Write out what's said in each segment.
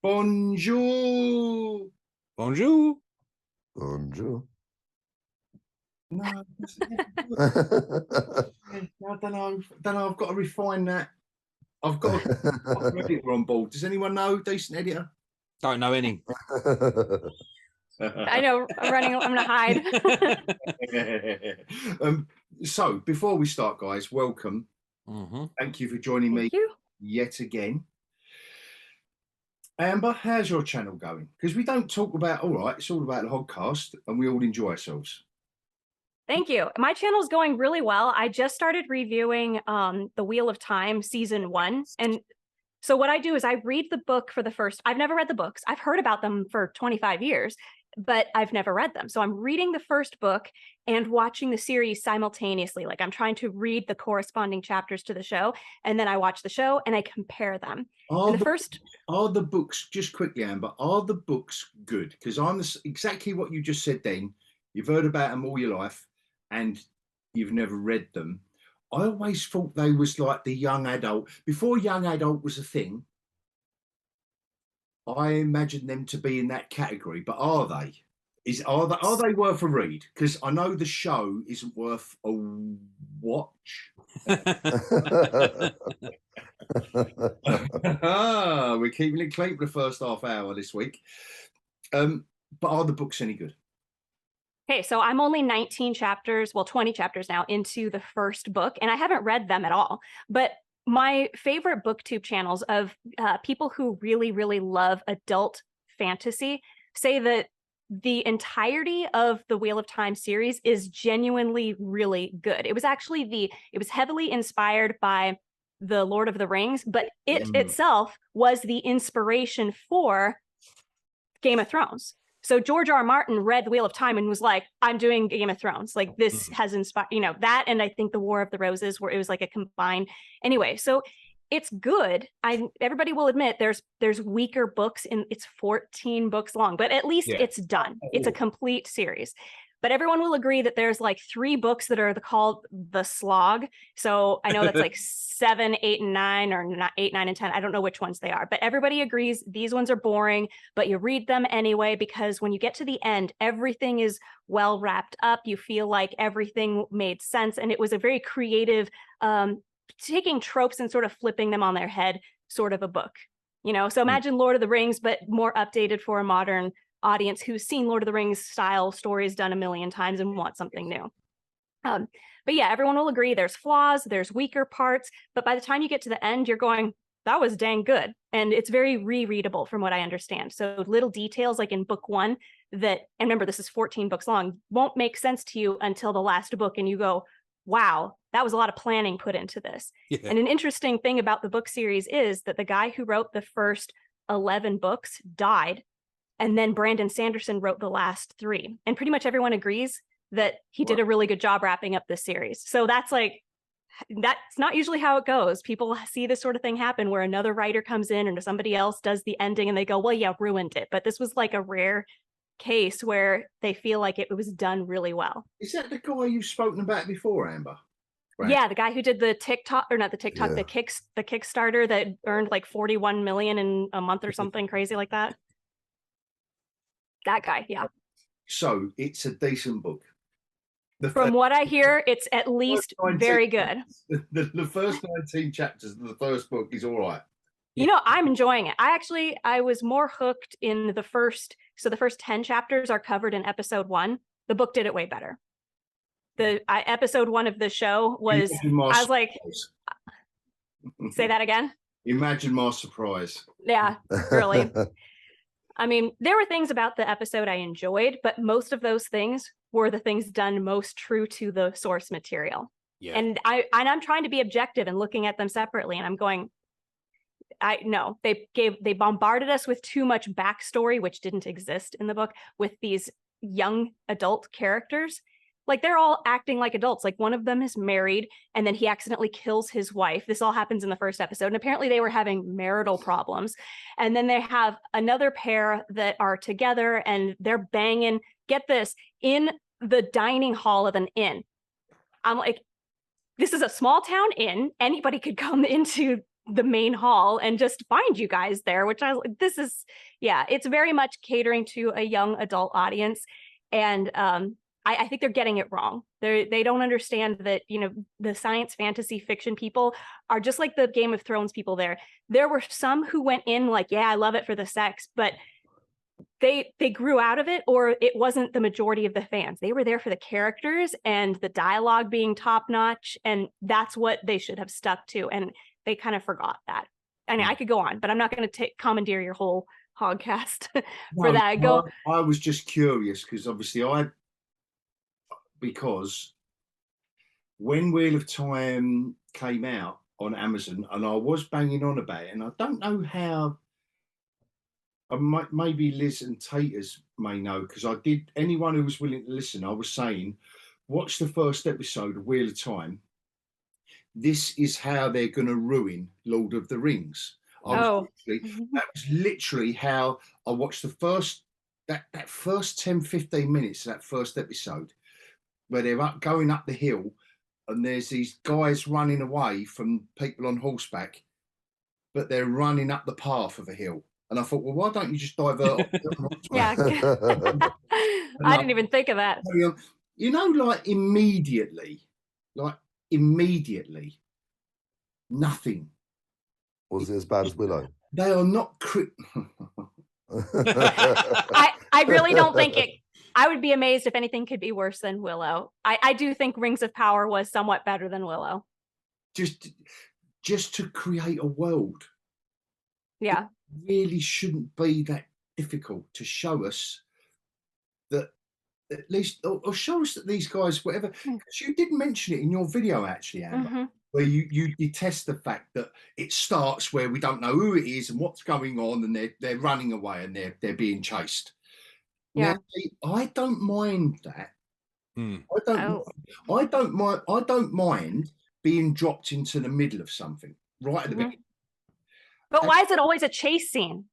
Bonjour. Bonjour. Bonjour. No, I don't know. I've got to refine that. I've got an editor on board. Does anyone know? Decent editor? Don't know any. I know. I'm going to hide. So before we start, guys, welcome. Thank you for joining me yet again. Amber, how's your channel going? Because we don't talk about, all right, it's all about the hogCAST and we all enjoy ourselves. Thank you. My channel's going really well. I just started reviewing The Wheel of Time season 1. And so what I do is I read the book for the first, I've never read the books. I've heard about them for 25 years, but I've never read them. So I'm reading the first book and watching the series simultaneously. Like I'm trying to read the corresponding chapters to the show, and then I watch the show and I compare them. Are the books, just quickly, Amber, are the books good? Because I'm exactly what you just said then. You've heard about them all your life and you've never read them. I always thought they was like the young adult. Before young adult was a thing, I imagined them to be in that category, but are they? Are they worth a read? Because I know the show isn't worth a watch. We're keeping it clean for the first half hour this week. But are the books any good? Okay, so I'm only 19 chapters, well, 20 chapters now into the first book, and I haven't read them at all. But my favorite booktube channels of people who really, really love adult fantasy say that the entirety of the Wheel of Time series is genuinely really good. It was actually it was heavily inspired by the Lord of the Rings, but it itself was the inspiration for Game of Thrones. So George R. R. Martin read The Wheel of Time and was like, I'm doing Game of Thrones. Like this has inspired, you know, that. And I think The War of the Roses, where it was like a combined. Anyway, so it's good. Everybody will admit there's weaker books it's 14 books long, but at least it's done. It's a complete series. But everyone will agree that there's like 3 books that are called the slog. So I know that's like 7, 8, and 9, or not 8, 9, and 10. I don't know which ones they are, but everybody agrees these ones are boring, but you read them anyway, because when you get to the end, everything is well wrapped up. You feel like everything made sense. And it was a very creative, taking tropes and sort of flipping them on their head sort of a book, you know? So imagine Lord of the Rings, but more updated for a modern audience who's seen Lord of the Rings style stories done a million times and want something new. But yeah, everyone will agree there's flaws, there's weaker parts, but by the time you get to the end, you're going, that was dang good. And it's very rereadable from what I understand. So little details like in book 1 that, and remember, this is 14 books long, won't make sense to you until the last book. And you go, wow, that was a lot of planning put into this. Yeah. And an interesting thing about the book series is that the guy who wrote the first 11 books died. And then Brandon Sanderson wrote the last 3. And pretty much everyone agrees that he did a really good job wrapping up this series. So that's not usually how it goes. People see this sort of thing happen where another writer comes in and somebody else does the ending and they go, well, yeah, ruined it. But this was like a rare case where they feel like it was done really well. Is that the guy you've spoken about before, Amber? Right. Yeah, the guy who did the TikTok, or not the TikTok, the Kickstarter that earned like 41 million in a month or something crazy like that. That guy, yeah. So it's a decent book. From what I hear, it's at least very good. The first 19 chapters of the first book is all right. You know, I'm enjoying it. I was more hooked in the first 10 chapters are covered in episode 1. The book did it way better. Episode 1 of the show was, I was like, say that again? Imagine my surprise. Yeah, really. I mean, there were things about the episode I enjoyed, but most of those things were the things done most true to the source material. Yeah. And I'm trying to be objective and looking at them separately. And I'm going, they bombarded us with too much backstory, which didn't exist in the book, with these young adult characters. Like they're all acting like adults. Like one of them is married and then he accidentally kills his wife. This all happens in the first episode. And apparently they were having marital problems. And then they have another pair that are together and they're banging, get this, in the dining hall of an inn. I'm like, this is a small town inn. Anybody could come into the main hall and just find you guys there, which this is, yeah, it's very much catering to a young adult audience. And I think they're getting it wrong. They don't understand that, you know, the science fantasy fiction people are just like the Game of Thrones people there. There were some who went in like, yeah, I love it for the sex, but they grew out of it, or it wasn't the majority of the fans. They were there for the characters and the dialogue being top notch, and that's what they should have stuck to. And they kind of forgot that. I mean, I could go on, but I'm not going to commandeer your whole hogCAST for that. I was just curious because obviously because when Wheel of Time came out on Amazon, and I was banging on about it, and I don't know how. Maybe Liz and Tayters may know, because I did. Anyone who was willing to listen, I was saying, watch the first episode of Wheel of Time. This is how they're going to ruin Lord of the Rings. That was literally how I watched the first that first 10-15 minutes of that first episode, where they're going up the hill and there's these guys running away from people on horseback, but they're running up the path of a hill. And I thought, well, why don't you just divert? Yeah. I didn't even think of that. You know, like immediately, nothing. Was it as bad as Willow? They are not. I really don't think it. I would be amazed if anything could be worse than Willow. I do think Rings of Power was somewhat better than Willow. Just to create a world. Yeah. It really shouldn't be that difficult to show us that, at least, or show us that these guys, whatever. Because you did mention it in your video, actually, Amber, where you detest the fact that it starts where we don't know who it is and what's going on, and they're running away and they're being chased. Yeah. Now, I don't mind that. I don't mind being dropped into the middle of something right at the beginning. But why is it always a chase scene?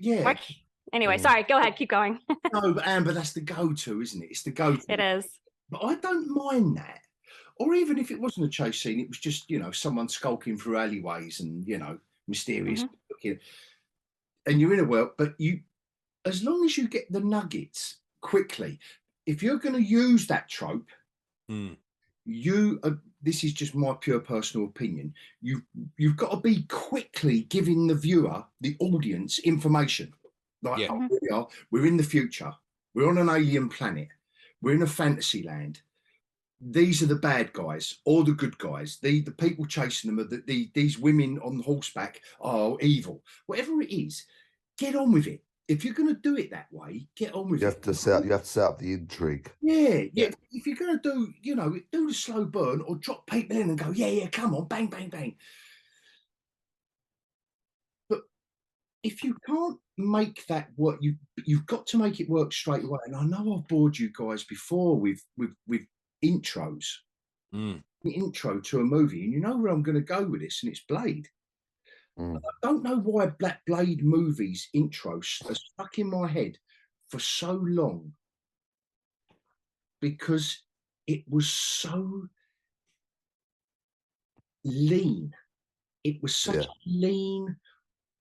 Yeah. Anyway, sorry. Go ahead. Keep going. No, but Amber, that's the go-to, isn't it? It's the go-to. It is. But I don't mind that. Or even if it wasn't a chase scene, it was just, you know, someone skulking through alleyways and, you know, mysterious looking. And you're in a world, but as long as you get the nuggets quickly, if you're going to use that trope, this is just my pure personal opinion. You've got to be quickly giving the viewer, the audience, information. Like, oh, we're in the future. We're on an alien planet. We're in a fantasy land. These are the bad guys or the good guys. The people chasing them are these women on horseback are evil. Whatever it is, get on with it. If you're going to do it that way, get on with it. You have to set up the intrigue. Yeah. If you're going to do, you know, do the slow burn or drop people in and go, yeah, come on, bang, bang, bang. But if you can't make that work, you've got to make it work straight away. And I know I've bored you guys before with intros. The intro to a movie, and you know where I'm going to go with this, and it's Blade. I don't know why Black Blade movies intros are stuck in my head for so long, because it was so lean. It was such a lean,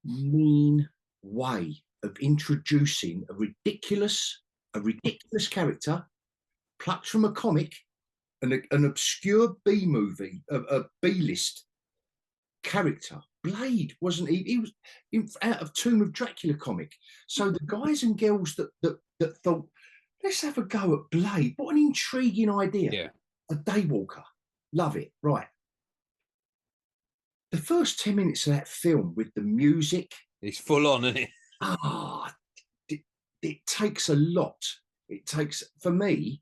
mean way of introducing a ridiculous character plucked from a comic, an obscure B movie, a B-list character. Blade wasn't he was out of Tomb of Dracula comic. So the guys and girls that thought, let's have a go at Blade. What an intriguing idea. Yeah. A daywalker. Love it. Right. The first 10 minutes of that film with the music. It's full on, isn't it? It takes a lot. It takes, for me,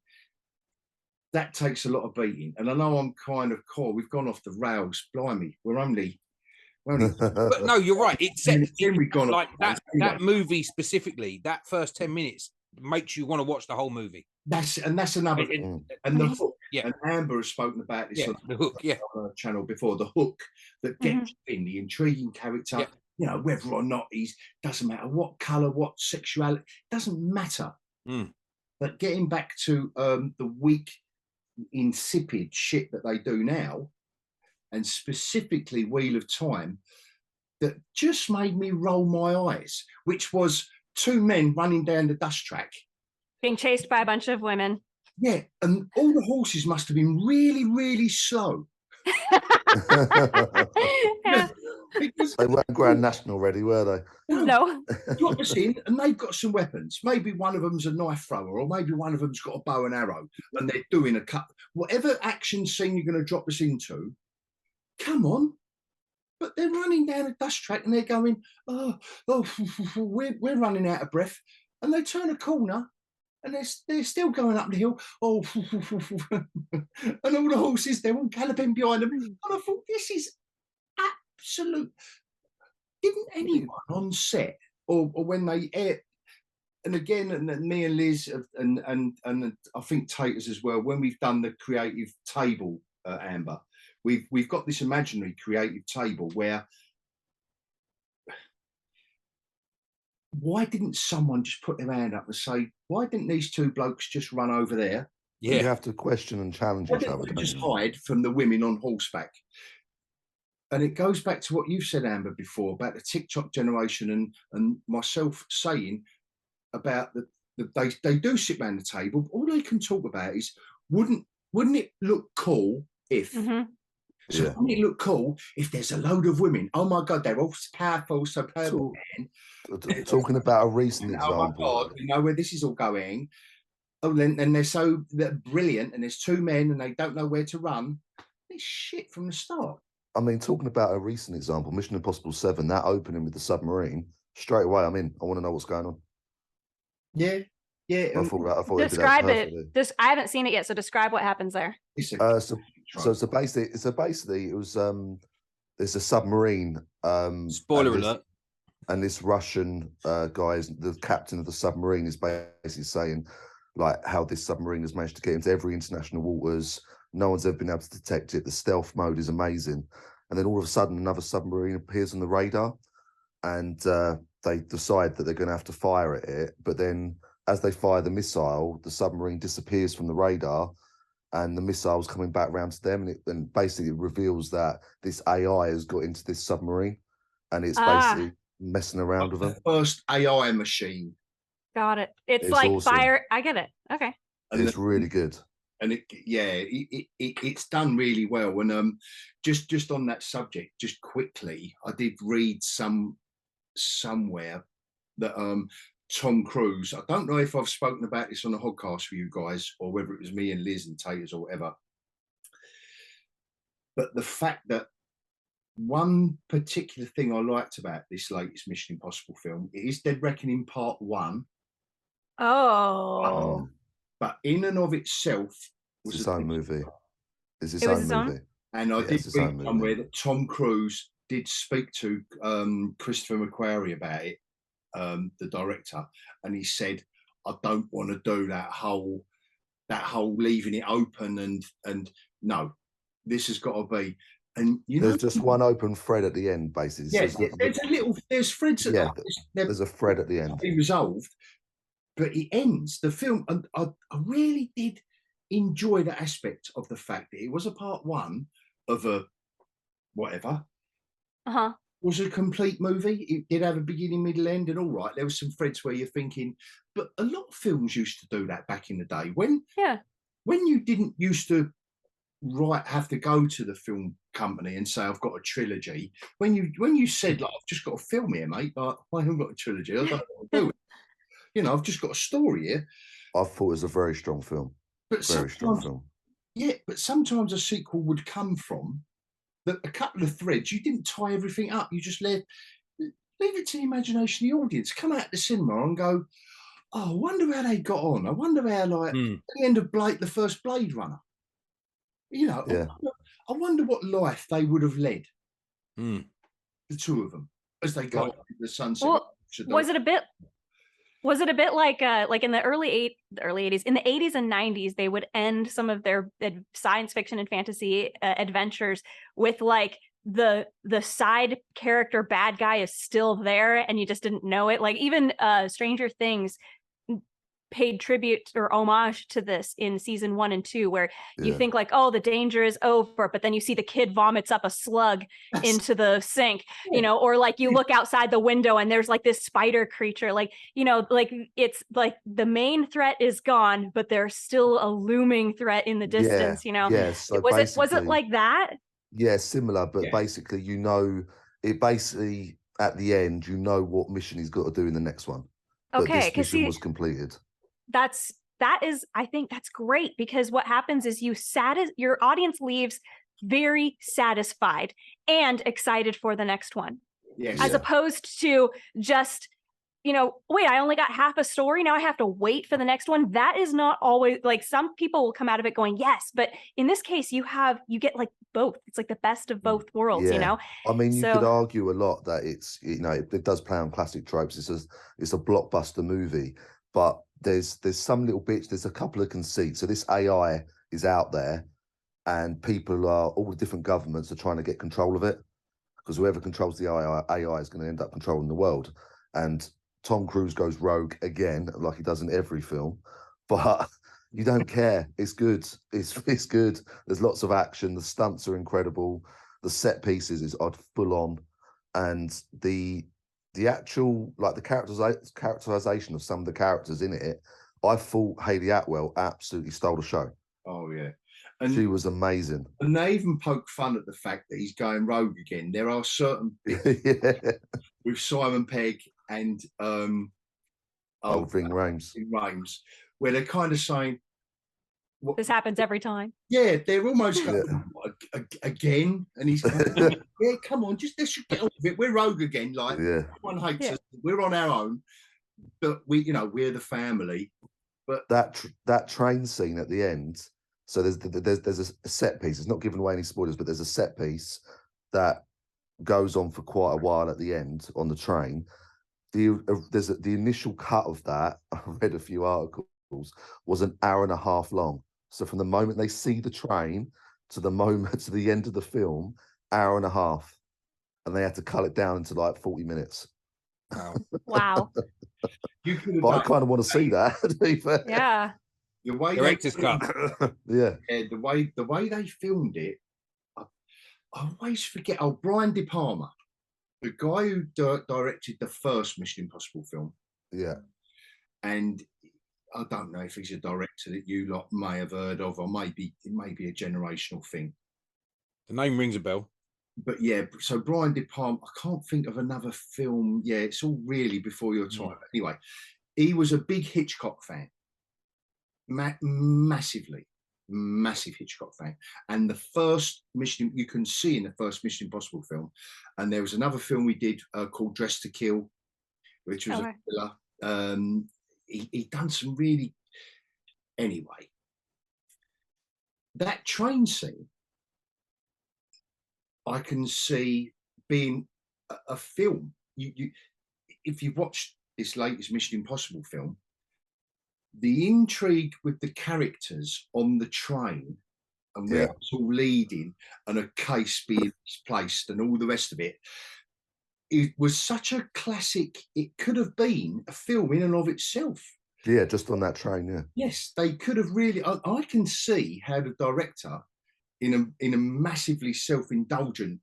that takes a lot of beating. And I know I'm kind of cool. We've gone off the rails. Blimey. We're only but no, you're right. It's like that. Anyway. That movie specifically, that first 10 minutes makes you want to watch the whole movie. That's another thing. And the hook. Yeah. And Amber has spoken about this on the hook. Yeah. On our channel before. The hook that gets in, the intriguing character. Yeah. You know, whether or not doesn't matter what color, what sexuality, doesn't matter. But getting back to the weak, insipid shit that they do now, and specifically Wheel of Time, that just made me roll my eyes, which was two men running down the dust track. Being chased by a bunch of women. Yeah, and all the horses must have been really, really slow. Yeah. Because They weren't Grand National ready, were they? No. drop us in, and they've got some weapons. Maybe one of them's a knife thrower, or maybe one of them's got a bow and arrow, and they're doing a cut. Whatever action scene you're going to drop us into, come on. But they're running down a dust track, and they're going, we're running out of breath. And they turn a corner, and they're still going up the hill. Oh, and all the horses, they're all galloping behind them. And I thought, this is absolute. Didn't anyone on set or when they air, and again, and me and Liz and I think Tayters as well, when we've done the creative table, Amber, we've got this imaginary creative table where, why didn't someone just put their hand up and say, why didn't these two blokes just run over there? You have to question and challenge Why each didn't other. they just hide from the women on horseback? And it goes back to what you've said, Amber, before about the TikTok generation and myself saying about they do sit around the table, but all they can talk about is, wouldn't it look cool if? Mm-hmm. So wouldn't it look cool if there's a load of women? Oh my God, they're all powerful, so purple. Talking about a recent example. Oh my God, we know where this is all going. Oh, then they're brilliant, and there's two men, and they don't know where to run. It's shit from the start. I mean, talking about a recent example, Mission Impossible 7, that opening with the submarine, straight away, I'm in. I want to know what's going on. Yeah. I thought describe it. I haven't seen it yet, so describe what happens there. So basically, it was there's a submarine. Spoiler alert. And this Russian guy, the captain of the submarine, is basically saying like how this submarine has managed to get into every international waters. No one's ever been able to detect it. The stealth mode is amazing. And then all of a sudden, another submarine appears on the radar, and they decide that they're going to have to fire at it. But then, as they fire the missile, the submarine disappears from the radar, and the missile's coming back around to them. And basically, it reveals that this AI has got into this submarine, and it's basically messing around with them. The first AI machine. Got it. It's like awesome. fire. I get it. Okay. And it's really good. And it's done really well. And just on that subject, just quickly, I did read somewhere that Tom Cruise, I don't know if I've spoken about this on a hogCAST for you guys, or whether it was me and Liz and Tayters or whatever, but the fact that one particular thing I liked about this latest Mission Impossible film, it is Dead Reckoning Part 1. Oh. But in and of itself was its own movie. It's its It was own its own? movie. And I did read somewhere that Tom Cruise did speak to Christopher McQuarrie about it, the director, and he said, I don't want to do that whole leaving it open and no, this has got to be. And there's just one open thread at the end, basically. Yeah, there's threads. There's a thread at the end. Be resolved, but it ends the film, and I really did enjoy the aspect of the fact that it was a part 1 of a whatever. Was a complete movie. It did have a beginning, middle, end, and all right. There was some threads where you're thinking, but a lot of films used to do that back in the day when you didn't used to have to go to the film company and say, I've got a trilogy. When you said, like, I've just got a film here, mate, like, I haven't got a trilogy, I don't know what to do with it. I've just got a story here. I thought it was a very strong film. Very strong film. Yeah, but sometimes a sequel would come from a couple of threads. You didn't tie everything up. You just leave it to the imagination of the audience. Come out the cinema and go, oh, I wonder how they got on. I wonder how, like, at the end of the first Blade Runner, I wonder what life they would have led, the two of them, as they go into the sunset. Well, was it a bit like in the early 80s, in the 80s and 90s, they would end some of their science fiction and fantasy adventures with like the side character bad guy is still there and you just didn't know it. Like even Stranger Things paid tribute or homage to this in season 1 and 2, where you Yeah. think like, oh, the danger is over, but then you see the kid vomits up a slug into the sink, you know, or like you look outside the window and there's like this spider creature, like, you know, like it's like the main threat is gone, but there's still a looming threat in the distance, you know. Yeah, so was it basically, like that? yeah, similar, but Yeah. basically, you know, it basically at the end, you know what mission he's got to do in the next one. But Okay, this because mission was completed. that is, I think that's great, because what happens is your audience leaves very satisfied and excited for the next one, Yes. as Yeah. opposed to just, you know, wait, I only got half a story, now I have to wait for the next one. That is not always, like, some people will come out of it going yes, but in this case you get like both. It's like the best of both worlds, you Yeah. know. I mean, you could So argue a lot that it's, you know, it does play on classic tropes. It's a blockbuster movie, but there's some little bits. There's a couple of conceits. So this AI is out there, and all the different governments are trying to get control of it, because whoever controls the AI is going to end up controlling the world. And Tom Cruise goes rogue again, like he does in every film, but you don't care. It's good. It's good. There's lots of action. The stunts are incredible. The set pieces are full on, and the actual, like, the characterization of some of the characters in it. I thought Hayley Atwell absolutely stole the show. Oh yeah. She was amazing. And they even poke fun at the fact that he's going rogue again. There are certain bits Yeah. with Simon Pegg and Ving Rhames, where they're kind of saying, what, this happens every time. yeah, they're almost going, again, and he's going, yeah, come on, let's just get on with it. We're rogue again, like, everyone hates us. We're on our own, but we're the family. But that train scene at the end. So there's a set piece. It's not giving away any spoilers, but there's a set piece that goes on for quite a while at the end on the train. The initial cut of that, I read a few articles, was an hour and a half long. So from the moment they see the train to the end of the film, hour and a half, and they had to cut it down into like 40 minutes. Wow. But I kind of want to see that. To be fair. Yeah. The way Director's cut. the way they filmed it, I always forget. Oh, Brian De Palma, the guy who directed the first Mission Impossible film. Yeah. And I don't know if he's a director that you lot may have heard of, or it may be a generational thing. The name rings a bell. But yeah, so Brian De Palma, I can't think of another film. Yeah, it's all really before your time. But anyway, he was a big Hitchcock fan. Massive Hitchcock fan. And the first Mission, you can see in the first Mission Impossible film, and there was another film we did called Dressed to Kill, which was a thriller. He done some really, anyway, that train scene I can see being a film. You if you've watched this latest Mission Impossible film, the intrigue with the characters on the train and where it's all leading, and a case being placed and all the rest of it, it was such a classic. It could have been a film in and of itself. Yeah, just on that train. Yeah. Yes, they could have really. I can see how the director, in a massively self-indulgent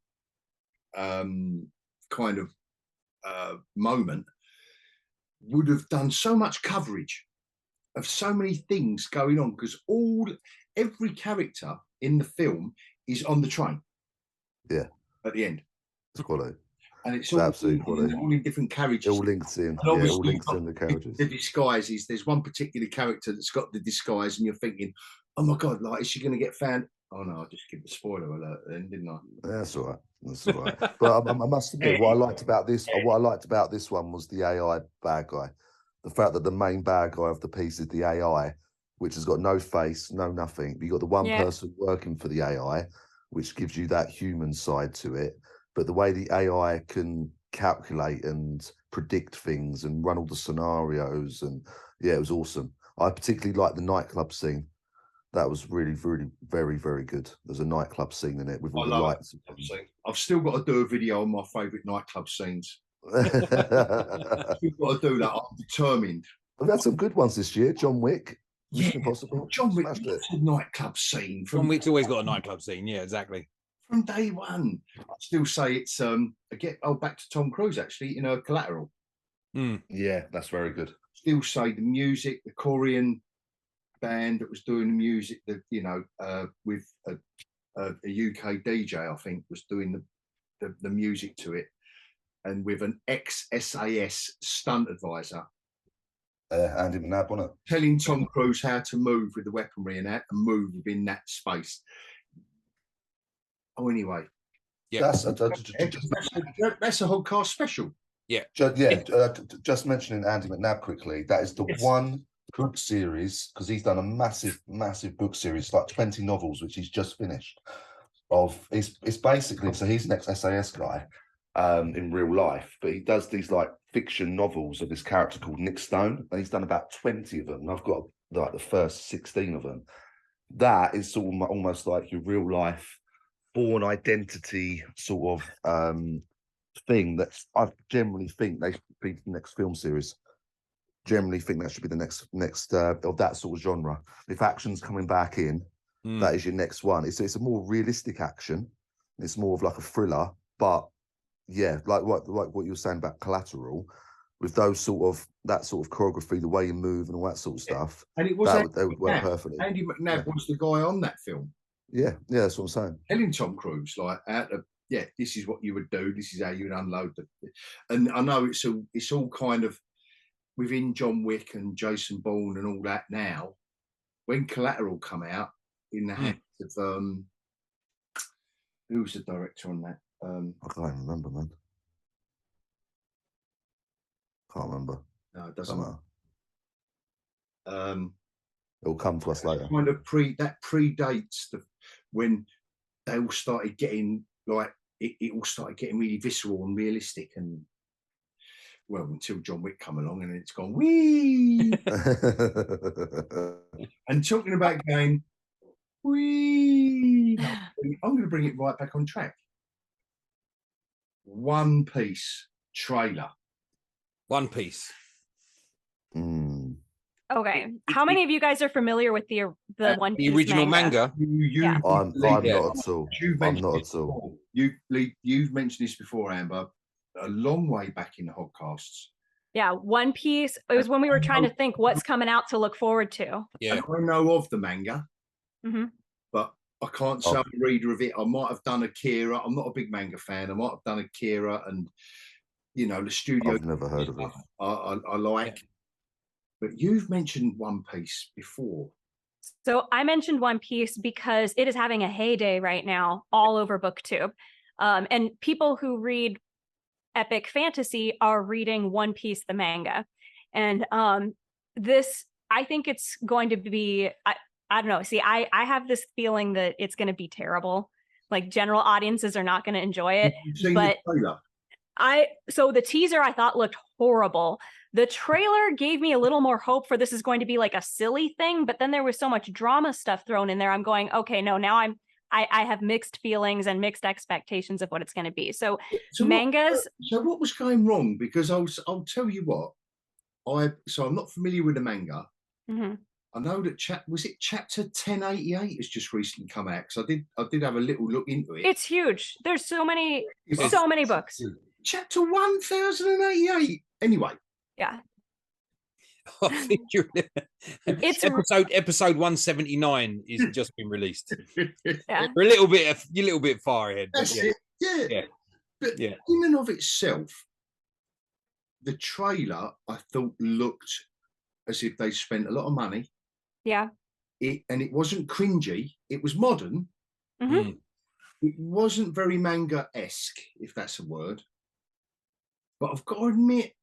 kind of moment, would have done so much coverage of so many things going on, because every character in the film is on the train. Yeah. At the end. It's quality. And it's all absolutely quality. All in different carriages. It all links in. Yeah, all links in the carriages. The disguises. There's one particular character that's got the disguise, and you're thinking, oh my God, like, is she going to get found? Oh no, I just give the spoiler alert then, didn't I? That's all right. That's all right. But I must admit, what I liked about this one was the AI bad guy. The fact that the main bad guy of the piece is the AI, which has got no face, no nothing. But you got the one person working for the AI, which gives you that human side to it. But the way the AI can calculate and predict things and run all the scenarios, and it was awesome. I particularly liked the nightclub scene. That was really, really, very, very good. There's a nightclub scene in it with all the lights. I've still got to do a video on my favourite nightclub scenes. I've got to do that. I'm determined. We've had some good ones this year. John Wick, Mission Impossible. John Wick, Smashed it. that's a nightclub scene John from Wick's always got a nightclub scene. Yeah, exactly. from day one. I still say it's back to Tom Cruise actually, Collateral. Yeah, that's very good. Still say the music, the Korean band that was doing the music, with a UK DJ, I think, was doing the music to it, and with an ex-SAS stunt advisor. Andy McNabb, wasn't it? Telling Tom Cruise how to move with the weaponry and how to move within that space. Oh, anyway. Yeah. That's a hogCAST special. Yeah. Just mentioning Andy McNabb quickly, that is the one book series, because he's done a massive book series, like 20 novels, which he's just finished. It's basically, so he's an ex-SAS guy in real life, but he does these like fiction novels of this character called Nick Stone, and he's done about 20 of them, and I've got like the first 16 of them. That is sort of almost like your real life born identity sort of thing that I generally think they should be the next film series. Generally think that should be the next of that sort of genre. If action's coming back in, that is your next one. It's a more realistic action. It's more of like a thriller, but yeah, like what you were saying about Collateral, with that sort of choreography, the way you move and all that sort of stuff. And it was they would work perfectly. Andy McNabb was the guy on that film. Yeah, that's what I'm saying. Telling Tom Cruise, like, this is what you would do. This is how you would unload and I know it's all kind of within John Wick and Jason Bourne and all that now. When Collateral come out in the hands of who was the director on that? I can't remember, man. Can't remember. No, it doesn't matter. It'll come to us later. Kind of predates when they all started getting like it all started getting really visceral and realistic, and well, until John Wick come along and it's gone wee. And talking about going wee, I'm going to bring it right back on track. One Piece trailer. One Piece. Okay. How many of you guys are familiar with the One Piece original manga? I'm not at all. I'm not at all. You've mentioned this before, Amber, a long way back in the hogCasts. Yeah, One Piece. It was when we were trying to think what's coming out to look forward to. Yeah. And I know of the manga, but I can't say I'm a reader of it. I might have done Akira. I'm not a big manga fan. I might have done Akira and, the studio. I've never heard of it. I like. But you've mentioned One Piece before. So I mentioned One Piece because it is having a heyday right now all over BookTube. And people who read epic fantasy are reading One Piece, the manga. And this, I think it's going to be, I don't know. See, I have this feeling that it's going to be terrible. Like general audiences are not going to enjoy it. But so the teaser I thought looked horrible. The trailer gave me a little more hope for this is going to be like a silly thing, but then there was so much drama stuff thrown in there. I'm going, okay, no, now I have mixed feelings and mixed expectations of what it's going to be. So mangas. So what was going wrong? Because I'll tell you what. I'm not familiar with the manga. I know that chapter 1088 has just recently come out, because I did have a little look into it. It's huge. There's so many books. Chapter 1088. Anyway. Yeah. I think it's episode 179 is just been released. Yeah. We're a little bit far ahead. That's it. Yeah. But in and of itself, the trailer I thought looked as if they spent a lot of money. Yeah. And it wasn't cringy. It was modern. It wasn't very manga-esque, if that's a word. But I've got to admit,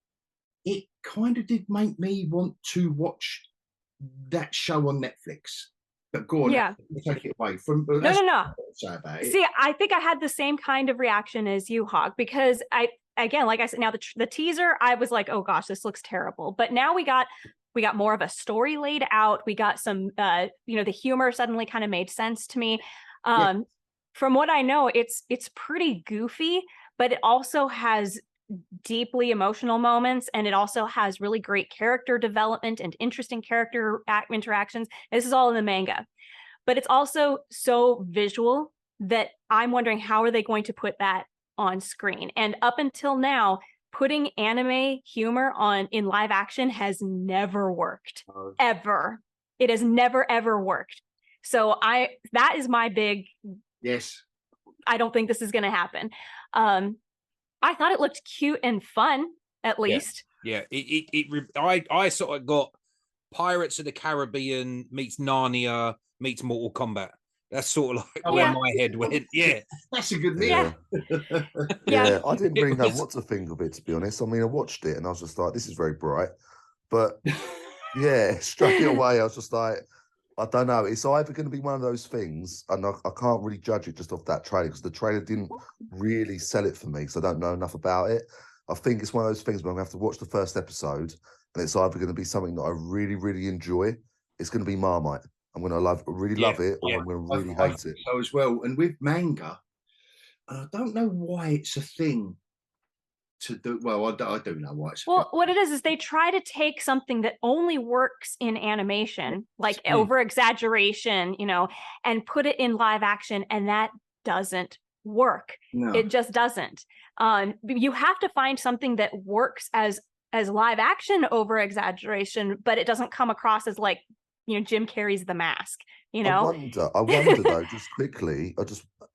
it kind of did make me want to watch that show on Netflix. But go on, take it away from. No. See, I think I had the same kind of reaction as you, Hog, because again, like I said, now the teaser, I was like, oh gosh, this looks terrible. But now we got more of a story laid out. We got some, the humor suddenly kind of made sense to me. From what I know, it's pretty goofy, but it also has deeply emotional moments, and it also has really great character development and interesting character interactions. This is all in the manga, but it's also so visual that I'm wondering how are they going to put that on screen. And up until now, putting anime humor in live action has never worked, ever. It has never ever worked. So that is my big yes. I don't think this is going to happen. I thought it looked cute and fun, at least. Yeah. I sort of got Pirates of the Caribbean meets Narnia meets Mortal Kombat. That's sort of like where my head went. Yeah. That's a good mix. Yeah. Yeah. I didn't really know what to think of it, to be honest. I mean, I watched it and I was just like, this is very bright. But yeah, straight away, I was just like, I don't know. It's either going to be one of those things, and I can't really judge it just off that trailer because the trailer didn't really sell it for me because I don't know enough about it. I think it's one of those things where I'm going to have to watch the first episode and it's either going to be something that I really, really enjoy. It's going to be Marmite. I'm going to really love it, or I'm going to really hate it. So as well, and with manga, I don't know why it's a thing to do. Well, I do know why it's a thing. What it is they try to take something that only works in animation, like over exaggeration, and put it in live action, and that doesn't work. No. It just doesn't. You have to find something that works as live action over exaggeration, but it doesn't come across as like, Jim Carrey's The Mask, I wonder though, just quickly,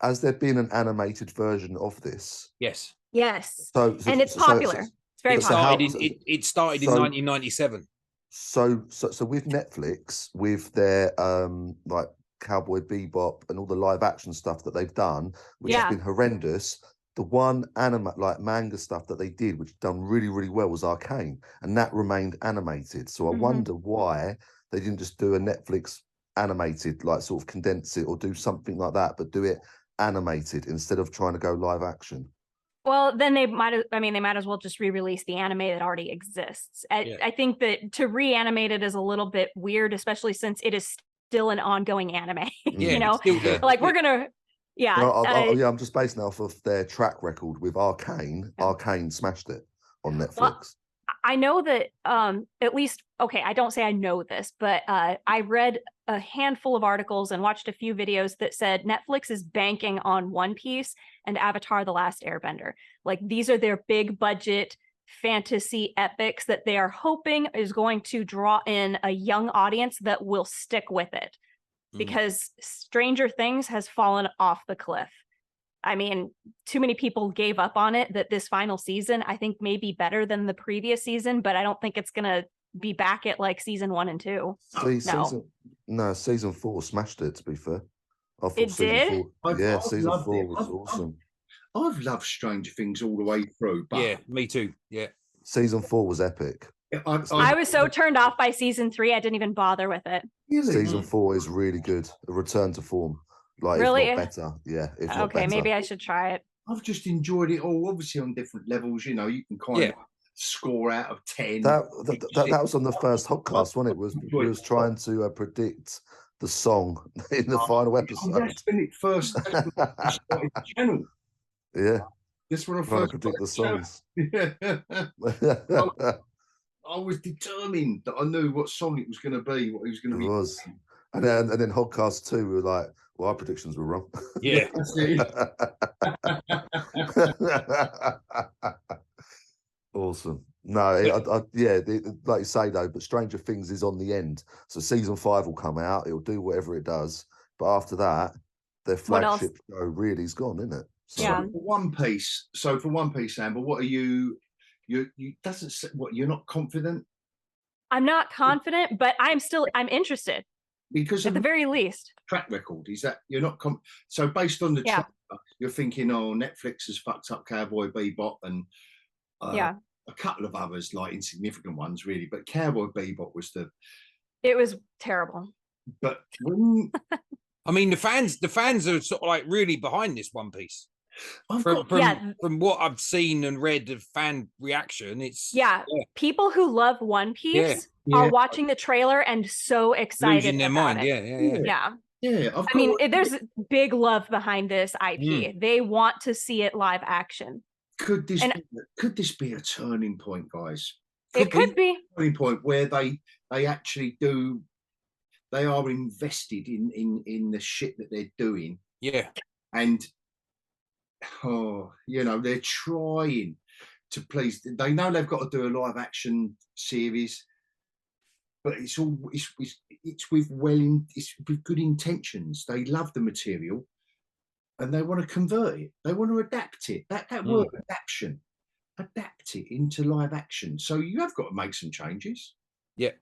has there been an animated version of this? Yes. Yes. And it's popular. It's very popular. It started in 1997. So with Netflix, with their like Cowboy Bebop and all the live action stuff that they've done, which has been horrendous. The one manga stuff that they did, which done really, really well, was Arcane, and that remained animated. So I wonder why they didn't just do a Netflix animated, like sort of condense it or do something like that, but do it animated instead of trying to go live action. Well, then they might as well just re-release the anime that already exists. I think that to reanimate it is a little bit weird, especially since it is still an ongoing anime. Like we're gonna. Yeah. I'm just basing it off of their track record with Arcane. Yeah. Arcane smashed it on Netflix. Well, I know that at least, I don't say I know this, but I read a handful of articles and watched a few videos that said Netflix is banking on One Piece and Avatar: The Last Airbender. Like these are their big budget fantasy epics that they are hoping is going to draw in a young audience that will stick with it. Because Stranger Things has fallen off the cliff. I mean, too many people gave up on it. That this final season, I think, may be better than the previous season, but I don't think it's going to be back at like season 1 and 2. Season 4 smashed it, to be fair. I thought it did? Season 4 was awesome. I've loved Stranger Things all the way through. But yeah, me too. Yeah. Season 4 was epic. I was so turned off by season 3, I didn't even bother with it. Really? Season 4 is really good. A return to form. Like, really? If not better. Yeah. If not better. Maybe I should try it. I've just enjoyed it all, obviously on different levels. You can kind of score out of 10. That was on the first hogCAST, wasn't it? We was trying to predict the song in the final episode. That's when it first started the channel. Yeah. Just when I trying first to predict the songs. I was determined that I knew what song it was going to be, what he was going to be. It was. And then hogCAST 2, we were like, well, our predictions were wrong. Yeah. Awesome. No, like you say, though, but Stranger Things is on the end. So season 5 will come out. It'll do whatever it does. But after that, their flagship show really is gone, isn't it? So, yeah. For One Piece, Amber, what are you doesn't say what you're not confident? I'm not confident, but I'm interested. Because at the very least, track record is that you're not so based on the trailer, you're thinking, Netflix has fucked up Cowboy Bebop and a couple of others, like insignificant ones, really. But Cowboy Bebop it was terrible. But when I mean, the fans are sort of like really behind this One Piece. From what I've seen and read of fan reaction, it's people who love One Piece are watching the trailer and so excited, losing their mind. Yeah. There's big love behind this IP. They want to see it live action. Could this be a turning point, guys? It could be. Turning point where they actually do. They are invested in the shit that they're doing. Yeah. And they're trying to please. They know they've got to do a live action series, but it's with good intentions. They love the material, and they want to convert it. They want to adapt it. That word adaptation, adapt it into live action. So you have got to make some changes. Yeah,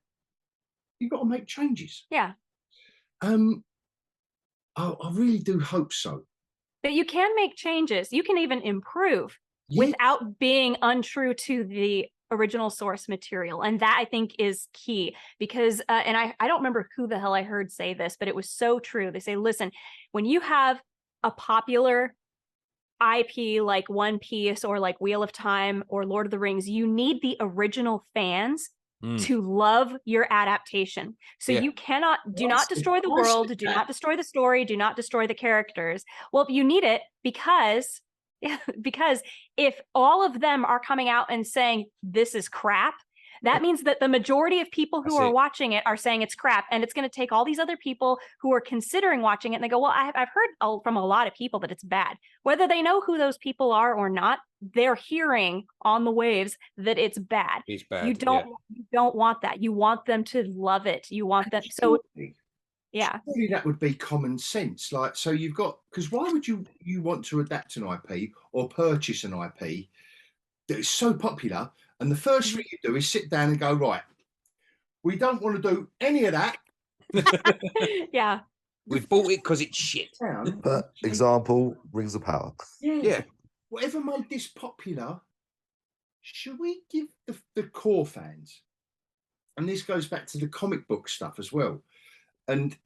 you've got to make changes. Yeah. I really do hope so. But you can make changes. You can even improve without being untrue to the original source material. And that, I think, is key, because and I don't remember who the hell I heard say this, but it was so true. They say, listen, when you have a popular IP like One Piece or like Wheel of Time or Lord of the Rings, you need the original fans to love your adaptation. So you cannot, do not destroy the world, do not destroy the story, do not destroy the characters. Well, you need it because if all of them are coming out and saying this is crap, that means that the majority of people who are watching it are saying it's crap. And it's going to take all these other people who are considering watching it, and they go, well, I've heard from a lot of people that it's bad. Whether they know who those people are or not, they're hearing on the waves that it's bad. It's bad. You don't want that. You want them to love it. You want them. So yeah. Surely that would be common sense. Like, so you've got, because why would you want to adapt an IP or purchase an IP that is so popular, and the first thing you do is sit down and go, right, we don't want to do any of that. Yeah. We've bought it because it's shit. Example, Rings of Power. Yeah. Whatever made this popular, should we give the core fans, and this goes back to the comic book stuff as well, and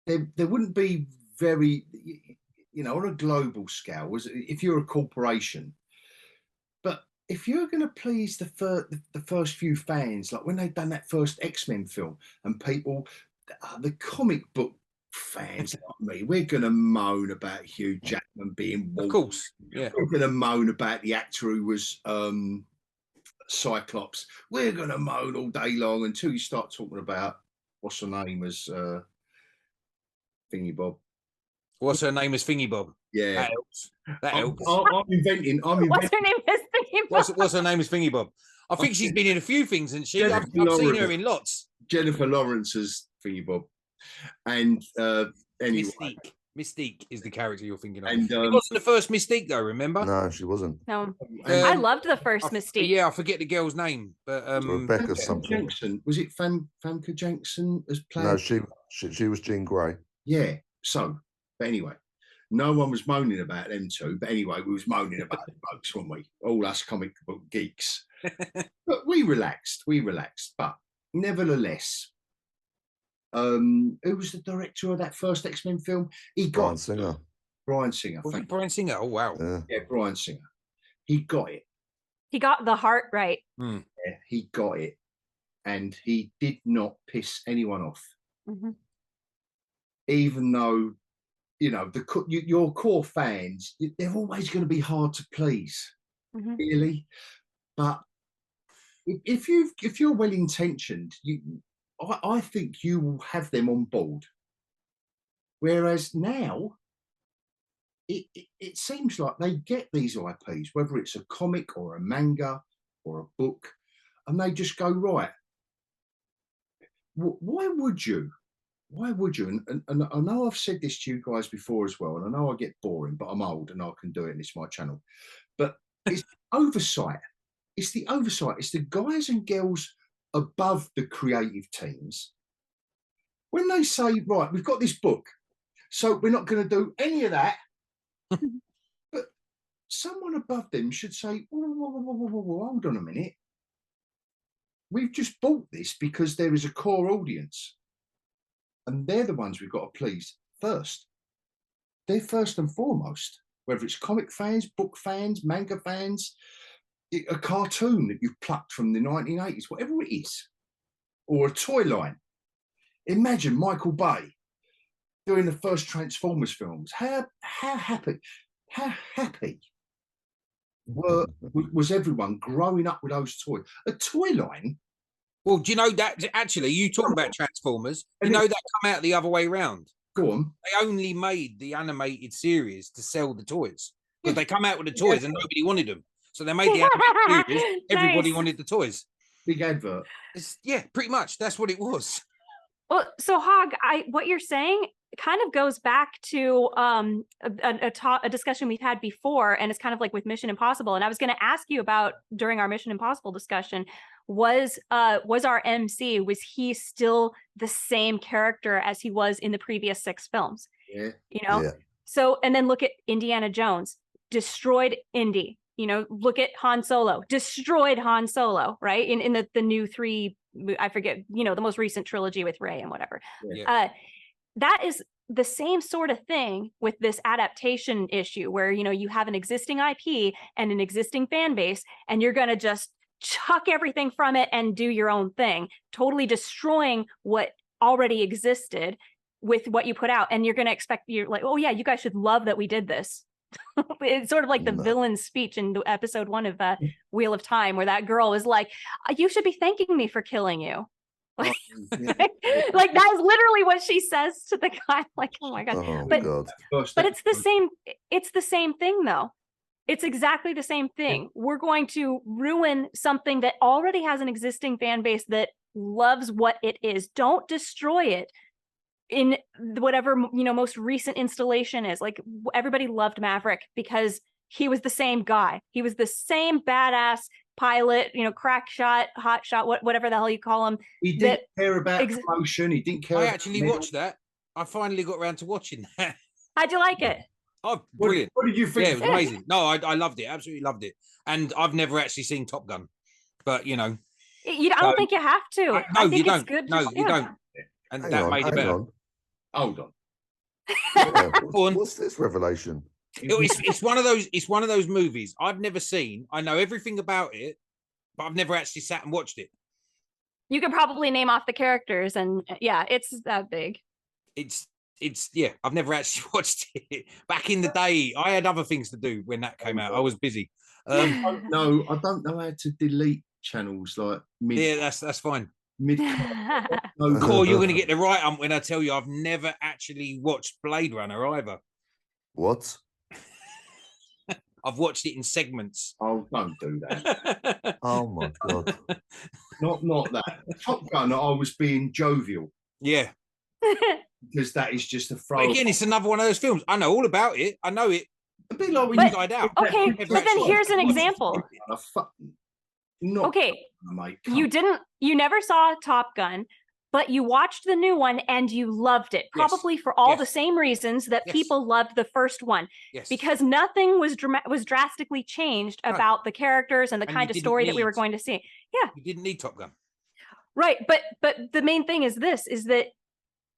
there wouldn't be very, on a global scale, if you're a corporation, but if you're going to please the first few fans, like when they've done that first X-Men film, and people, the comic book fans like me, we're going to moan about Hugh Jackman being Wolverine. Of course, yeah. We're going to moan about the actor who was Cyclops. We're going to moan all day long until you start talking about what's her name as Thingy Bob. What's her name as Thingy Bob? Yeah, that helps. That helps. I'm inventing. What's her name as Thingy Bob? What's her name as Thingy Bob? I think she's been in a few things, and I've seen her in lots. Jennifer Lawrence as Thingy Bob, and anyway, Mystique is the character you're thinking of. And it wasn't the first Mystique, though. Remember? No, she wasn't. No, I loved the first Mystique. Yeah, I forget the girl's name, but Rebecca something. Jackson, was it Famke Jackson as played? No, she was Jean Grey. Yeah. So, but anyway, no one was moaning about them two. But anyway, we was moaning about the folks, weren't we? All us comic book geeks. But we relaxed. But nevertheless, who was the director of that first X-Men film? Bryan Singer. Bryan Singer. Was it Bryan Singer? Oh wow. Yeah, Bryan Singer. He got it. He got the heart right. Yeah, he got it, and he did not piss anyone off. Even though, your core fans, they're always going to be hard to please, really. But if you're well intentioned, I think you will have them on board. Whereas now, it seems like they get these IPs, whether it's a comic or a manga or a book, and they just go, right, why would you? And I know I've said this to you guys before as well, and I know I get boring, but I'm old and I can do it, and it's my channel. But it's oversight. It's the oversight. It's the guys and girls above the creative teams. When they say, right, we've got this book, so we're not going to do any of that. But someone above them should say, whoa, hold on a minute. We've just bought this because there is a core audience. And they're the ones we've got to please first. They're first and foremost, whether it's comic fans, book fans, manga fans, a cartoon that you've plucked from the 1980s, whatever it is, or a toy line. Imagine Michael Bay doing the first Transformers films. How happy was everyone growing up with those toys. A toy line. Well, do you know that actually you talk about Transformers? You know that come out the other way around. Go on. They only made the animated series to sell the toys because they come out with the toys and nobody wanted them. So they made the animated series. Everybody wanted the toys. Big advert. Yeah, pretty much. That's what it was. Well, so Hog, what you're saying kind of goes back to a discussion we've had before, and it's kind of like with Mission Impossible. And I was going to ask you about during our Mission Impossible discussion, was our MC, was he still the same character as he was in the previous 6 films? Yeah. You know? Yeah. So, and then look at Indiana Jones, destroyed Indy. You know, look at Han Solo, destroyed Han Solo, right? In the new 3, I forget, you know, the most recent trilogy with Rey and whatever. Yeah. That is the same sort of thing with this adaptation issue where, you know, you have an existing IP and an existing fan base, and you're going to just chuck everything from it and do your own thing, totally destroying what already existed with what you put out. And you're going to expect, you're like, oh yeah, you guys should love that we did this. It's sort of like the villain's speech in the episode 1 of Wheel of Time, where that girl is like, you should be thanking me for killing you. Like, like that is literally what she says to the guy. Like, oh my god. But it's the same thing though. It's exactly the same thing. We're going to ruin something that already has an existing fan base that loves what it is. Don't destroy it in whatever, you know, most recent installation is. Like, everybody loved Maverick because he was the same guy. He was the same badass pilot, you know, crack shot, hot shot, whatever the hell you call him. He didn't care about promotion. He didn't care. I actually watched that. I finally got around to watching that. How'd you like it? Oh, brilliant. What did you think? Yeah, it was amazing. No, I loved it. Absolutely loved it. And I've never actually seen Top Gun, but you know. I don't think you have to. No, you don't. No, you don't. And that made it better. Hold on. Yeah, what's this revelation? It's one of those. It's one of those movies I've never seen. I know everything about it, but I've never actually sat and watched it. You could probably name off the characters, and yeah, it's that big. It's yeah. I've never actually watched it. Back in the day, I had other things to do when that came out. I was busy. I don't know how to delete channels like mid. Yeah, that's fine. Core, you're going to get the right ump when I tell you I've never actually watched Blade Runner either. What? I've watched it in segments. Oh, don't do that. Oh my god. Not that. Top Gun, I was being jovial. Yeah. Because that is just a throw. But again, it's another one of those films. I know all about it. I know it. A bit like when you died out. Okay, but then here's an example. Okay, mate, you never saw Top Gun, but you watched the new one and you loved it, probably for all the same reasons that people loved the first one. Yes. Because nothing was drastically changed about the characters and the kind of story that we were going to see. Yeah. You didn't need Top Gun. Right, but the main thing is that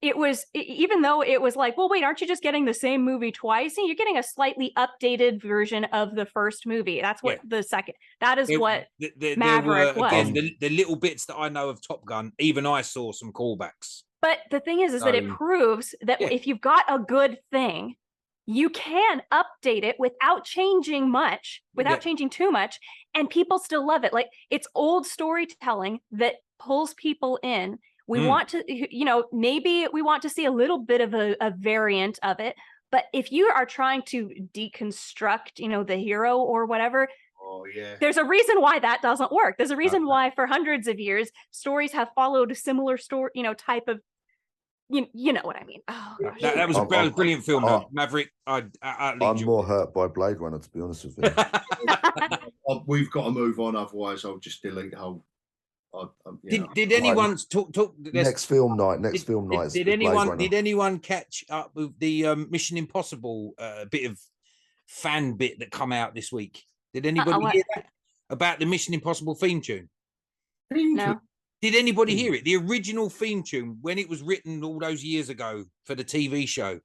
it was, even though it was like, well, wait, aren't you just getting the same movie twice? You're getting a slightly updated version of the first movie. That's what the second, that is what Maverick was. Again, the little bits that I know of Top Gun, even I saw some callbacks. But the thing is that it proves that if you've got a good thing, you can update it without changing much, without changing too much, and people still love it. Like, it's old storytelling that pulls people in. We want to, you know, maybe we want to see a little bit of a variant of it. But if you are trying to deconstruct, you know, the hero or whatever, there's a reason why that doesn't work. There's a reason why for hundreds of years, stories have followed a similar story, you know, type of, you know what I mean? Oh, gosh. That was a brilliant film, though. Maverick. I'm more hurt by Blade Runner, to be honest with you. We've got to move on, otherwise I'll just delete the whole. Did anyone talk next film night? Did anyone catch up with the Mission Impossible bit of fan bit that come out this week? Did anybody hear that about the Mission Impossible theme tune? No. Did anybody hear it? The original theme tune, when it was written all those years ago for the TV show.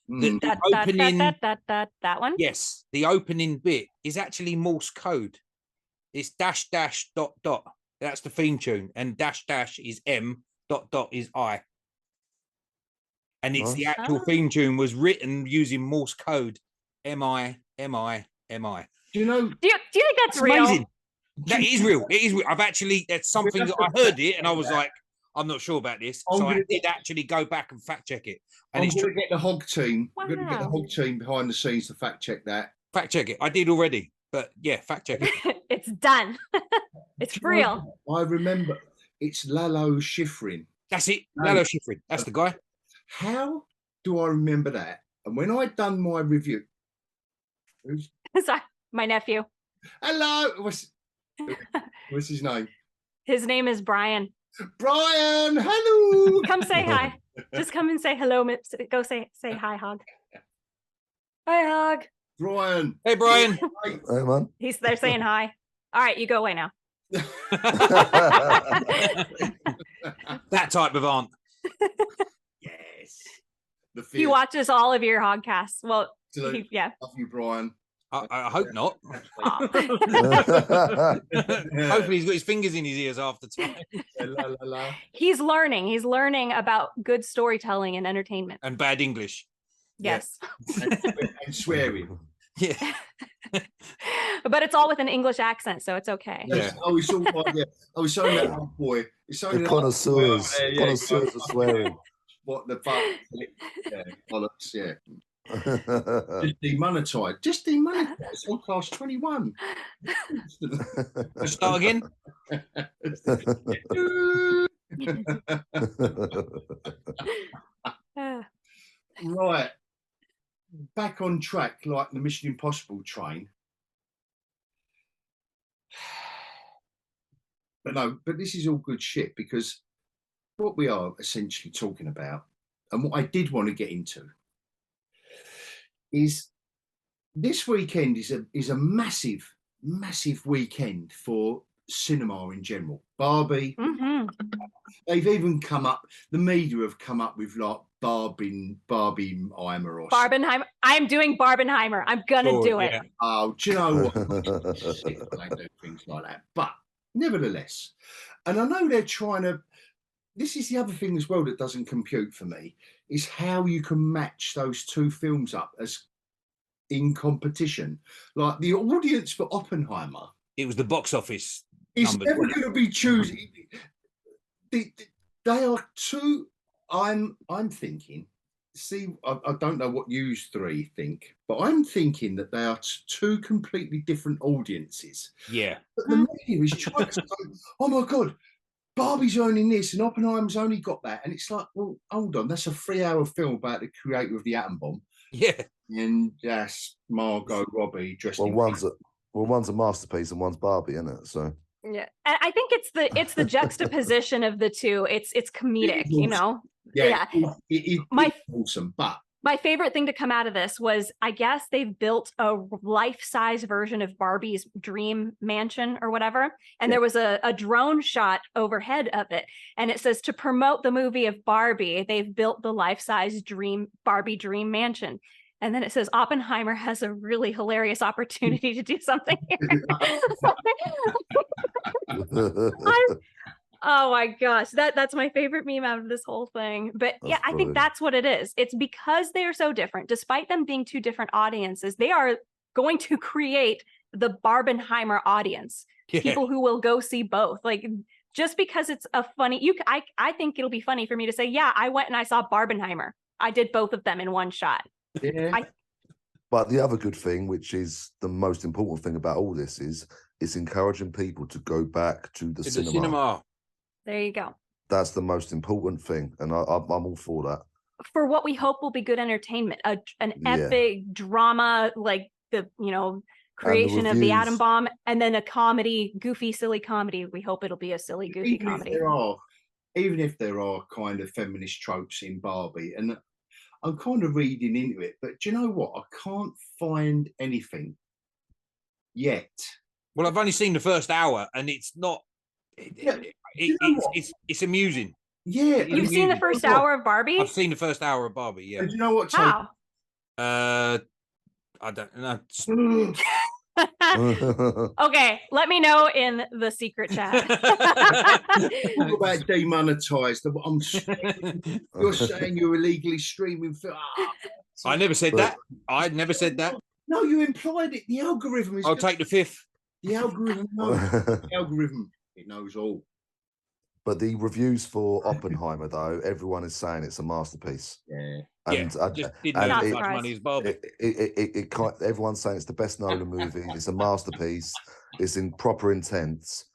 The opening, that one? Yes, the opening bit is actually Morse code. It's --. That's the theme tune, and -- is M, ... is I. And it's the actual theme tune was written using Morse code, MI, MI, MI. Do you know? Do you think that's It's real? amazing. That is real. It is real. I've actually, that's something that I heard it and I was like, I'm not sure about this. So I did actually go back and fact check it. And I'm it's going true. to get the hog team. Wow. I'm going to get the hog team behind the scenes to fact check that. Fact check it. I did already. But yeah, fact check it. It's done. It's Do you know real. what? I remember it's Lalo Schifrin. That's it. No. Lalo Schifrin. That's the guy. How do I remember that? And when I'd done my review, Sorry, my nephew. hello, what's his name? His name is Brian. Brian, hello. Come say hi. Just come and say hello. Go say hi, Hog. Hi, Hog. Brian. Hey, Brian. Hey, man. They're saying hi. All right, you go away now. That type of aunt. Yes. The He watches all of your hogcasts. Well, yeah. Love you, Brian. I hope not. Aw. Hopefully he's got his fingers in his ears half the time. La, la, la. He's learning. He's learning about good storytelling and entertainment. And bad English. Yes. And swearing. Yeah. But it's all with an English accent, so it's okay. Yeah. Oh, we saw yeah. Oh, we saw that old boy. It's The connoisseurs. Connoisseurs are swearing. What the fuck? Yeah, bollocks, yeah. Just demonetized. Just demonetized. It's on class 21. Let's start again. Right. Back on track like the Mission Impossible train. But this is all good shit because what we are essentially talking about and what I did want to get into is this weekend is a massive weekend for cinema in general. Barbie, they've even come up, the media have come up with like Barbenheimer or Barbenheimer. I'm doing Barbenheimer. I'm gonna do it. Yeah. oh, do you know what? They do things like that. But nevertheless, and I know they're trying to, this is the other thing as well that doesn't compute for me, is how you can match those two films up as in competition. Like the audience for Oppenheimer, It was the box office. it's numbers, never wasn't going to be choosing. They are two. I'm thinking. See, I don't know what you three think, but I'm thinking that they are two completely different audiences. Yeah. But the media is trying to say, "Oh my god, Barbie's owning this and Oppenheimer's only got that," and it's like, well, hold on, that's a 3-hour film about the creator of the atom bomb, Yeah. and that's Margot Robbie dressed in one's a masterpiece and one's Barbie, isn't it? So Yeah, and I think it's the juxtaposition of the two. It's comedic, you know. Yeah. It's awesome, but My favorite thing to come out of this was, I guess they've built a life-size version of Barbie's dream mansion or whatever. And there was a drone shot overhead of it. And it says, to promote the movie of Barbie, they've built the life-size Barbie dream mansion. And then it says, Oppenheimer has a really hilarious opportunity to do something here. Oh my gosh, that's my favorite meme out of this whole thing. But yeah, I think that's what it is. It's because they are so different, despite them being two different audiences, they are going to create the Barbenheimer audience, people who will go see both. Like, just because it's a funny, I think it'll be funny for me to say, yeah, I went and I saw Barbenheimer. I did both of them in one shot. yeah. But the other good thing, which is the most important thing about all this, is it's encouraging people to go back to the cinema. There you go. That's the most important thing, and I'm all for that. For what we hope will be good entertainment, an epic drama, like the creation of the atom bomb, and then a comedy, goofy, silly comedy. We hope it'll be a silly, goofy comedy. Even if there are kind of feminist tropes in Barbie, and I'm kind of reading into it, but do you know what? I can't find anything yet. Well, I've only seen the first hour, and it's not. It's amusing. Yeah, you've seen the first hour of Barbie. I've seen the first hour of Barbie. Yeah. And you know what? How? I don't know. Okay, let me know in the secret chat. Talk about demonetized. You're saying you're illegally streaming film. I never said that. I never said that. No, you implied it. The algorithm is. I'll take the fifth. The algorithm knows. The algorithm, it knows all. But the reviews for Oppenheimer, though, everyone is saying it's a masterpiece. Yeah. And Yeah, just didn't have as much money as Barbie. everyone's saying it's the best Nolan movie. It's a masterpiece. It's in proper intent.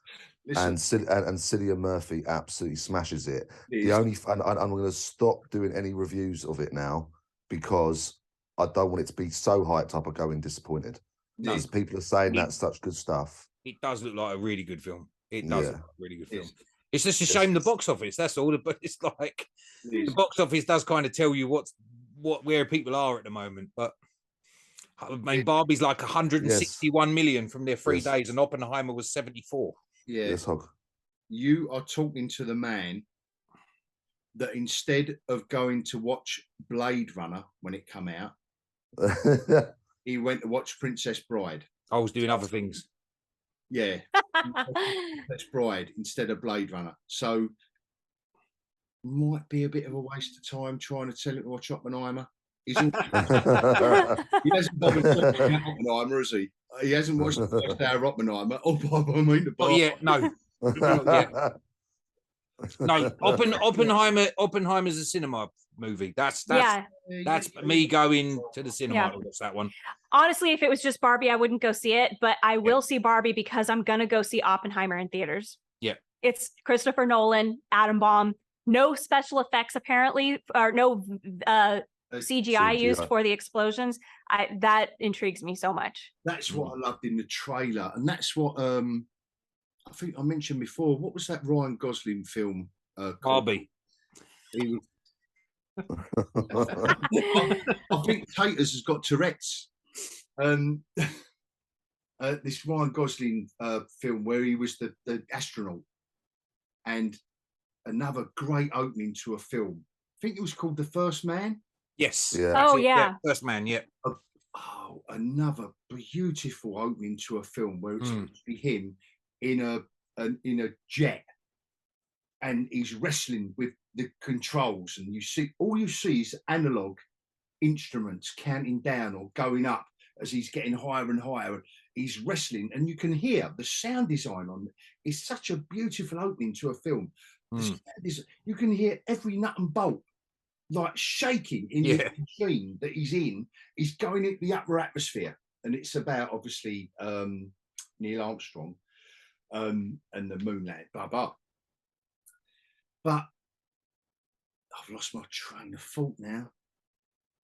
Listen, And Cillian Murphy absolutely smashes it. it The is. only and I'm going to stop doing any reviews of it now because I don't want it to be so hyped up I go in disappointed. No. Because people are saying that's such good stuff. It does look like a really good film. It does look like a really good film. Yes. It's just a shame the box office. That's all. But it's like It the is. box office does kind of tell you where people are at the moment. But I mean, Barbie's like 161 million from their 3 days, and Oppenheimer was 74. Yeah. Yes, Hog. You are talking to the man that instead of going to watch Blade Runner when it come out, he went to watch Princess Bride. I was doing other things. Yeah. Princess Bride instead of Blade Runner. So might be a bit of a waste of time trying to tell him to watch Oppenheimer. He hasn't bothered talking about Oppenheimer, has he? He hasn't watched the first hour of Oppenheimer. Oh, I mean the Oh yeah, no. No, Oppenheimer's a cinema movie. That's me going to the cinema to watch that one. Honestly, if it was just Barbie, I wouldn't go see it, but I will see Barbie because I'm gonna go see Oppenheimer in theaters. Yeah. It's Christopher Nolan, atom bomb, no special effects apparently, or no CGI used for the explosions. That intrigues me so much. That's what I loved in the trailer, and that's what I think I mentioned before. What was that Ryan Gosling film? Barbie. He was... I think Tayters has got Tourette's. This Ryan Gosling film where he was the astronaut, and another great opening to a film. I think it was called The First Man. Yes. Yeah. Oh yeah. First Man. Yeah. Oh, another beautiful opening to a film where it's actually him in a jet, and he's wrestling with the controls, and all you see is analog instruments counting down or going up as he's getting higher and higher. He's wrestling, and you can hear the sound design on it. It's such a beautiful opening to a film. You can hear every nut and bolt like shaking in the machine that he's in. He's going into the upper atmosphere, and it's about obviously Neil Armstrong and the moon landing, blah blah. But I've lost my train of thought now.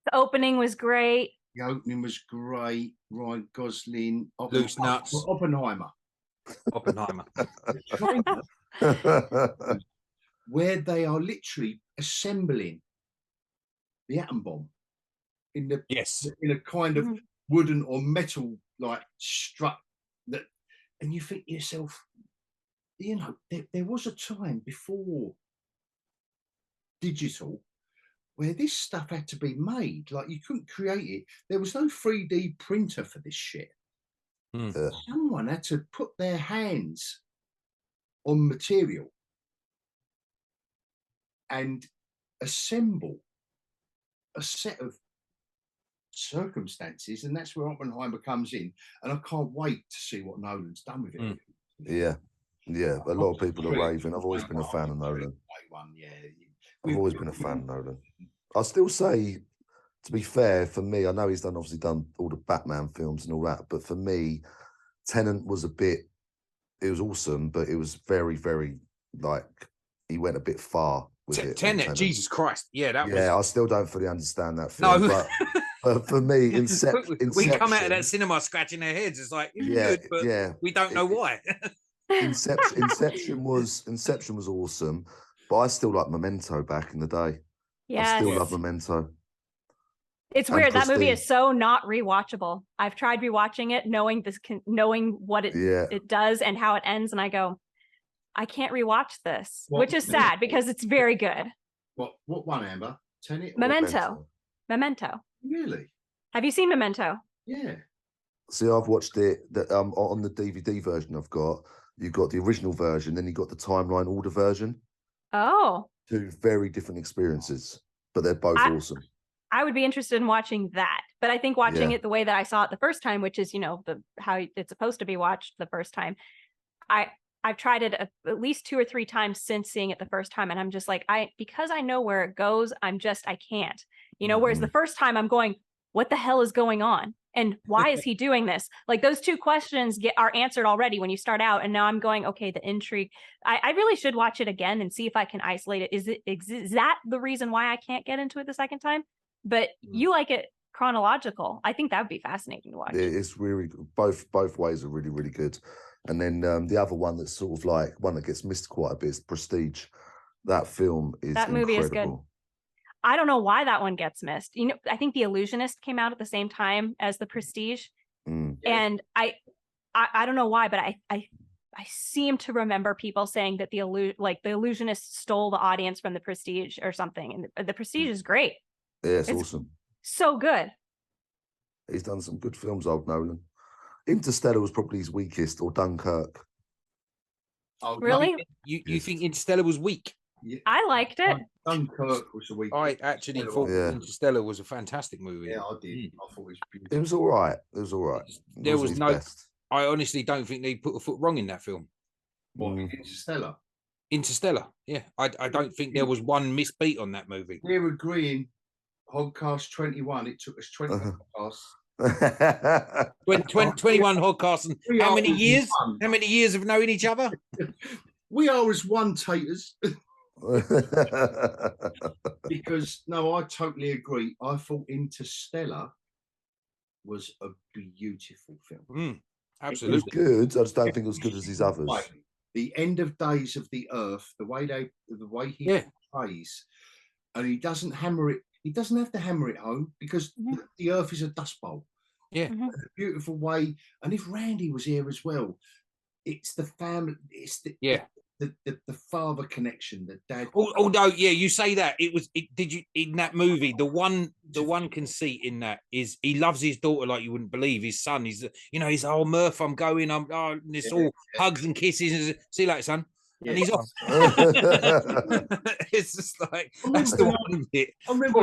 The opening was great. The opening was great. Ryan Gosling, Loose nuts. Oppenheimer. Where they are literally assembling the atom bomb in a kind of wooden or metal like strut that, and you think to yourself, you know, there was a time before digital where this stuff had to be made. Like, you couldn't create it. There was no 3D printer for this shit. Someone had to put their hands on material and assemble a set of circumstances, and that's where Oppenheimer comes in. And I can't wait to see what Nolan's done with it. Yeah, a lot of people are raving. I've always been a fan of Nolan. I've always been a fan of Nolan. I'll still say, to be fair, for me, I know he's obviously done all the Batman films and all that, but for me, Tenet was it was awesome, but it was very, very, like, he went a bit far with it. Tenet, Jesus Christ. Yeah, that was... Yeah, I still don't fully understand that film. No. But for me, Inception... We come out of that cinema scratching our heads. It's like, good, but we don't know why. Inception was awesome, but I still like Memento back in the day. Yes. I still love Memento. It's weird. That movie is so not rewatchable. I've tried rewatching it, knowing what it does and how it ends, and I go, I can't rewatch this, which is sad because it's very good. What one, Amber? Tenet? Memento. Really? Have you seen Memento? Yeah. See, I've watched it on the DVD version I've got. You've got the original version, then you've got the timeline order version. Oh. 2 very different experiences, but they're both awesome. I would be interested in watching that. But I think watching Yeah. it the way that I saw it the first time, which is, how it's supposed to be watched the first time. I've tried it at least 2 or 3 times since seeing it the first time. And I'm just like, because I know where it goes, I can't, whereas the first time I'm going, what the hell is going on? And why is he doing this? Like those 2 questions are answered already when you start out. And now I'm going, okay, the intrigue. I really should watch it again and see if I can isolate it. Is that the reason why I can't get into it the second time? But you like it chronological. I think that would be fascinating to watch. It's really both ways are really, really good. And then the other one that's sort of like one that gets missed quite a bit is Prestige. That film is that movie incredible. is good. I don't know why that one gets missed. I think The Illusionist came out at the same time as The Prestige, and I don't know why, but I seem to remember people saying that The Illusionist stole the audience from The Prestige or something, and The Prestige is great. Yeah, it's awesome. So good. He's done some good films, old Nolan. Interstellar was probably his weakest, or Dunkirk. Oh, Really? You think Interstellar was weak? Yeah. I liked it. Dunkirk was the weakest. I actually thought Interstellar was a fantastic movie. Yeah, I did. I thought it was beautiful. It was all right. It was all right. There was his no. best. I honestly don't think they put a foot wrong in that film. What, Interstellar? Interstellar. Yeah, I don't think there was one misbeat on that movie. We're agreeing. hogCAST 21. It took us 21 podcasts. 21 hogcasts. And how many years? How many years of knowing each other? We are as one, Tayters. Because no, I totally agree. I thought Interstellar was a beautiful film. Absolutely. It was good. I just don't think it was good as his others. The end of Days of the Earth, the way he portrays, and he doesn't hammer it. He doesn't have to hammer it home because the Earth is a dust bowl. Yeah, a beautiful way. And if Randy was here as well, it's the family. It's the father connection, the dad. Although, you say that did you in that movie? The one conceit in that is he loves his daughter like you wouldn't believe. His son, he's Murph, I'm going, it's all hugs and kisses. See you later, son. Yeah. And he's off. It's just like that's the one bit. I remember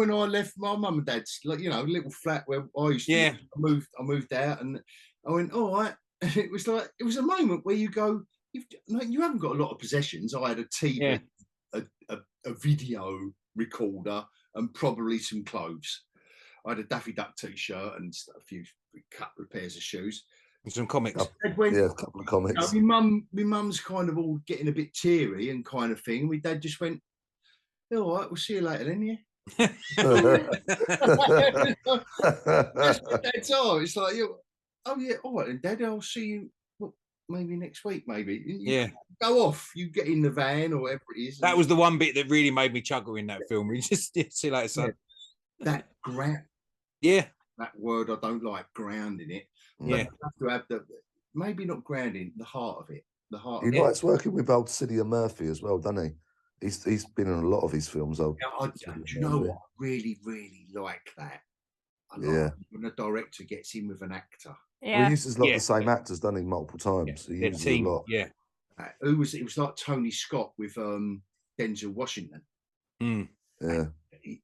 when I left my mum and dad's, little flat where I used to live. I moved out, and I went, all right. And it was a moment where you go, you haven't got a lot of possessions. I had a TV, a video recorder, and probably some clothes. I had a Daffy Duck t-shirt and a few couple of pairs of shoes. And some comics. A couple of comics. My mum's kind of all getting a bit teary and kind of thing. My dad just went, all right, we'll see you later then, yeah. That's all. It's like, oh yeah, all right, and Dad, I'll see you maybe next week, maybe. You go off, you get in the van or whatever it is. That was the one bit that really made me chuckle in that film. You just see you later, son. That ground. Yeah. That word I don't like, grounding it. Yeah. You have to have maybe not grounding, the heart of it. The heart. He likes working with old Cillian Murphy as well, doesn't he? He's been in a lot of his films. Do you know what? I really, really like that. I like when a director gets in with an actor. Yeah. Well, he uses the same actors, doesn't he, multiple times? Yeah. He uses a lot. Yeah. It was like Tony Scott with Denzel Washington. Yeah.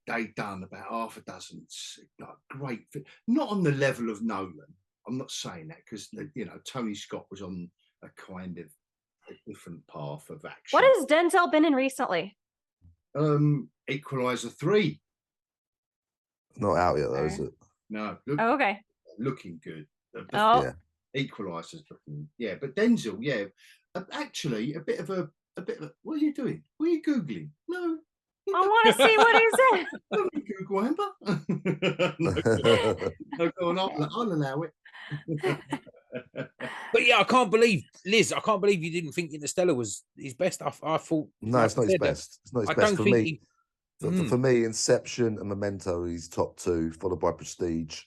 They done about half a dozen great, not on the level of Nolan. I'm not saying that because Tony Scott was on a kind of a different path of action. What has Denzel been in recently? Equalizer 3. Not out yet though, is it? No. Okay. Looking good. Equalizer's looking. Yeah, but Denzel. Yeah, actually, a bit of a. What are you doing? What are you googling? No. I want to see what he said. Don't Google Amber. No, go on, I'll allow it. But yeah, I can't believe you didn't think Interstellar was his best. I thought no, it's not his best. It's not his best for me. For me, Inception and Memento are his top 2, followed by Prestige.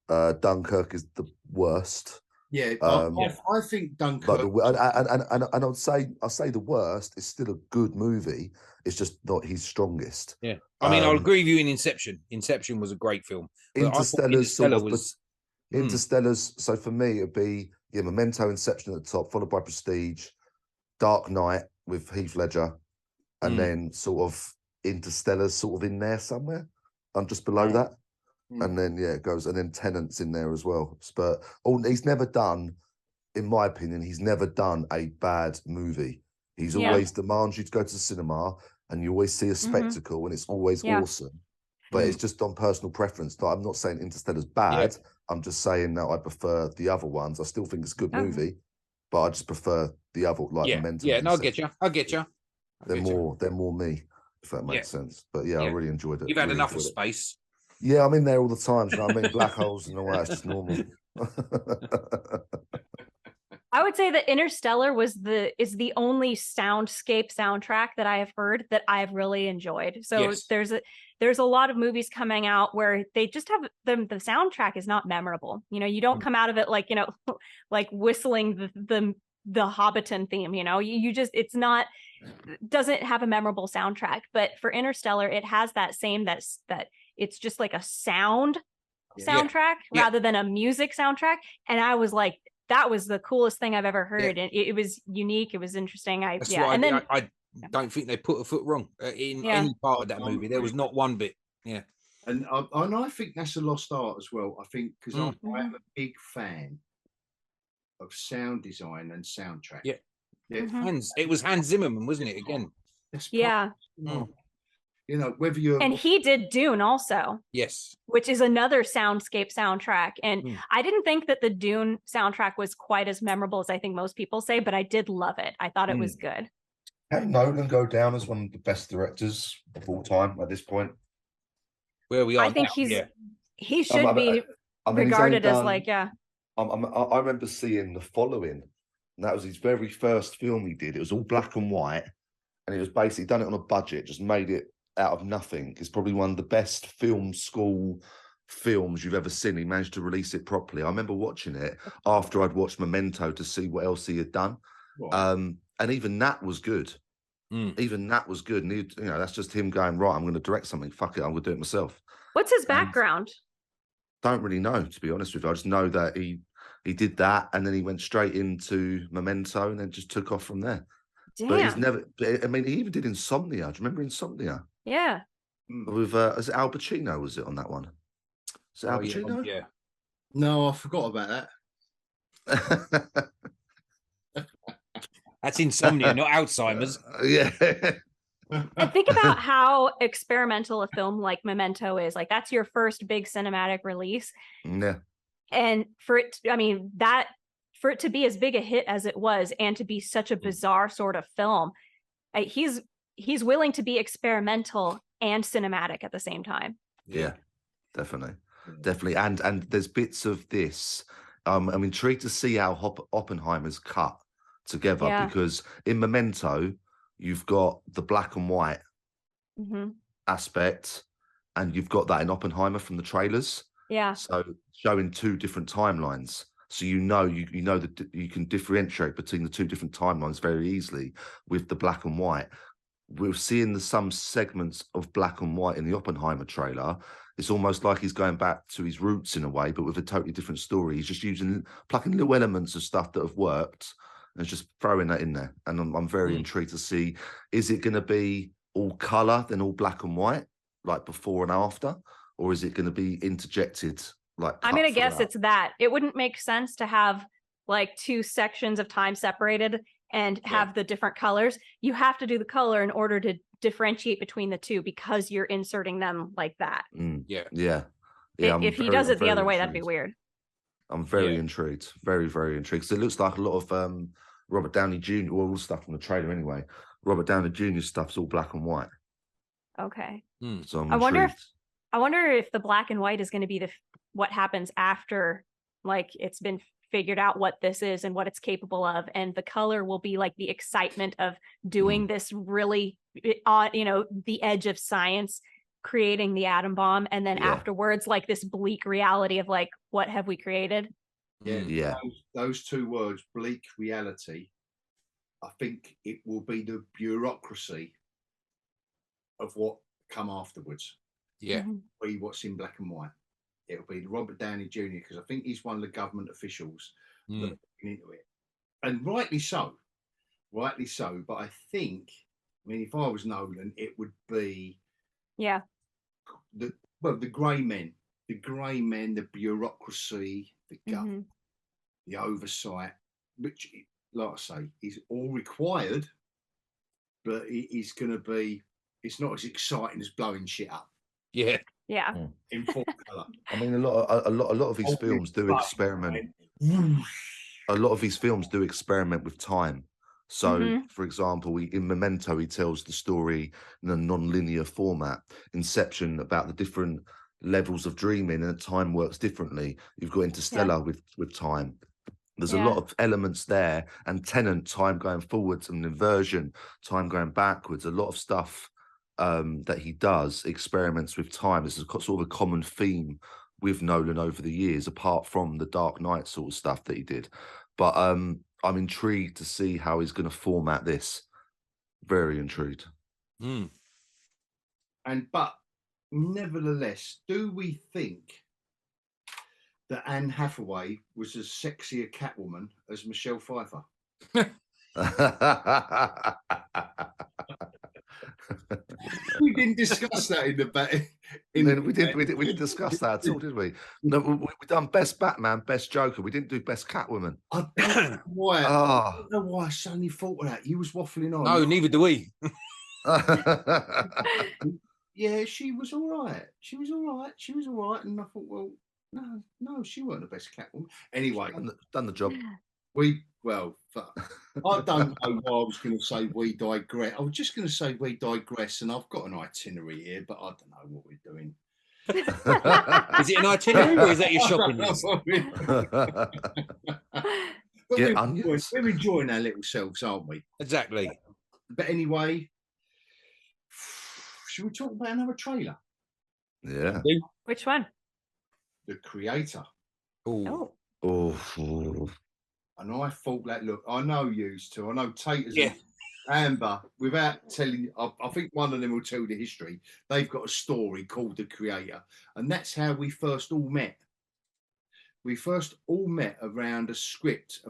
Dunkirk is the worst. Yeah, I think Dunkirk. And I'll say the worst. It's still a good movie. It's just not his strongest. Yeah, I mean, I'll agree with you in Inception. Inception was a great film. Interstellar's so for me it'd be Memento, Inception at the top, followed by Prestige, Dark Knight with Heath Ledger, and then sort of Interstellar's sort of in there somewhere, and just below that. And then it goes, and then Tenant's in there as well. But he's never done, in my opinion, he's never done a bad movie. He's always demands you to go to the cinema, and you always see a spectacle, and it's always awesome. But it's just on personal preference. I'm not saying Interstellar's bad. I'm just saying that I prefer the other ones. I still think it's a good movie, but I just prefer the other, like Momentum. Yeah, no, I get you. I get you. They're more me, if that makes sense. But I really enjoyed it. You've had enough of space. Yeah, I'm in there all the time. You know what I mean? Black holes and all that. It's just normal. I would say that Interstellar is the only soundscape soundtrack that I have heard that I've really enjoyed. So there's a lot of movies coming out where they just have the soundtrack is not memorable. You know, you don't come out of it like, you know, like whistling the Hobbiton theme, you know, you just, doesn't have a memorable soundtrack. But for Interstellar, it has that it's just like a soundtrack rather than a music soundtrack. And I was like, that was the coolest thing I've ever heard. And it was unique. It was interesting. I don't think they put a foot wrong in any part of that movie. There was not one bit. Yeah. And I think that's a lost art as well. I think because I am a big fan of sound design and soundtrack. Yeah. It was Hans Zimmerman, wasn't it? Again. You know, whether you're... And he did Dune also. Yes. Which is another soundscape soundtrack. And I didn't think that the Dune soundtrack was quite as memorable as I think most people say, but I did love it. I thought it was good. Can Nolan go down as one of the best directors of all time at this point? Where we are I think now, he should be regarded as like, I remember seeing The Following, and that was his very first film he did. It was all black and white, and it was basically done it on a budget, just made it out of nothing. It's probably one of the best film school films you've ever seen. He managed to release it properly. I remember watching it after I'd watched Memento to see what else he had done. And even that was good. Even that was good. And he, you know, that's just him going, right, I'm going to direct something. Fuck it, I'm going to do it myself. What's his background? Don't really know, to be honest with you. I just know that he did that, and then he went straight into Memento, and then just took off from there. Damn. But he's never. I mean, he even did Insomnia. Do you remember Insomnia? Yeah. With is it Al Pacino? Was it on that one? Is it Al Pacino? Yeah. No, I forgot about that. That's Insomnia, not Alzheimer's. Yeah. And think about how experimental a film like Memento is. Like, that's your first big cinematic release. Yeah. And for it to be as big a hit as it was, and to be such a bizarre sort of film, he's willing to be experimental and cinematic at the same time. Yeah, definitely. And there's bits of this. I'm intrigued to see how Oppenheimer's cut together, because in Memento you've got the black and white aspect, and you've got that in Oppenheimer from the trailers. Yeah. So showing two different timelines. So you know that you can differentiate between the two different timelines very easily with the black and white. We're seeing some segments of black and white in the Oppenheimer trailer. It's almost like he's going back to his roots in a way, but with a totally different story. He's just plucking little elements of stuff that have worked and just throwing that in there. And I'm very intrigued to see, is it going to be all color, then all black and white, like before and after? Or is it going to be interjected? Like, I'm going to guess it's that. It wouldn't make sense to have like two sections of time separated and have the different colors. You have to do the color in order to differentiate between the two, because you're inserting them like that. If he does it the other way, that'd be weird. I'm very intrigued. Very, very intrigued. So it looks like a lot of Robert Downey Jr., or all stuff from the trailer anyway. Robert Downey Jr. stuff's all black and white. Okay. So I'm intrigued. I wonder if the black and white is going to be what happens after, like, it's been figured out what this is and what it's capable of, and the color will be like the excitement of doing this really on, the edge of science, creating the atom bomb, and then afterwards, like, this bleak reality of like, what have we created? Those two words, bleak reality, I think it will be the bureaucracy of what come afterwards. Be what's in black and white. It'll be Robert Downey Jr., because I think he's one of the government officials that are into it, and rightly so. But I think mean, if I was Nolan, it would be Yeah. the grey men, the bureaucracy, the government, the oversight, which, like I say, is all required, but it's going to be. It's not as exciting as blowing shit up. Yeah. Yeah. In full colour. I mean, a lot of his films do experiment. A lot of his films do experiment with time. So, for example, in Memento, he tells the story in a non-linear format. Inception, about the different levels of dreaming, and time works differently. You've got Interstellar with time. There's a lot of elements there, and Tenet, time going forwards, and inversion, time going backwards. A lot of stuff that he does experiments with time. This is sort of a common theme with Nolan over the years, apart from the Dark Knight sort of stuff that he did. But I'm intrigued to see how he's going to format this. Very intrigued. But nevertheless, do we think that Anne Hathaway was as sexy a Catwoman as Michelle Pfeiffer? We didn't discuss that in the back. We didn't discuss that at all, did we? No, we done best Batman, best Joker. We didn't do best Catwoman. I don't know why. I don't know why I suddenly thought of that. You was waffling on. No, neither do we. Yeah, she was all right. She was all right. And I thought, well, no, she weren't the best Catwoman. Anyway, done the job. I don't know why I was going to say we digress. I was just going to say we digress, and I've got an itinerary here, but I don't know what we're doing. Is it an itinerary or is that your shopping list? We're enjoying our little selves, aren't we? Exactly. But anyway, should we talk about another trailer? Yeah. Which one? The Creator. Oh. And I thought that, look, I know yous two. I know Tayters and Amber, without telling you, I think one of them will tell the history. They've got a story called The Creator. And that's how we first all met. We first all met around a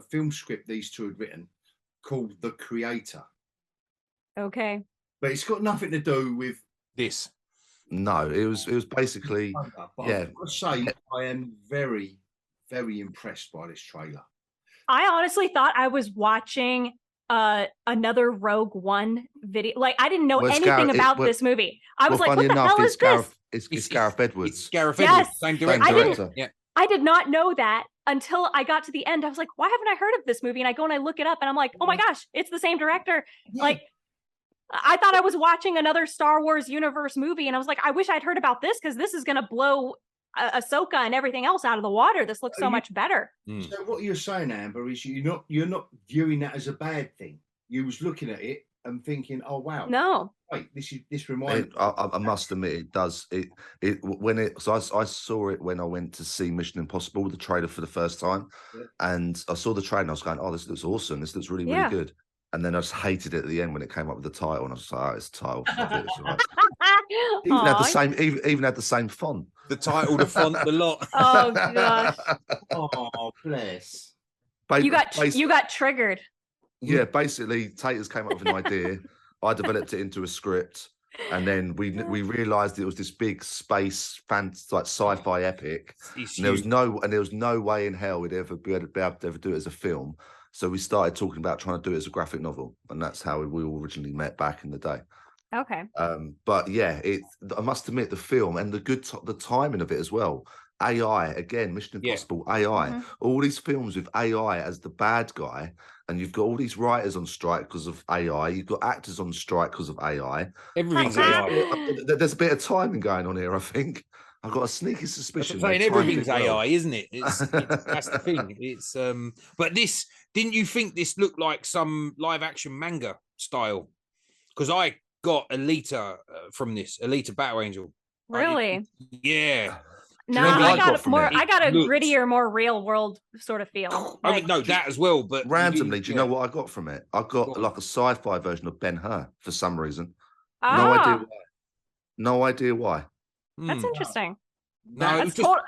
film script these two had written called The Creator. Okay. But it's got nothing to do with this. No, it was basically, I've got to say, I am very, very impressed by this trailer. I honestly thought I was watching another Rogue One video. Like, I didn't know anything about this movie. I was like, what the hell is this? It's Gareth Edwards. It's Gareth Edwards, yes. same director. I did not know that until I got to the end. I was like, why haven't I heard of this movie? And I go and I look it up and I'm like, oh my gosh, it's the same director. Yeah. Like, I thought I was watching another Star Wars universe movie. And I was like, I wish I'd heard about this because this is going to blow Ahsoka and everything else out of the water. This looks so much better. So what you're saying, Amber, is you're not viewing that as a bad thing. You was looking at it and thinking, oh wow, no, wait, this reminds. I must admit, it does. So I saw it when I went to see Mission Impossible, the trailer for the first time, and I saw the trailer and I was going, oh, this looks awesome. This looks really, really good. And then I just hated it at the end when it came up with the title, and I was like, oh, it's a title. It's right. Even had the same font. The title, the font, the lot. Oh gosh. Oh bless. You got triggered. Yeah, basically, Tayters came up with an idea. I developed it into a script, and then we realised it was this big space sci-fi epic. And there was no way in hell we'd ever be able to ever do it as a film. So we started talking about trying to do it as a graphic novel, and that's how we all originally met back in the day. Okay. But yeah, I must admit, the film and the timing of it as well. AI again, Mission Impossible, AI. All these films with AI as the bad guy, and you've got all these writers on strike because of AI. You've got actors on strike because of AI. Everything's AI. There's a bit of timing going on here, I think. I've got a sneaky suspicion. Everything's AI, isn't it? That's the thing. It's but this, didn't you think this looked like some live action manga style? Because I got Alita from this, Alita Battle Angel. Really? Yeah. No, I got a grittier, more real world sort of feel. I mean, no, that as well. But randomly, do you know what I got from it? I got like a sci-fi version of Ben-Hur for some reason. No idea why. That's interesting. No, it was That's just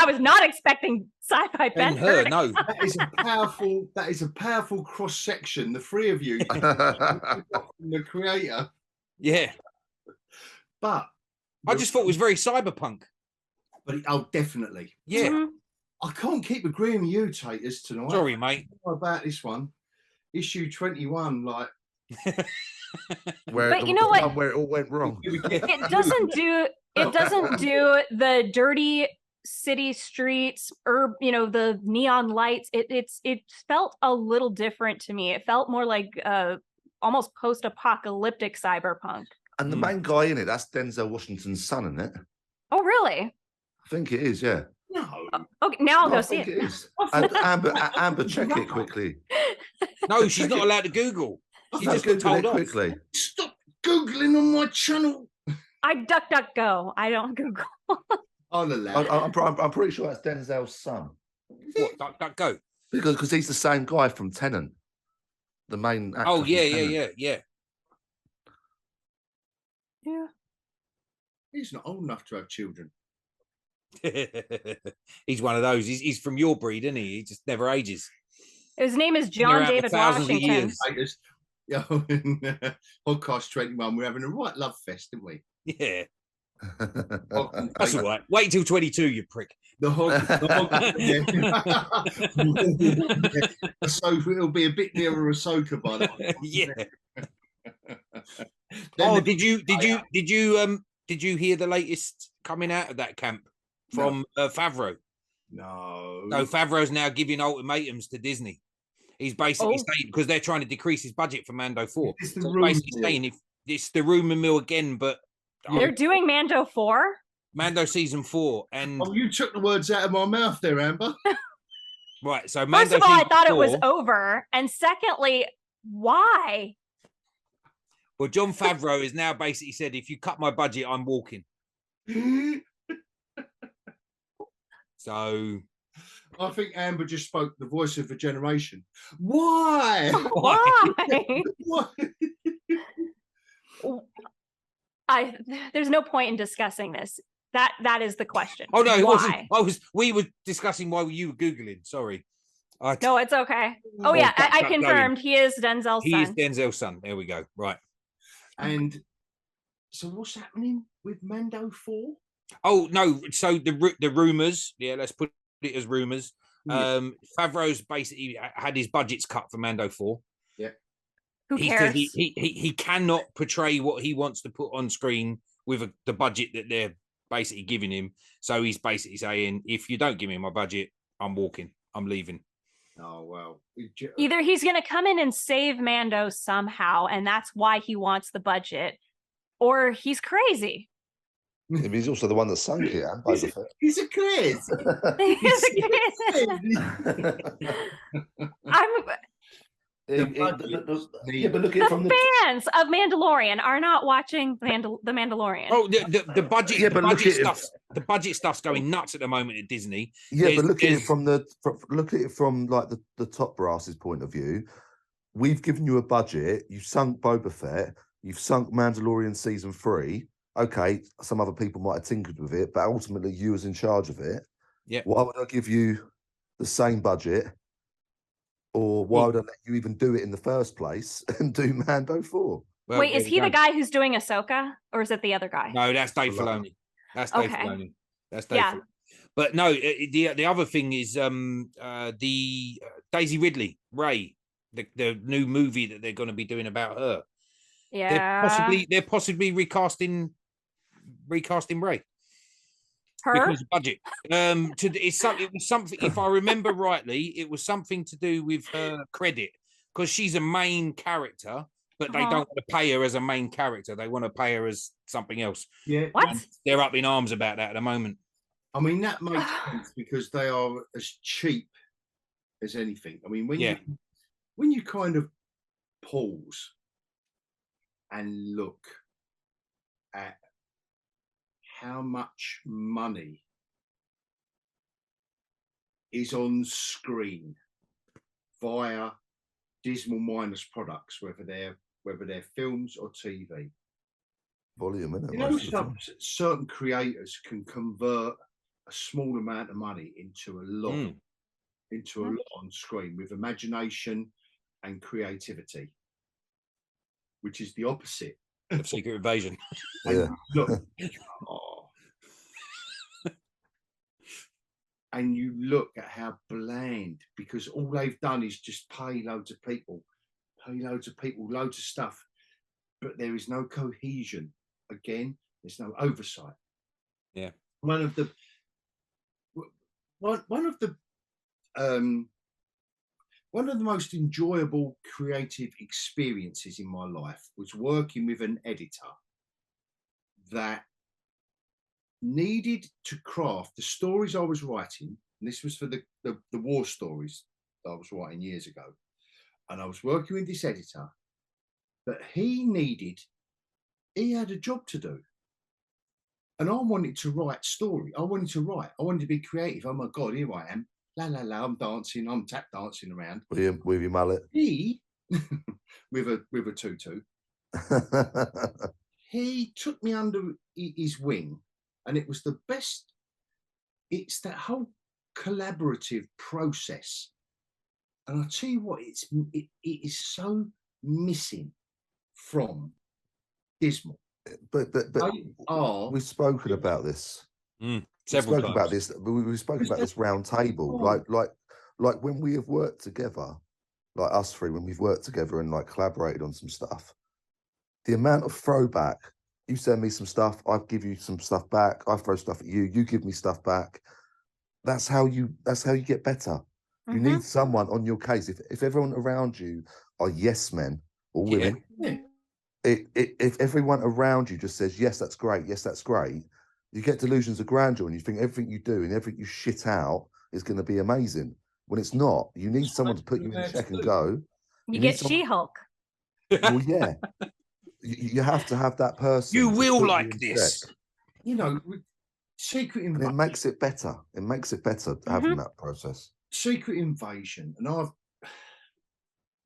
I was not expecting sci-fi Ben Ben Hur. Hur. No, that is a powerful cross section. The three of you from the creator, yeah. but I just thought it was very cyberpunk. oh, definitely. Yeah. Mhm. I can't keep agreeing with you, Tayters, tonight. Sorry, mate. About this one, issue 21, like. Where But you know what? one where it all went wrong. It doesn't do the dirty city streets or the neon lights. It felt a little different to me. It felt more like almost post-apocalyptic cyberpunk. And the main guy in it, that's Denzel Washington's son, isn't it? Oh, really? I think it is, yeah. No. Okay, now I'll No, go I see think it. it is. And Amber, check it quickly. No, she's not allowed to Google. She No, just got Google told it off. quickly. Stop Googling on my channel. I DuckDuckGo. I don't Google. I'll allow it. I'm pretty sure that's Denzel's son. What? Duck, go. Because he's the same guy from Tenet, the main actor. Oh from yeah, Tenet. yeah. Yeah. He's not old enough to have children. He's one of those. He's from your breed, isn't he? He just never ages. His name is Been John around for David thousands of Washington. years. Tayters, in hogCAST 21, we're having a right love fest, didn't we? Yeah, Hog and that's all right. Wait till 22, you prick. The hog, so it'll be a bit nearer Ahsoka by that one. Yeah. Then Oh, the- did you hear the latest coming out of that camp from Favreau? No. No, Favreau's now giving ultimatums to Disney. He's basically saying, because they're trying to decrease his budget for Mando 4. It's the So rumor basically mill. saying if it's the rumor mill again, but They're doing Mando 4. Mando season 4 and Oh, you took the words out of my mouth there, Amber. right. So First Mando of all, I season thought it was 4 over. And secondly, why? Well, John Favreau has now basically said, if you cut my budget, I'm walking. So I think Amber just spoke the voice of a generation. Why? Why? Why? There's no point in discussing this. That is the question. oh no, it Why? wasn't. We were discussing while you were Googling. Sorry. No, it's okay. Oh Well, yeah, I duck, confirmed he is Denzel's He is son. Denzel's son. There we go. Right. And so what's happening with Mando 4? Oh no. So the rumors. Yeah, let's put it as rumors. Yeah. Favreau's basically had his budgets cut for Mando 4. Who He cares? says he cannot portray what he wants to put on screen with the budget that they're basically giving him. So he's basically saying, if you don't give me my budget, I'm walking. I'm leaving. Oh, well. Either he's going to come in and save Mando somehow, and that's why he wants the budget, or he's crazy. He's also the one that sunk it. He's a Chris. Yeah, but look at it from The fans of Mandalorian are not watching the Mandalorian. Oh, the budget. Yeah, the but look budget at it- stuff's the budget stuff's going nuts at the moment at Disney. Yeah, but look at There's- it from like the top brass's point of view. We've given you a budget. You've sunk Boba Fett. You've sunk Mandalorian season 3. Okay, some other people might have tinkered with it, but ultimately you was in charge of it. Yeah. Why would I give you the same budget? Or why would I let you even do it in the first place and do Mando 4? Well, Wait, there is we he the go. guy who's doing Ahsoka, or is it the other guy? No, that's Dave Filoni. Filoni. That's Dave Okay. Filoni. That's Dave. Yeah. Filoni. But no, the other thing is the Daisy Ridley, Ray, the new movie that they're going to be doing about her. Yeah. They're possibly recasting Ray Her? because of budget. It was something. If I remember rightly, it was something to do with her credit because she's a main character, but they Uh-huh. don't want to pay her as a main character. They want to pay her as something else. Yeah. What? And they're up in arms about that at the moment. I mean, that makes sense because they are as cheap as anything. I mean, when you kind of pause and look at how much money is on screen via Dismal Minus products, whether they're films or TV. Volume, isn't it? You know, most of the time? certain creators can convert a small amount of money into a lot, into a lot on screen with imagination and creativity, which is the opposite of Secret Invasion. Yeah. Look, and you look at how bland, because all they've done is just pay loads of people, loads of stuff, but there is no cohesion. Again, there's no oversight. Yeah. One of the most enjoyable creative experiences in my life was working with an editor that needed to craft the stories I was writing. And this was for the war stories that I was writing years ago. And I was working with this editor, but he had a job to do. And I wanted to write story. I wanted to be creative. Oh my God, here I am. La la la, I'm dancing, I'm tap dancing around. With your mullet. He with a tutu. He took me under his wing, and it was the best. It's that whole collaborative process. And I'll tell you what, it is so missing from Dismal. But we've spoken about this. Several spoken times. about this. We've spoken about this round table. Like when we have worked together, like us three, when we've worked together and like collaborated on some stuff, the amount of throwback. You send me some stuff, I give you some stuff back. I throw stuff at you. You give me stuff back. That's how you get better. You need someone on your case. If everyone around you are yes men or women, if everyone around you just says yes, that's great, you get delusions of grandeur and you think everything you do and everything you shit out is going to be amazing. When it's not, you need someone to put you in check and go. You get She-Hulk. Well, yeah. You have to have that person. You will like this. Check. You know, Secret Invasion. And it makes it better. It makes it better having that process. Secret Invasion, and I've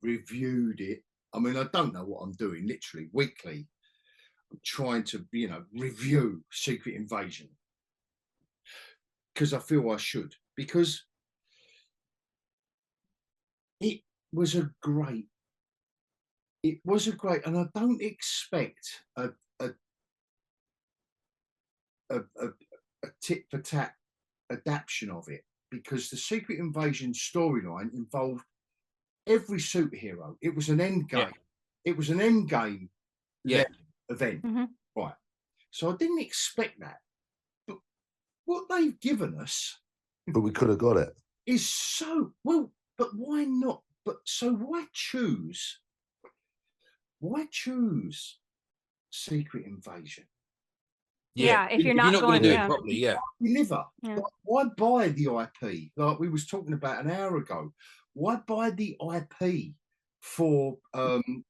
reviewed it. I mean, I don't know what I'm doing. Literally weekly, I'm trying to, review Secret Invasion because I feel I should. Because it was a great, and I don't expect a tit for tat adaptation of it, because the Secret Invasion storyline involved every superhero. It was an end game. Yeah. It was an end game event. Right. So I didn't expect that. But what they've given us, but we could have got it, is so well, but why not? But so why choose Secret Invasion? Yeah, if you're not going to do it properly, deliver. Yeah. Why buy the IP? Like we was talking about an hour ago. Why buy the IP for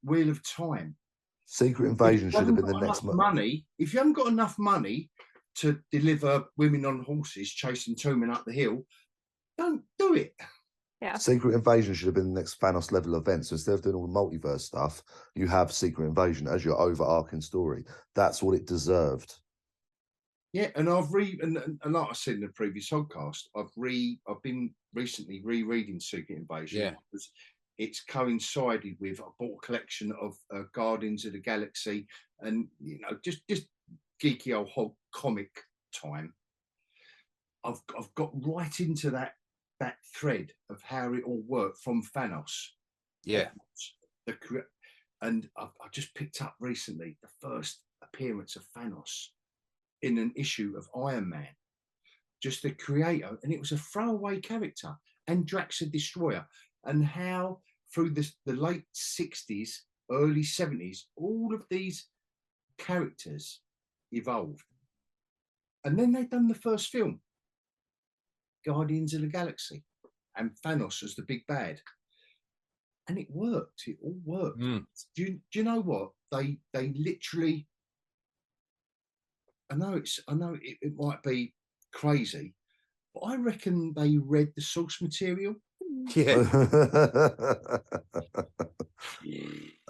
Wheel of Time? Secret Invasion should have been the next money. If you haven't got enough money to deliver women on horses chasing two men up the hill, don't do it. Yeah. Secret Invasion should have been the next Thanos level event. So instead of doing all the multiverse stuff, you have Secret Invasion as your overarching story. That's what it deserved. Yeah, and I've and like I said in the previous podcast, I've been recently rereading Secret Invasion. Yeah. Because it's coincided with, I bought a collection of Guardians of the Galaxy, and just geekyOlhog comic time. I've got right into that thread of how it all worked from Thanos. Yeah. And I just picked up recently the first appearance of Thanos in an issue of Iron Man, just the creator, and it was a throwaway character, and Drax the Destroyer, and how through the late 60s, early 70s, all of these characters evolved. And then they'd done the first film, Guardians of the Galaxy, and Thanos as the big bad. And it worked. It all worked. Do you know what? They literally, I know it might be crazy, but I reckon they read the source material. Yeah.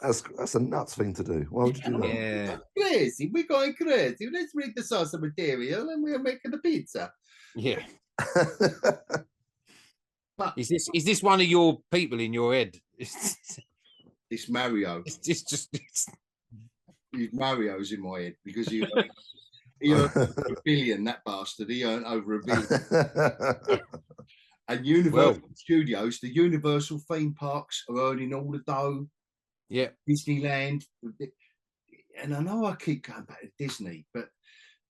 That's a nuts thing to do. Why would you do that? Yeah. Crazy. We're going crazy. Let's read the source of material and we're making the pizza. Yeah. But Is this one of your people in your head? it's Mario. It's Mario's in my head because he earned over $1 billion, that bastard. He earned over $1 billion. And Universal Studios, the Universal theme parks are earning all the dough. Yeah. Disneyland. And I know I keep going back to Disney, but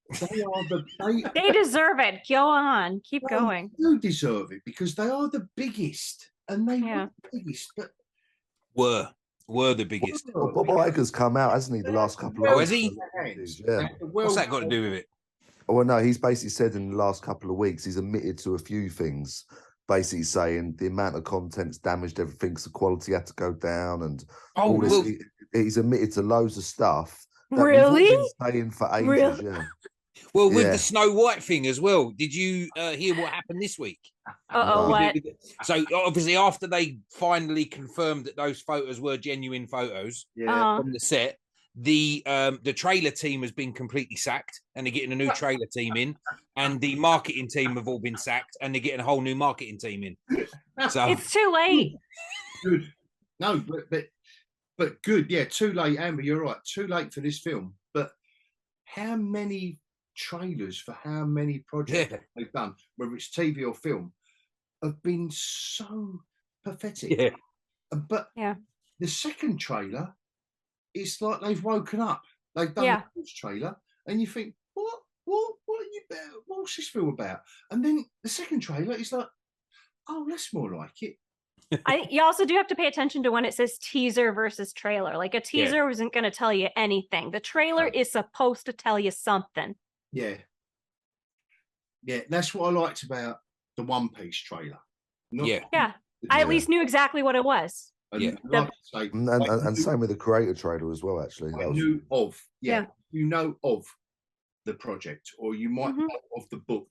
they deserve it. Go on. Keep going. They do deserve it because they are the biggest. And they were the biggest, but were the biggest. Well, Bob Iger's come out, hasn't he, the last couple of weeks? Has he? Yeah. What's that got to do with it? Well, no, he's basically said in the last couple of weeks, he's admitted to a few things, basically saying the amount of content's damaged everything, so quality had to go down, and all this. He's admitted to loads of stuff. That really? We've been saying for ages, really? yeah. Well, with the Snow White thing as well. Did you hear what happened this week? What? So obviously, after they finally confirmed that those photos were genuine photos from the set, the trailer team has been completely sacked, and they're getting a new trailer team in, and the marketing team have all been sacked, and they're getting a whole new marketing team in. So it's too late. Good. No, but good. Yeah, too late, Amber. You're right. Too late for this film. But how many trailers for how many projects they've done, whether it's TV or film, have been so pathetic. Yeah. But the second trailer, it's like they've woken up. They've done the first trailer, and you think, what's this film about? And then the second trailer is like, oh, that's more like it. You also do have to pay attention to when it says teaser versus trailer. Like a teaser isn't going to tell you anything. The trailer is supposed to tell you something. Yeah. Yeah, that's what I liked about the One Piece trailer. I at least knew exactly what it was. And, and same with the creator trailer as well, actually. You know of the project, or you might know of the book,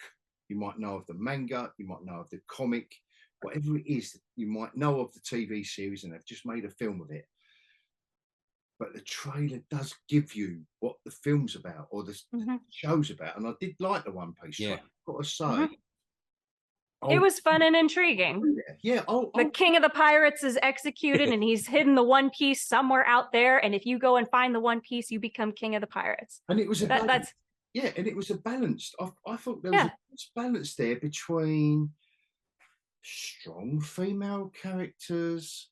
you might know of the manga, you might know of the comic, whatever it is, you might know of the TV series, and they've just made a film of it. But the trailer does give you what the film's about or the show's about. And I did like the One Piece trailer, I've got to say. It was fun and intriguing. Yeah. The king of the pirates is executed and he's hidden the One Piece somewhere out there. And if you go and find the One Piece, you become king of the pirates. And it was and it was a balance. I thought there was a balance there between strong female characters,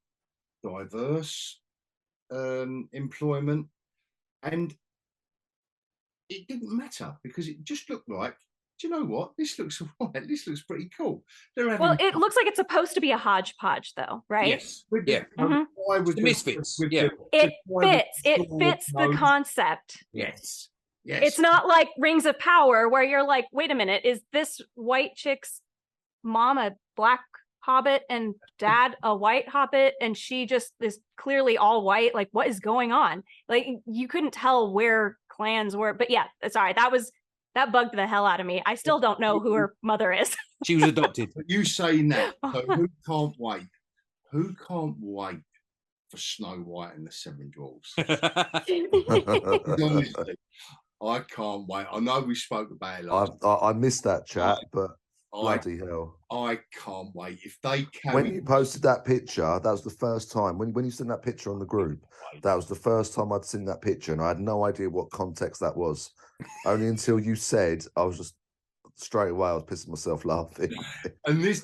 diverse employment, and it didn't matter because it just looked like, do you know what? This looks right. This looks pretty cool. Well, it looks like it's supposed to be a hodgepodge, though, right? Yes. The misfits. It fits the concept. Yes. It's not like Rings of Power where you're like, wait a minute, is this white chick's mom a black hobbit and dad a white hobbit, and she just is clearly all white? Like, what is going on? Like, you couldn't tell where clans were. But that bugged the hell out of me. I still don't know who her mother is. She was adopted. But you saying that, so who can't wait? Who can't wait for Snow White and the Seven Dwarfs? Honestly, I can't wait. I know we spoke about it last I missed that chat, but bloody hell. I can't wait. If they can. When you posted that picture, that was the first time. When you sent that picture on the group, that was the first time I'd seen that picture, and I had no idea what context that was. Only until you said, I was just straight away, I was pissing myself laughing. And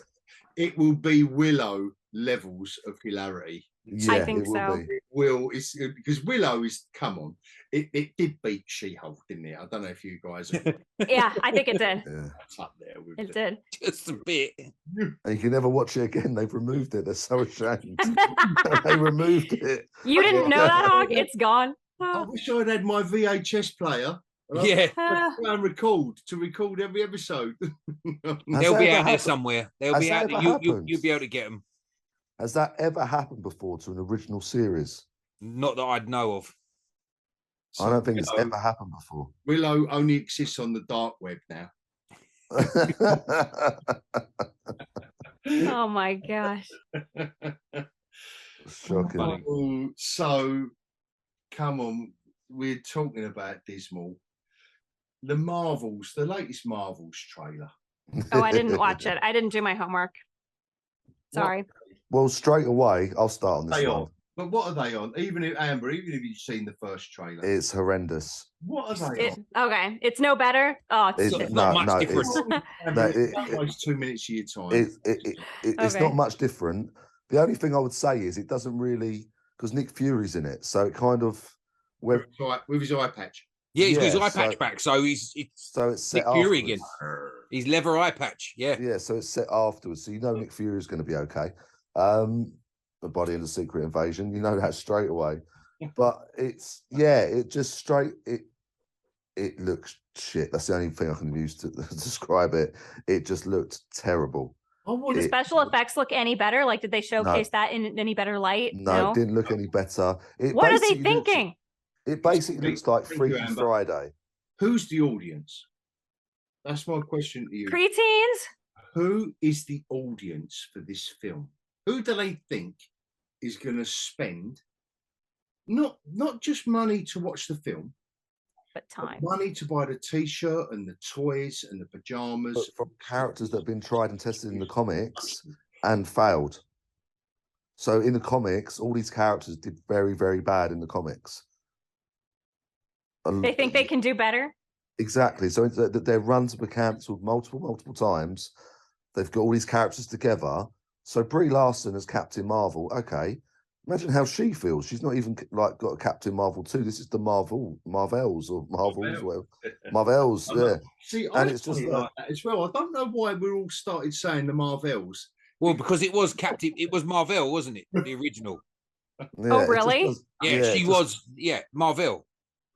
it will be Willow levels of hilarity. Yeah, I think so. It will. It's because Willow is, come on, it did beat She-Hulk, didn't it? I don't know if you guys have. Yeah, I think it did. It's up there with it did. Just a bit. And you can never watch it again. They've removed it. They're so ashamed. They removed it. You didn't know that, Hog? It's gone. I wish I'd had my VHS player. Yeah. And record every episode. They'll be out there somewhere. They'll be out there. You'll be able to get them. Has that ever happened before to an original series? Not that I'd know of. So, I don't think it's ever happened before. Willow only exists on the dark web now. Oh my gosh. Shocking. Oh, so, come on, we're talking about dismal. The latest Marvels trailer. Oh, I didn't watch it. I didn't do my homework. Sorry. Well, straight away, I'll start on this one. But what are they on? Even if you've seen the first trailer, It's horrendous. what are they on? Okay, it's no better. Oh, It's not much different. That wastes 2 minutes of your time. It's not much different. The only thing I would say is it doesn't really, because Nick Fury's in it, so it kind of with his eye patch. Yeah, he's got his Yeah, eye patch back, so it's set Nick Fury afterwards. again. His leather eye patch, yeah. Yeah, so it's set afterwards, so you know Nick Fury is going to be okay. By the end of Secret Invasion, you know that straight away. But it looks shit. That's the only thing I can use to describe it. It just looked terrible. Did the special effects look any better? Like, did they showcase that in any better light? No, it didn't look any better. What are they thinking? It basically looks like Freaky Friday. Who's the audience? That's my question to you. Preteens? Who is the audience for this film? Who do they think is going to spend not just money to watch the film, but time, money to buy the T-shirt and the toys and the pajamas, but from characters that have been tried and tested in the comics and failed. So in the comics, all these characters did very, very bad in the comics. They think they can do better. Exactly. So their runs were cancelled multiple times. They've got all these characters together. So Brie Larson as Captain Marvel. Okay, imagine how she feels. She's not even like got a Captain Marvel 2. This is the Marvels or Marvels, whatever. Marvels, yeah. See, and it's just like that as well. I don't know why we all started saying the Marvels. Well, because it was Marvel, wasn't it? The original. Yeah, oh, really? She was Marvel.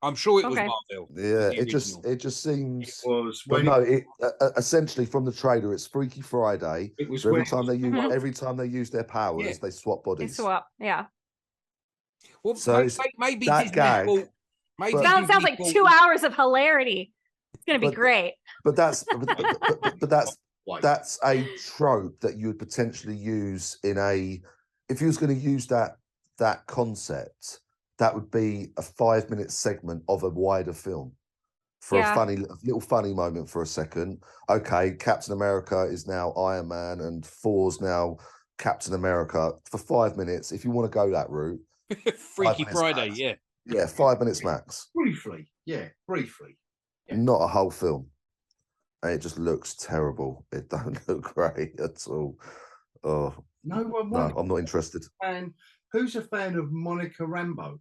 I'm sure it was Marvel. Yeah, it just seems. It was. But no, essentially from the trailer, it's Freaky Friday. It was so every time they use their powers, they swap bodies. They swap, yeah. Well, so maybe that gag. Sounds like 2 hours of hilarity. It's gonna be great. But that's that's a trope that you would potentially use in a. If you was going to use that concept. That would be a 5-minute segment of a wider film for a little funny moment for a second. Okay, Captain America is now Iron Man and Thor's now Captain America for 5 minutes. If you want to go that route, Freaky Friday, max. Yeah, 5 minutes max. Briefly. Yeah. Not a whole film. And it just looks terrible. It don't look great at all. Oh, no, I'm not interested. And who's a fan of Monica Rambeau?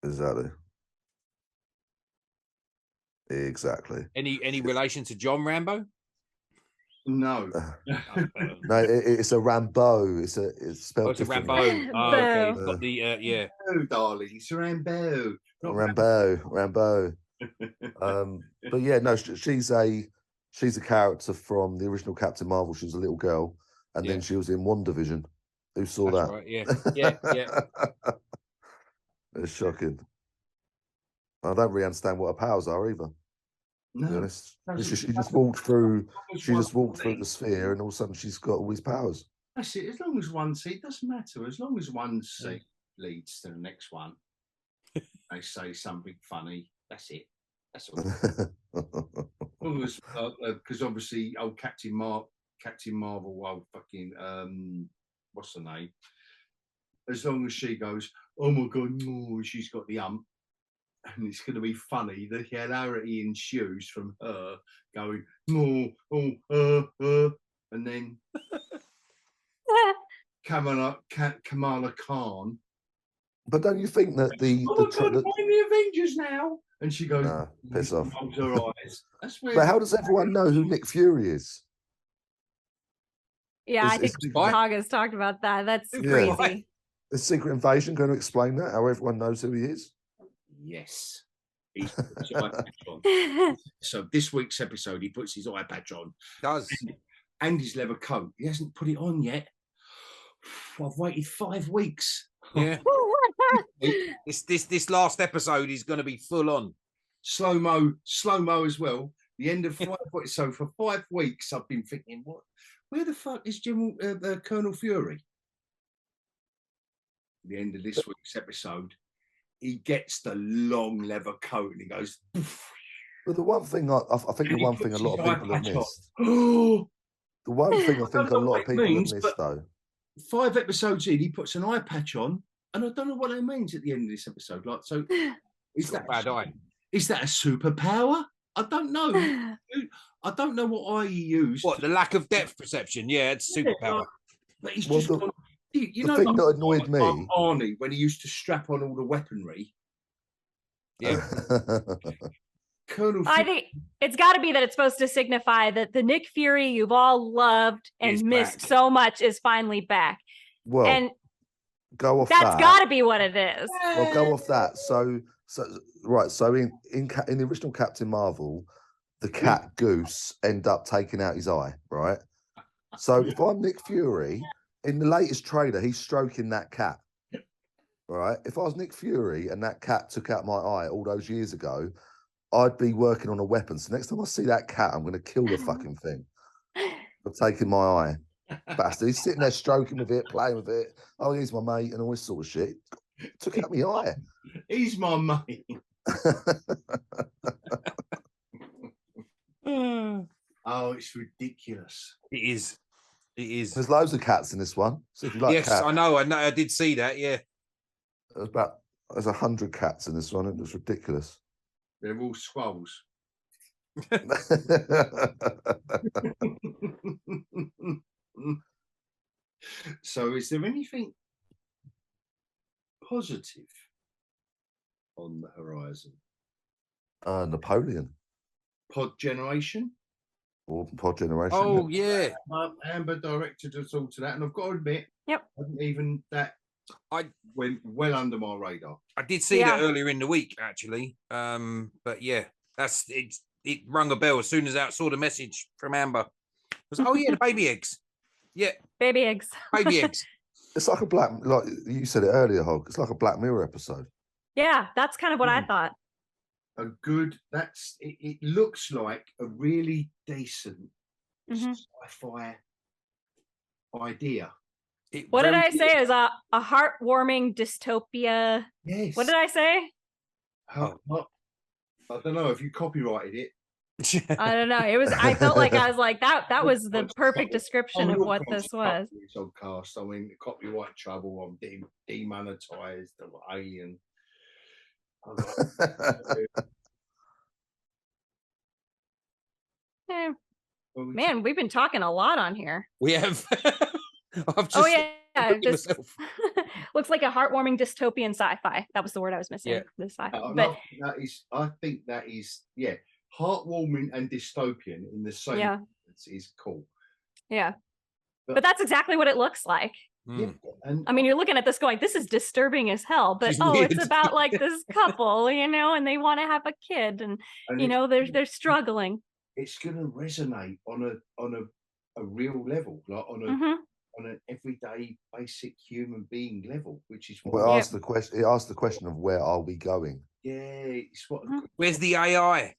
Exactly. Any relation to John Rambo? No. No, it's a Rambo. It's spelled differently. Rambo. Oh, okay. It's got the Oh, darling, it's Rambo. Rambo. But yeah, no, she's a character from the original Captain Marvel. She was a little girl, and then she was in WandaVision. Who saw that? Right, yeah. It's shocking. I don't really understand what her powers are either. No, to be honest. She just walked through. She just walked through the sphere, and all of a sudden she's got all these powers. That's it. As long as one seat doesn't matter. As long as one seat leads to the next one, they say something funny. That's it. That's all. As long as because obviously, old Captain Marvel, old fucking what's her name? As long as she goes, oh my god, no, she's got the and it's going to be funny. The hilarity ensues from her going, no, and then Kamala Khan. But don't you think that the Avengers now? And she goes, piss off. Her eyes. That's weird. But how does everyone know who Nick Fury is? Yeah, I think Hog has talked about that. That's crazy. Is Secret Invasion going to explain that? How everyone knows who he is? Yes. He's put his eye patch on. So this week's episode, he puts his eye patch on. Does. And his leather coat. He hasn't put it on yet. I've waited 5 weeks. Yeah. This last episode is going to be full on. Slow-mo as well. The end of 5 weeks. So for 5 weeks, I've been thinking, where the fuck is Colonel Fury? the end of this week's episode, he gets the long leather coat and he goes. Poof. But the one thing I think And the he one thing a puts lot his of eye people have patch on. missed. Oh, The one thing I don't think a know lot what of it people means, have missed, but though. 5 episodes in, he puts an eye patch on, and I don't know what that means at the end of this episode. Like, so is Got that a bad eye. is that a superpower? I don't know. I don't know what eye he used. What, the lack of depth perception? Yeah, it's superpower. But he's Well, just gone. You the know, thing like, that annoyed me. Arnie, when he used to strap on all the weaponry. Yeah. Colonel. I think it's got to be that it's supposed to signify that the Nick Fury you've all loved and Is missed back. so much is finally back. Well, And go off that's that. got to be what it is. Well, go off that. So right. So in the original Captain Marvel, the cat Goose end up taking out his eye. Right. So if I'm Nick Fury, in the latest trailer, he's stroking that cat. Right. If I was Nick Fury and that cat took out my eye all those years ago, I'd be working on a weapon. So next time I see that cat, I'm going to kill the fucking thing for taking my eye. Bastard. He's sitting there stroking with it, playing with it. Oh, he's my mate and all this sort of shit. Took out my eye. He's my mate. Oh, it's ridiculous. It is. It is. There's loads of cats in this one. So if you like Yes, cats, I know. I did see that. Yeah. there's 100 cats in this one. It was ridiculous. They're all squirrels. So, is there anything positive on the horizon? Napoleon Pod Generation. or Pod Generation. Oh yeah. Amber directed us all to that, and I've got to admit, Yep. even that I went well under my radar. I did see Yeah. that earlier in the week, actually. But yeah, that's it. It rung a bell as soon as I saw the message from Amber. It was, oh yeah, the baby eggs. Yeah, Baby eggs. baby eggs. It's like like you said it earlier, Hog. It's like a Black Mirror episode. Yeah, that's kind of what I thought. A good. It looks like a really decent Mhm. sci-fi idea. What did I say? Is a heartwarming dystopia. Yes. What did I say? I don't know if you copyrighted it. I don't know. It was. I felt like I was like that. That was the perfect description of you're what this was. This hogCAST. I mean, copyright trouble. I'm demonetized. I'm alien. Eh, man, we've been talking a lot on here. We have. I've just Oh yeah, just just looks like a heartwarming dystopian sci-fi. That was the word I was missing. Yeah. The sci-fi. No, But I think that is heartwarming and dystopian in the same. Yeah. Is cool. yeah, but that's exactly what it looks like. Yeah, and I mean, you're looking at this going, this is disturbing as hell, but She's it's weird. about like this couple, and they want to have a kid, and they're struggling. it's going to resonate on a real level, like on Mhm. an everyday basic human being level, which is what. Well, it asked the question of where are we going? Yeah, it's what. Mhm. Where's the AI?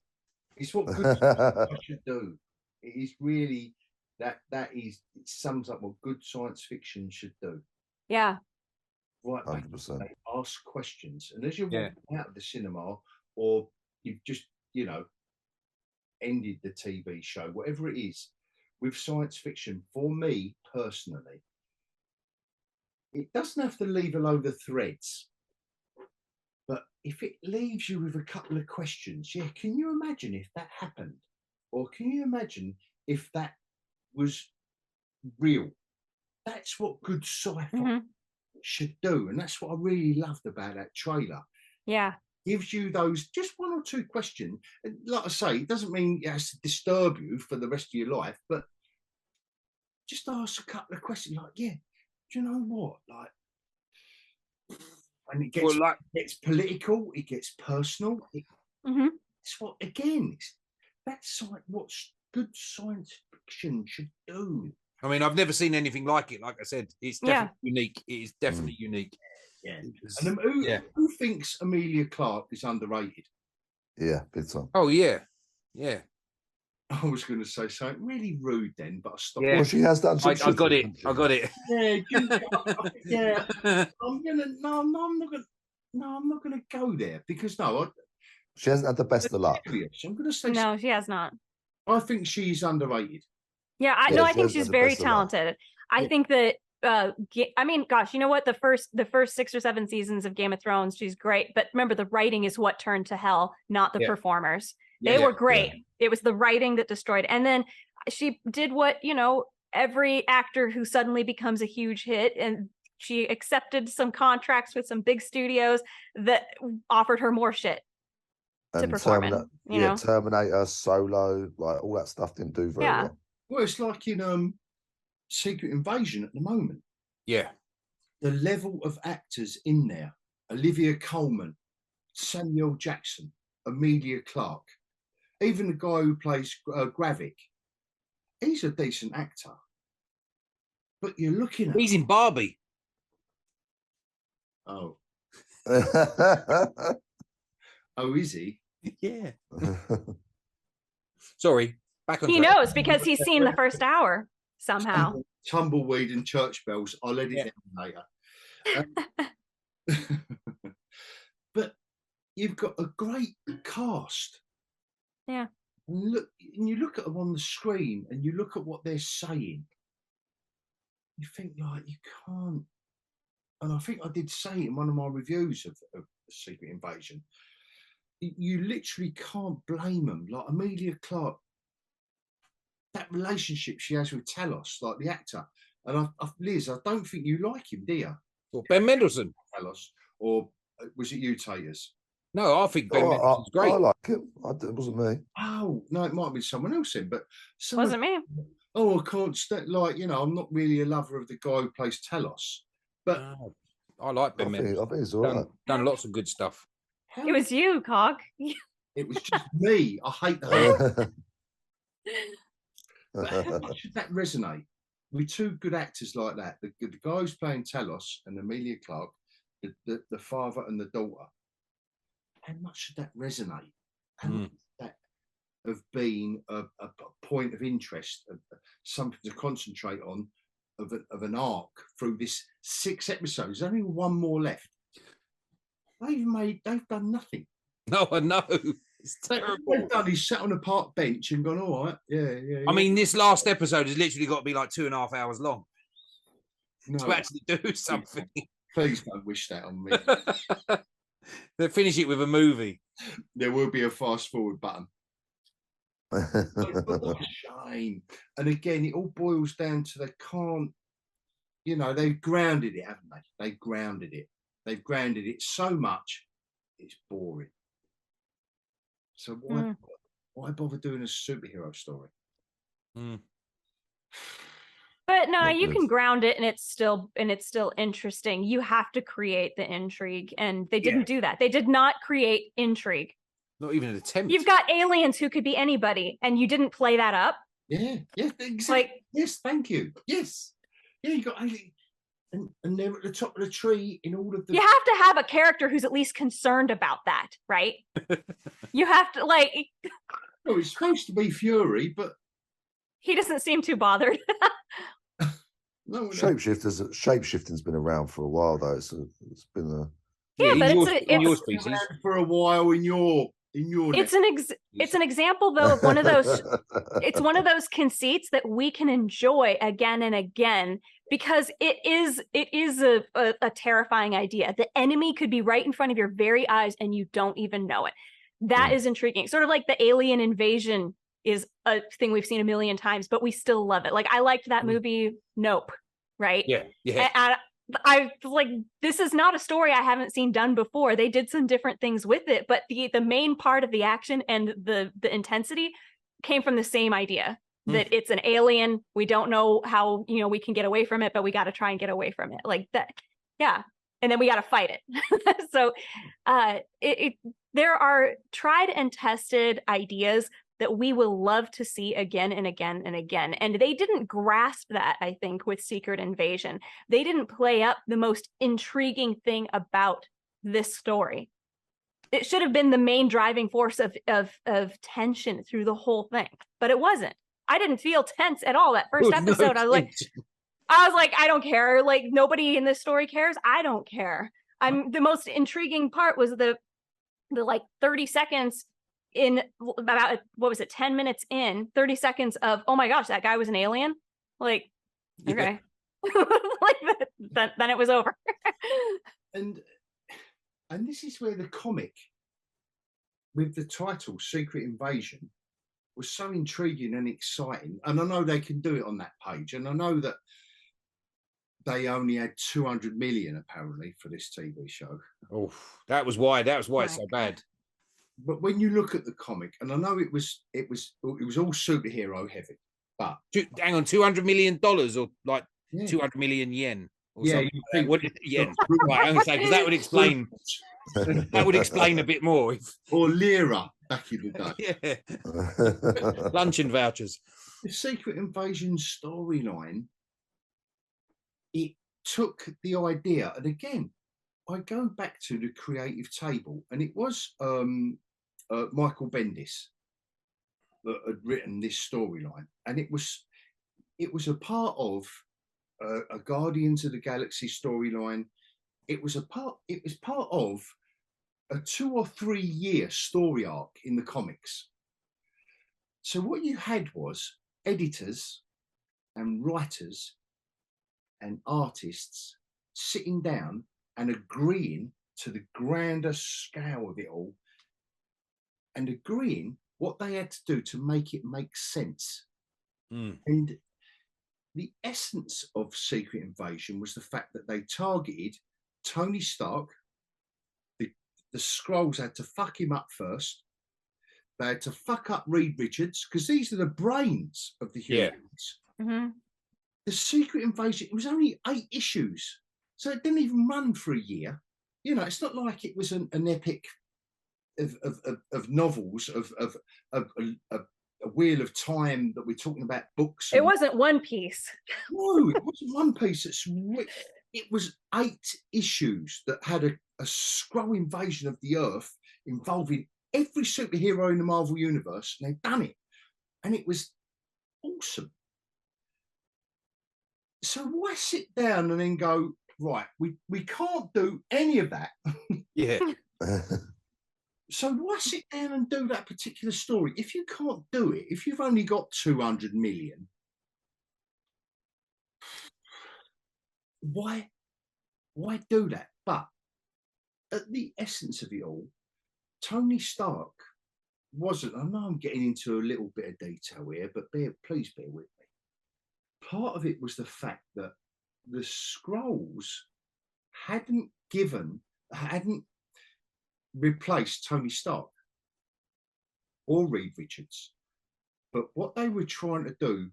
It's what good sci-fi should do. It is really it sums up what good science fiction should do. Yeah. Right, back 100%. they ask questions, and as you're Yeah. walking out of the cinema, or you've just ended the TV show, whatever it is, with science fiction, for me personally, it doesn't have to leave a load of threads. But if it leaves you with a couple of questions, can you imagine if that happened? Or can you imagine if that was real? That's what good sci-fi Mhm. should do. And that's what I really loved about that trailer. Yeah. Gives you those just one or two questions. And like I say, it doesn't mean it has to disturb you for the rest of your life, but just ask a couple of questions like, do you know what? Like, and it gets, gets political, it gets personal. Mhm. It's what, that's like what good science fiction should do. I mean, I've never seen anything like it. Like I said, it's definitely unique. It is definitely unique. Yeah. And who thinks Amelia Clark is underrated? Yeah, big time. Oh yeah, yeah. I was going to say something really rude then, but I stopped. Yeah. Well, she has done. I got it. I got it. Yeah, I'm not gonna go there because She hasn't had the best of luck. I'm gonna say No, she has not. I think she's underrated. Yeah, I Yeah, no, I she think hasn't she's had the very best of luck. talented. I think that I mean, gosh, you know what? The first 6 or 7 seasons of Game of Thrones, she's great. But remember, the writing is what turned to hell, not the performers. They were great. It was the writing that destroyed. And then she did what, every actor who suddenly becomes a huge hit, and she accepted some contracts with some big studios that offered her more shit to perform in. Terminator, Solo, like all that stuff didn't do very well. Well, it's like in Secret Invasion at the moment. Yeah. The level of actors in there: Olivia Colman, Samuel Jackson, Emilia Clarke, even the guy who plays Gravik. He's a decent actor, but you're looking at. He's in Barbie. Oh, is he? Yeah. Sorry. Back on. He knows because he's seen the first hour somehow. Tumbleweed and church bells. I'll let it down later. But you've got a great cast. Yeah. And you look at them on the screen, and you look at what they're saying. You think like you can't. And I think I did say it in one of my reviews of Secret Invasion. You literally can't blame them. Like Emilia Clarke, that relationship she has with Talos, like the actor. And Liz, I don't think you like him, do you? Well, Ben Mendelsohn. Talos, or was it you, Tayters? No, I think Ben Mendelsohn's great. I like him. It wasn't me. Oh no, it might have been someone else then, but Wasn't me. Oh, I can't like I'm not really a lover of the guy who plays Talos, but I like Ben Mendelsohn. I think it's all right. Done lots of good stuff. It was you, Cog. It was just me. I hate the But how much should that resonate with two good actors like that? The guy who's playing Talos and Emilia Clarke, the father and the daughter. How much should that resonate? How much should that have been a point of interest, something to concentrate on, of an arc through this 6 episodes? There's only one more left. They've done nothing. No, I know. It's terrible. What they've done is sat on a park bench and gone, all right, yeah. I mean, this last episode has literally got to be like 2.5 hours long to actually do something. Please don't wish that on me. They finish it with a movie. There will be a fast forward button. But what a shame. And again, it all boils down to they can't, they've grounded it, haven't they? They've grounded it. They've grounded it so much, it's boring. So why bother doing a superhero story? But no, you can ground it and it's still interesting. You have to create the intrigue, and they didn't do that. They did not create intrigue. Not even an attempt. You've got aliens who could be anybody, and you didn't play that up. Yeah, exactly. Yes, thank you. Yes. Yeah, you got aliens. And they're at the top of the tree in all of the... You have to have a character who's at least concerned about that, right? You have to, like... No, it's supposed to be Fury, but... He doesn't seem too bothered. No. Shapeshifting's been around for a while, though. It's been a... Yeah, but in your species. For a while in your... It's an example, though, of one of those... It's one of those conceits that we can enjoy again and again, because it is a terrifying idea. The enemy could be right in front of your very eyes and you don't even know it. That is intriguing. Sort of like the alien invasion is a thing we've seen a million times, but we still love it. Like, I liked that movie Nope, right? Yeah. And I like, this is not a story I haven't seen done before. They did some different things with it, but the main part of the action and the intensity came from the same idea. That it's an alien. We don't know how, we can get away from it, but we got to try and get away from it. Like that. Yeah. And then we got to fight it. So there are tried and tested ideas that we will love to see again and again and again. And they didn't grasp that, I think, with Secret Invasion. They didn't play up the most intriguing thing about this story. it should have been the main driving force of tension through the whole thing, but it wasn't. I didn't feel tense at all that first episode. I was like, I don't care. Like, nobody in this story cares. I don't care. The most intriguing part was the like 30 seconds in about, what was it, 10 minutes in, 30 seconds of, oh my gosh, that guy was an alien. Like, okay. Like then it was over. and this is where the comic with the title Secret Invasion was so intriguing and exciting. And I know they can do it on that page. And I know that they only had 200 million apparently for this TV show. Oh, that was why it's so bad. But when you look at the comic, and I know it was all superhero heavy, but hang on, $200 million or like 200 million yen. Or something. What is yen? Right, I'm gonna say, because that would explain a bit more. Or lira back in the day. Yeah. Luncheon vouchers. The Secret Invasion storyline, it took the idea, and again, I go back to the creative table, and it was Michael Bendis that had written this storyline, and it was a part of a Guardians of the Galaxy storyline. It was part of a 2 or 3 year story arc in the comics. So what you had was editors and writers and artists sitting down and agreeing to the grander scale of it all, and agreeing what they had to do to make it make sense. And the essence of Secret Invasion was the fact that they targeted Tony Stark. The Skrulls had to fuck him up first. They had to fuck up Reed Richards, because these are the brains of the humans. Mm-hmm. The Secret Invasion, it was only 8 issues. So it didn't even run for a year. You know, it's not like it was an epic of novels, of a Wheel of Time that we're talking about books. It wasn't One Piece. No, it wasn't One Piece. It was 8 issues that had a Skrull invasion of the Earth involving every superhero in the Marvel Universe, and they've done it. And it was awesome. So why sit down and then go, right, we can't do any of that. Yeah. So why sit down and do that particular story? If you can't do it, if you've only got 200 million, why do that? But at the essence of it all, Tony Stark wasn't, I know I'm getting into a little bit of detail here, but please bear with me. Part of it was the fact that the Skrulls hadn't replaced Tony Stark or Reed Richards. But what they were trying to do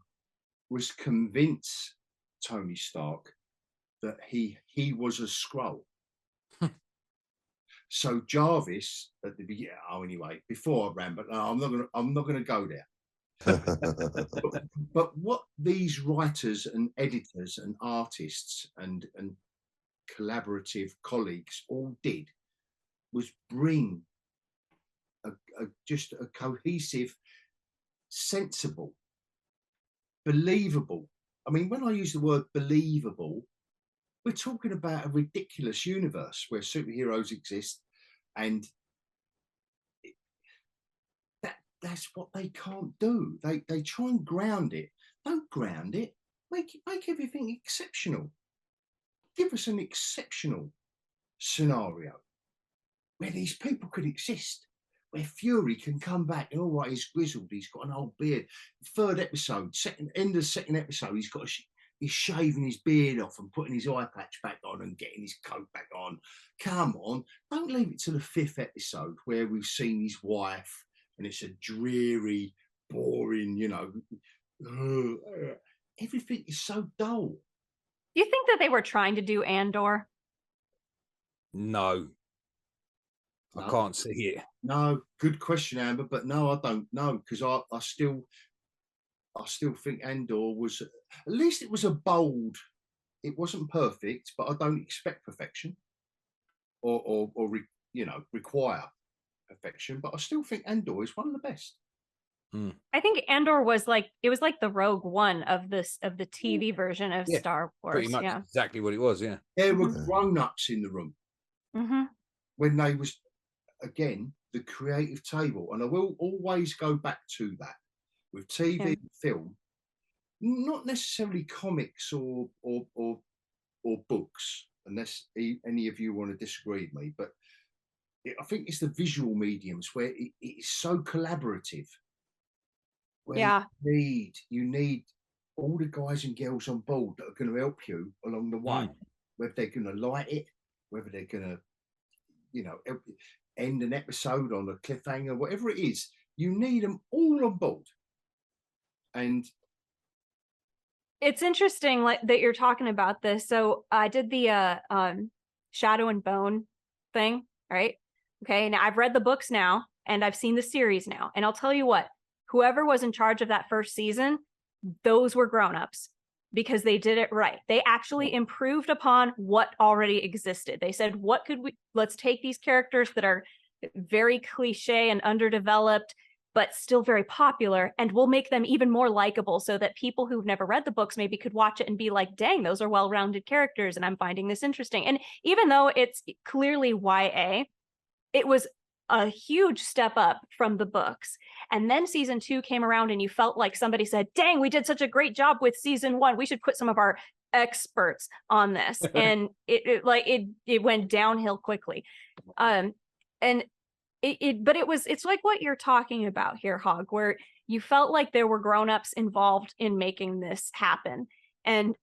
was convince Tony Stark that he was a Skrull. So Jarvis at the beginning, anyway, before I ran, but no, I'm not gonna go there. but what these writers and editors and artists and collaborative colleagues all did was bring just a cohesive, sensible, believable. I mean, when I use the word believable, we're talking about a ridiculous universe where superheroes exist, and that's what they can't do. They try and ground it. Don't ground it. Make everything exceptional. Give us an exceptional scenario where these people could exist, where Fury can come back and all right, he's grizzled, he's got an old beard. Third episode, end of the second episode, he's shaving his beard off and putting his eye patch back on and getting his coat back on. Come on, don't leave it to the 5th episode where we've seen his wife and it's a dreary, boring, everything is so dull. Do you think that they were trying to do Andor? No. I can't see it. No, good question, Amber, but no, I don't know, because I still think Andor was, at least it was a bold. It wasn't perfect, but I don't expect perfection or require perfection, but I still think Andor is one of the best. I think Andor was like the Rogue One of the TV version of Star Wars. Pretty much exactly what it was. Yeah. There were grown-ups in the room when they was, again, the creative table. And I will always go back to that with TV and film, not necessarily comics or books, unless any of you want to disagree with me, but I think it's the visual mediums where it is so collaborative. Where you need all the guys and girls on board that are going to help you along the way, whether they're going to light it, whether they're going to, help end an episode on a cliffhanger, whatever it is, you need them all on board. And it's interesting that you're talking about this. So I did the Shadow and Bone thing, right? Okay, now I've read the books now, and I've seen the series now, and I'll tell you what. Whoever was in charge of that first season, those were grown-ups because they did it right. They actually improved upon what already existed. They said, let's take these characters that are very cliche and underdeveloped, but still very popular, and we'll make them even more likable so that people who've never read the books maybe could watch it and be like, dang, those are well-rounded characters, and I'm finding this interesting. And even though it's clearly YA, it was a huge step up from the books. And then season 2 came around and you felt like somebody said, dang, we did such a great job with season 1. We should put some of our experts on this. And it went downhill quickly. But it's like what you're talking about here, Hog, where you felt like there were grown-ups involved in making this happen. And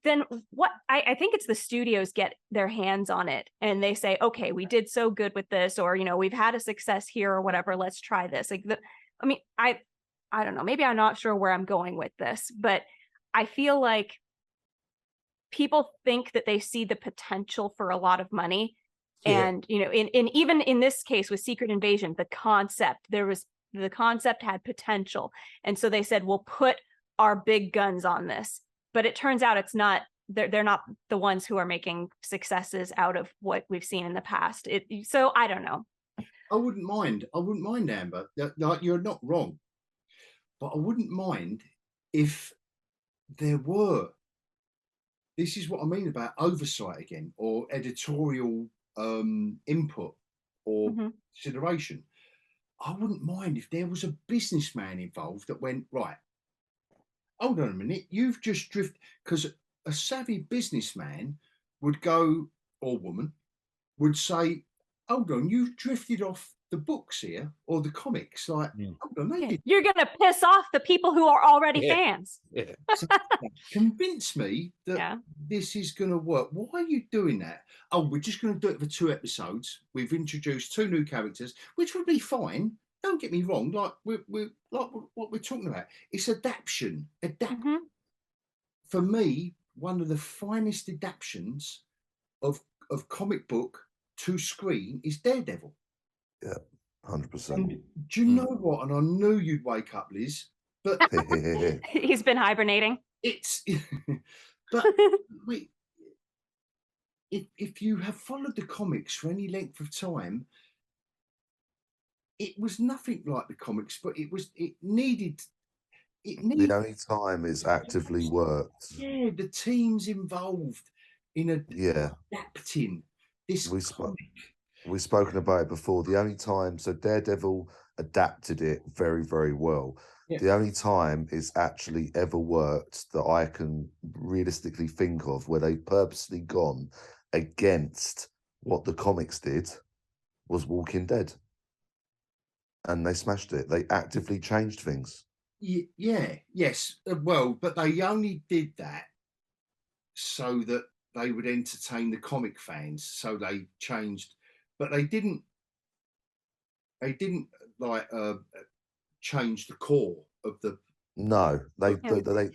then what I think it's the studios get their hands on it and they say, okay, we did so good with this, or we've had a success here or whatever, let's try this. I don't know, maybe I'm not sure where I'm going with this, but I feel like people think that they see the potential for a lot of money. And even in this case with Secret Invasion, the concept had potential, and so they said, we'll put our big guns on this. But it turns out it's not. They're not the ones who are making successes out of what we've seen in the past. So I don't know. I wouldn't mind, Amber. Like, you're not wrong, but I wouldn't mind if there were. This is what I mean about oversight again, or editorial input or consideration. I wouldn't mind if there was a businessman involved that went, right, hold on a minute, you've just drifted, because a savvy businessman would go, or woman, would say, hold on, you've drifted off the books here, or the comics, like, hold on, you're going to piss off the people who are already fans. Yeah. So, convince me that this is going to work. Why are you doing that? Oh, we're just going to do it for 2 episodes. We've introduced 2 new characters, which would be fine. Don't get me wrong. Like we're like what we're talking about. It's adaptation. For me, one of the finest adaptions of comic book to screen is Daredevil. Yeah, 100%. Do you know what? And I knew you'd wake up, Liz. But he's been hibernating. It's but if you have followed the comics for any length of time, it was nothing like the comics, but it needed. The only time it's actively worked. Yeah, the teams involved in adapting this comic. We've spoken about it before. The only time, so Daredevil adapted it very, very well. Yeah. The only time it's actually ever worked that I can realistically think of where they purposely gone against what the comics did was Walking Dead. And they smashed it. They actively changed things. Yes. Well, but they only did that so that they would entertain the comic fans. So they changed, but they didn't like change the core of the. No, they basically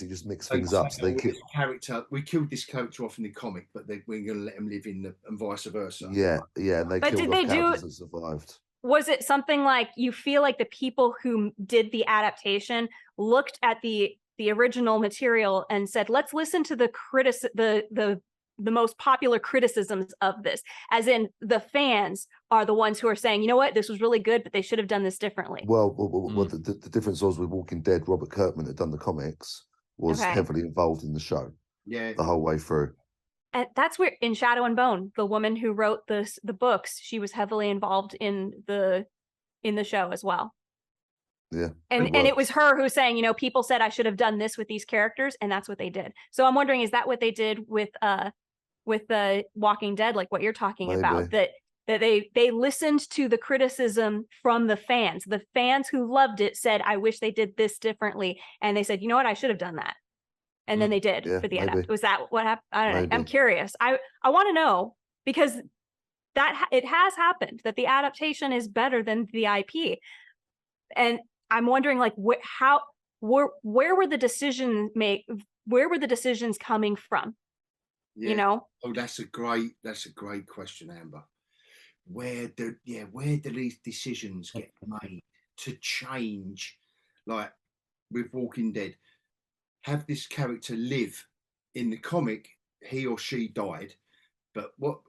just mix things up. So we killed this character off in the comic, but we're going to let him live in and vice versa. Yeah. And they killed off characters that survived. Was it something like you feel like the people who did the adaptation looked at the original material and said, let's listen to the most popular criticisms of this, as in the fans are the ones who are saying, you know what, this was really good, but they should have done this differently. Well, the difference was with Walking Dead, Robert Kirkman had done the comics, was heavily involved in the show the whole way through. And that's where in Shadow and Bone, the woman who wrote the books, she was heavily involved in the show as well. Yeah. And it was her who was saying, you know, people said I should have done this with these characters, and that's what they did. So I'm wondering, is that what they did with the Walking Dead, like what you're talking about? That they listened to the criticism from the fans. The fans who loved it said, I wish they did this differently. And they said, you know what, I should have done that. And then they did for the adaptation. Was that what happened? I don't know. I'm curious. I want to know, because that it has happened that the adaptation is better than the IP. And I'm wondering, like, where were the decisions coming from? Yeah. You know? Oh, that's a great question, Amber. Where do these decisions get made to change? Like with Walking Dead, have this character live in the comic, he or she died, but what?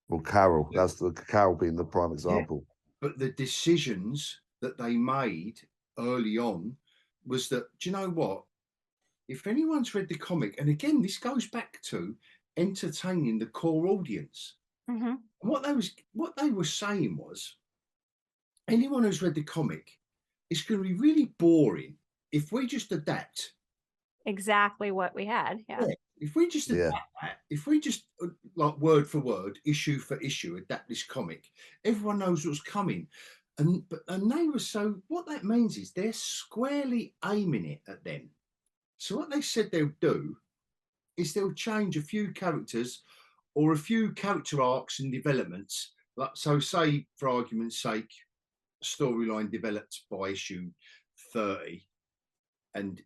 Well, Carol, that's the Carol being the prime example. Yeah, but the decisions that they made early on was that, do you know what? If anyone's read the comic, and again, this goes back to entertaining the core audience. Mm-hmm. And what they were saying was, anyone who's read the comic, it's going to be really boring if we just adapt exactly what we had. Yeah. If we just adapt that, if we just like word for word, issue for issue, adapt this comic, everyone knows what's coming. And they were, so what that means is they're squarely aiming it at them. So what they said they'll do is they'll change a few characters or a few character arcs and developments. Like, so say, for argument's sake, a storyline developed by issue 30, and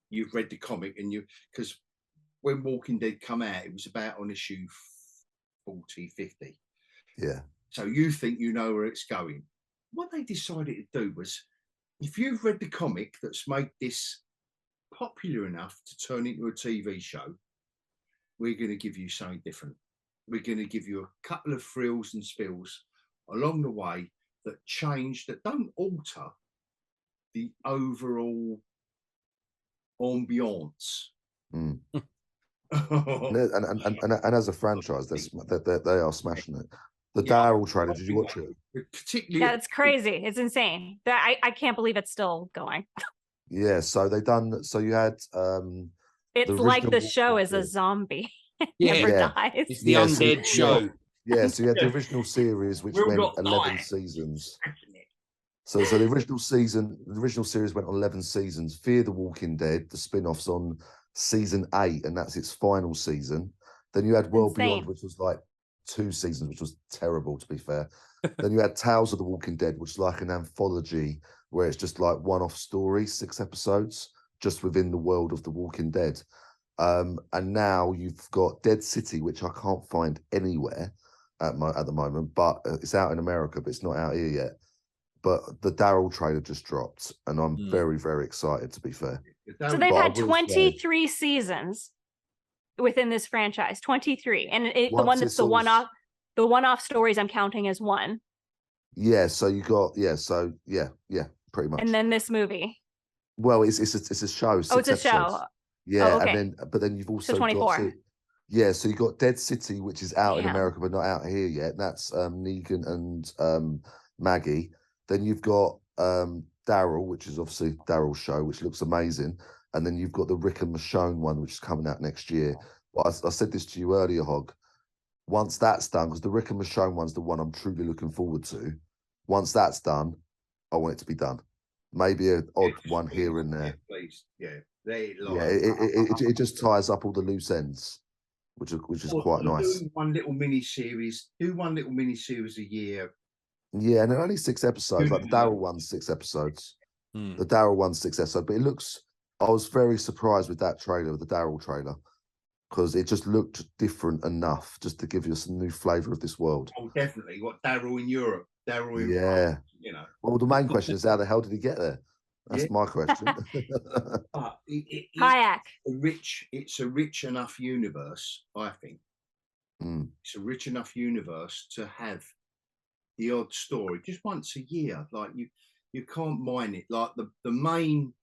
you've read the comic, and because when Walking Dead come out, it was about on issue 40, 50. Yeah. So you think you know where it's going. What they decided to do was, if you've read the comic that's made this popular enough to turn into a TV show, we're going to give you something different. We're going to give you a couple of frills and spills along the way that change, that don't alter the overall ambiance. Mm. and as a franchise, they are smashing it. The Daryl trailer, did you watch it? Particularly, yeah, it's crazy. It's insane. I can't believe it's still going. Yeah, so they done. So you had. It's like the show is a zombie. Never dies. It's the undead show. Yeah, so you had the original series, which went 11 seasons. So the original series went on 11 seasons. Fear the Walking Dead, the spin-offs on season 8, and that's its final season. Then you had World Beyond, which was like 2 seasons, which was terrible, to be fair. Then you had Tales of the Walking Dead, which is like an anthology where it's just like one-off stories, 6 episodes, just within the world of the Walking Dead. And now you've got Dead City, which I can't find anywhere at the moment, but it's out in America, but it's not out here yet. But the Daryl trailer just dropped, and I'm very, very excited, to be fair. So they've had 23 seasons within this franchise, 23, and the one that's the one-off stories I'm counting as one. Yeah, so you got pretty much. And then this movie. Well, it's a show. Oh, it's a show. Yeah, okay. but then you've also so 24. So you got Dead City, which is out in America but not out here yet. And that's Negan and Maggie. Then you've got Daryl, which is obviously Daryl's show, which looks amazing. And then you've got the Rick and Michonne one, which is coming out next year. But I said this to you earlier, Hog. Once that's done, because the Rick and Michonne one's the one I'm truly looking forward to. Once that's done, I want it to be done. Maybe an odd one here and there. Yeah, please. Yeah. It just ties up all the loose ends, which is quite nice. Do one little mini series a year. Yeah, and they're only 6 episodes. Like the Daryl one's 6 episodes. The Daryl one's 6 episodes, but it looks. I was very surprised with that trailer, the Daryl trailer, because it just looked different enough, just to give you some new flavour of this world. Oh, definitely. What Daryl in Europe? Daryl in France, you know. Well, the main question is, how the hell did he get there? That's my question. But Kayak. It's a rich enough universe, I think, It's a rich enough universe to have the odd story just once a year. Like you can't mine it. Like the main,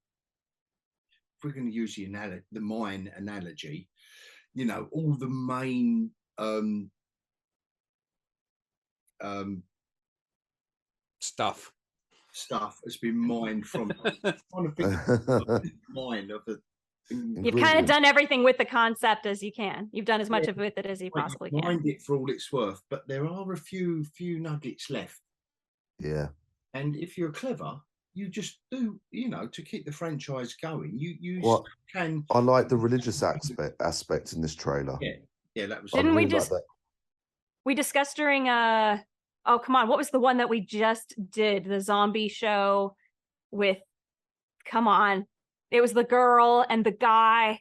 if we're going to use the mine analogy, you know, all the main stuff has been mined from mine of the. You've kind of done everything with the concept as you can. You've done as much of it as you possibly can. Mined it for all it's worth, but there are a few nuggets left. Yeah. And if you're clever, you just do, you know, to keep the franchise going. You can. I like the religious aspect in this trailer. Yeah, that was. Didn't really we just? like that. We discussed during oh come on, what was the one that we just did? The zombie show with, come on, it was the girl and the guy.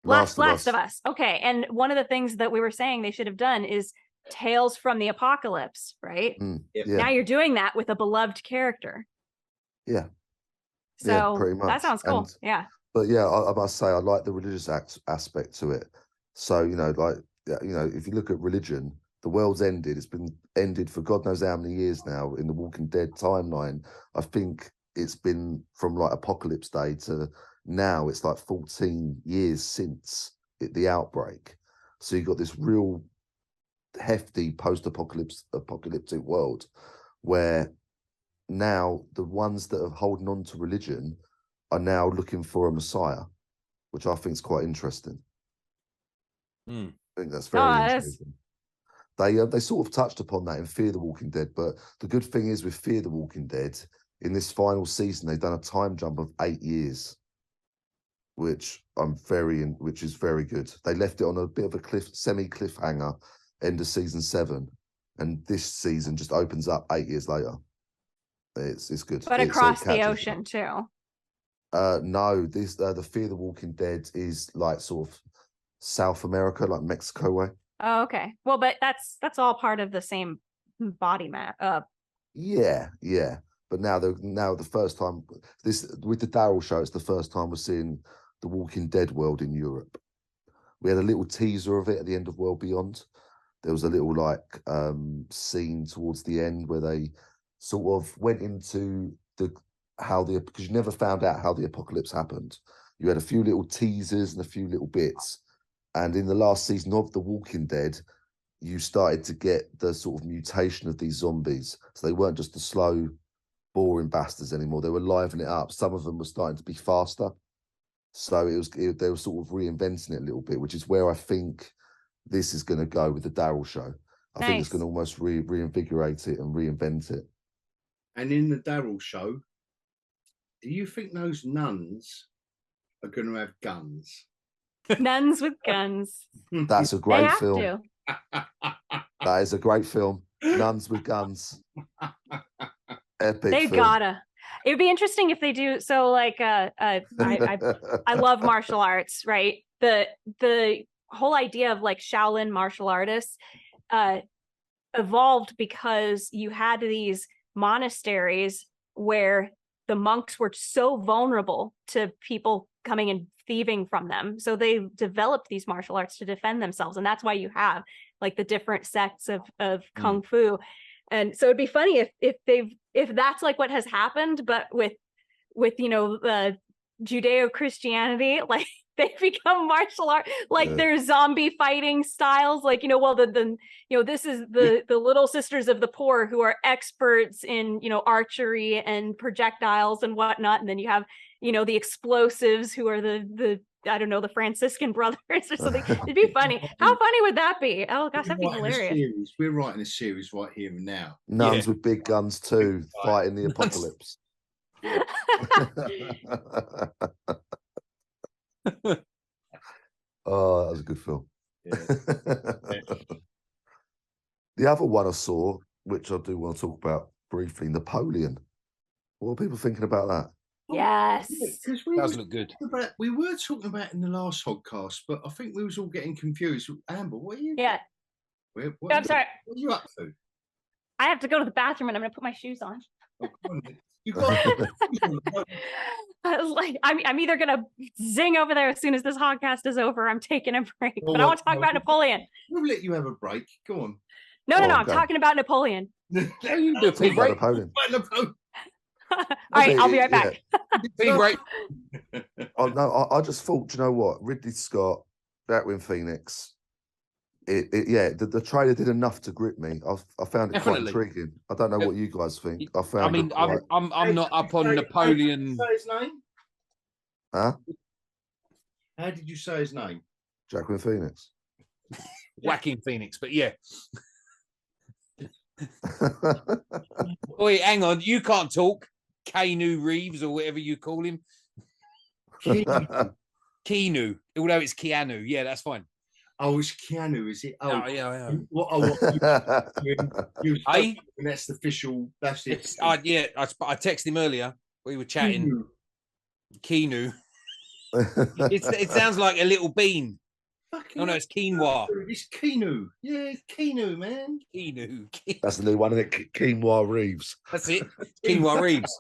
Last of Us. Okay, and one of the things that we were saying they should have done is Tales from the Apocalypse, right? Yeah. Now you're doing that with a beloved character. Yeah. So yeah, pretty much. That sounds cool. But yeah, I must say I like the religious aspect to it. So, you know, like, you know, if you look at religion, the world's ended. It's been ended for God knows how many years now in the Walking Dead timeline. I think it's been from like Apocalypse Day to now. It's like 14 years since the outbreak. So you've got this real hefty post-apocalyptic world where now the ones that are holding on to religion are now looking for a Messiah, which I think is quite interesting. I think that's very interesting. They sort of touched upon that in Fear the Walking Dead, but the good thing is with Fear the Walking Dead, in this final season, they've done a time jump of 8 years, which is very good. They left it on a bit of a semi-cliffhanger, end of season 7, and this season just opens up 8 years later. It's good. But across the ocean too. No, the Fear the Walking Dead is like sort of South America, like Mexico way. Oh, okay. Well, but that's all part of the same body map. Yeah. But now the first time with the Daryl show, it's the first time we're seeing the Walking Dead world in Europe. We had a little teaser of it at the end of World Beyond. There was a little like scene towards the end where they sort of went into because you never found out how the apocalypse happened. You had a few little teasers and a few little bits. And in the last season of The Walking Dead, you started to get the sort of mutation of these zombies. So they weren't just the slow, boring bastards anymore. They were livening it up. Some of them were starting to be faster. So they were sort of reinventing it a little bit, which is where I think this is going to go with the Daryl show. I think it's going to almost reinvigorate it and reinvent it. And in the Daryl show, do you think those nuns are going to have guns? Nuns with guns. That's a great film. That is a great film. Nuns with guns. Epic. They gotta. It would be interesting if they do. So, like, I love martial arts, right? The whole idea of like Shaolin martial artists evolved because you had these monasteries where the monks were so vulnerable to people coming and thieving from them. So they developed these martial arts to defend themselves. And that's why you have like the different sects of Kung Fu. And so it'd be funny if that's like what has happened, but with you know, the Judeo-Christianity, like they become martial art, like their zombie fighting styles, like, you know, well, the you know, this is the little sisters of the poor who are experts in, you know, archery and projectiles and whatnot. And then you have, you know, the explosives who are the I don't know, the Franciscan brothers or something. It'd be funny. How funny would that be? Oh gosh, that'd be hilarious. We're writing a series right here and now. Nuns with big guns too, fighting the apocalypse. Oh, that was a good film. The other one I saw, which I do want to talk about briefly, Napoleon. What are people thinking about that? Yes. Does look good. We were talking about in the last hogCAST, but I think we was all getting confused. Amber, what are you? Yeah. I'm sorry. What are you up to? I have to go to the bathroom and I'm going to put my shoes on. Oh, come on, You got. I was like, I'm either gonna zing over there as soon as this hogcast is over. I'm taking a break, but I want to talk about Napoleon. We'll let you have a break. Go on. No, Oh, I'm okay. talking about Napoleon. You do a pee break. Napoleon. All right, I'll be right back. Pee break. Oh no, I just thought, you know what, Ridley Scott, Joaquin Phoenix. The trailer did enough to grip me. I found it Definitely. quite intriguing. I don't know what you guys think. I I found mean, it quite... I'm not up on Napoleon. Say his name? Huh? How did you say his name? Joaquin Phoenix. Whacking Phoenix, but yeah. Wait, hang on. You can't talk. Keanu Reeves or whatever you call him. Keanu, although it's Keanu. Yeah, that's fine. Oh, it's Keanu, is it? Oh, yeah. That's the official. That's it. I texted him earlier. We were chatting. Keanu. It sounds like a little bean. Oh no, it's quinoa. It's Keanu. Yeah, it's Keanu, man. Keanu. That's the new one, isn't it? Quinoa Reeves. That's it. Quinoa Reeves.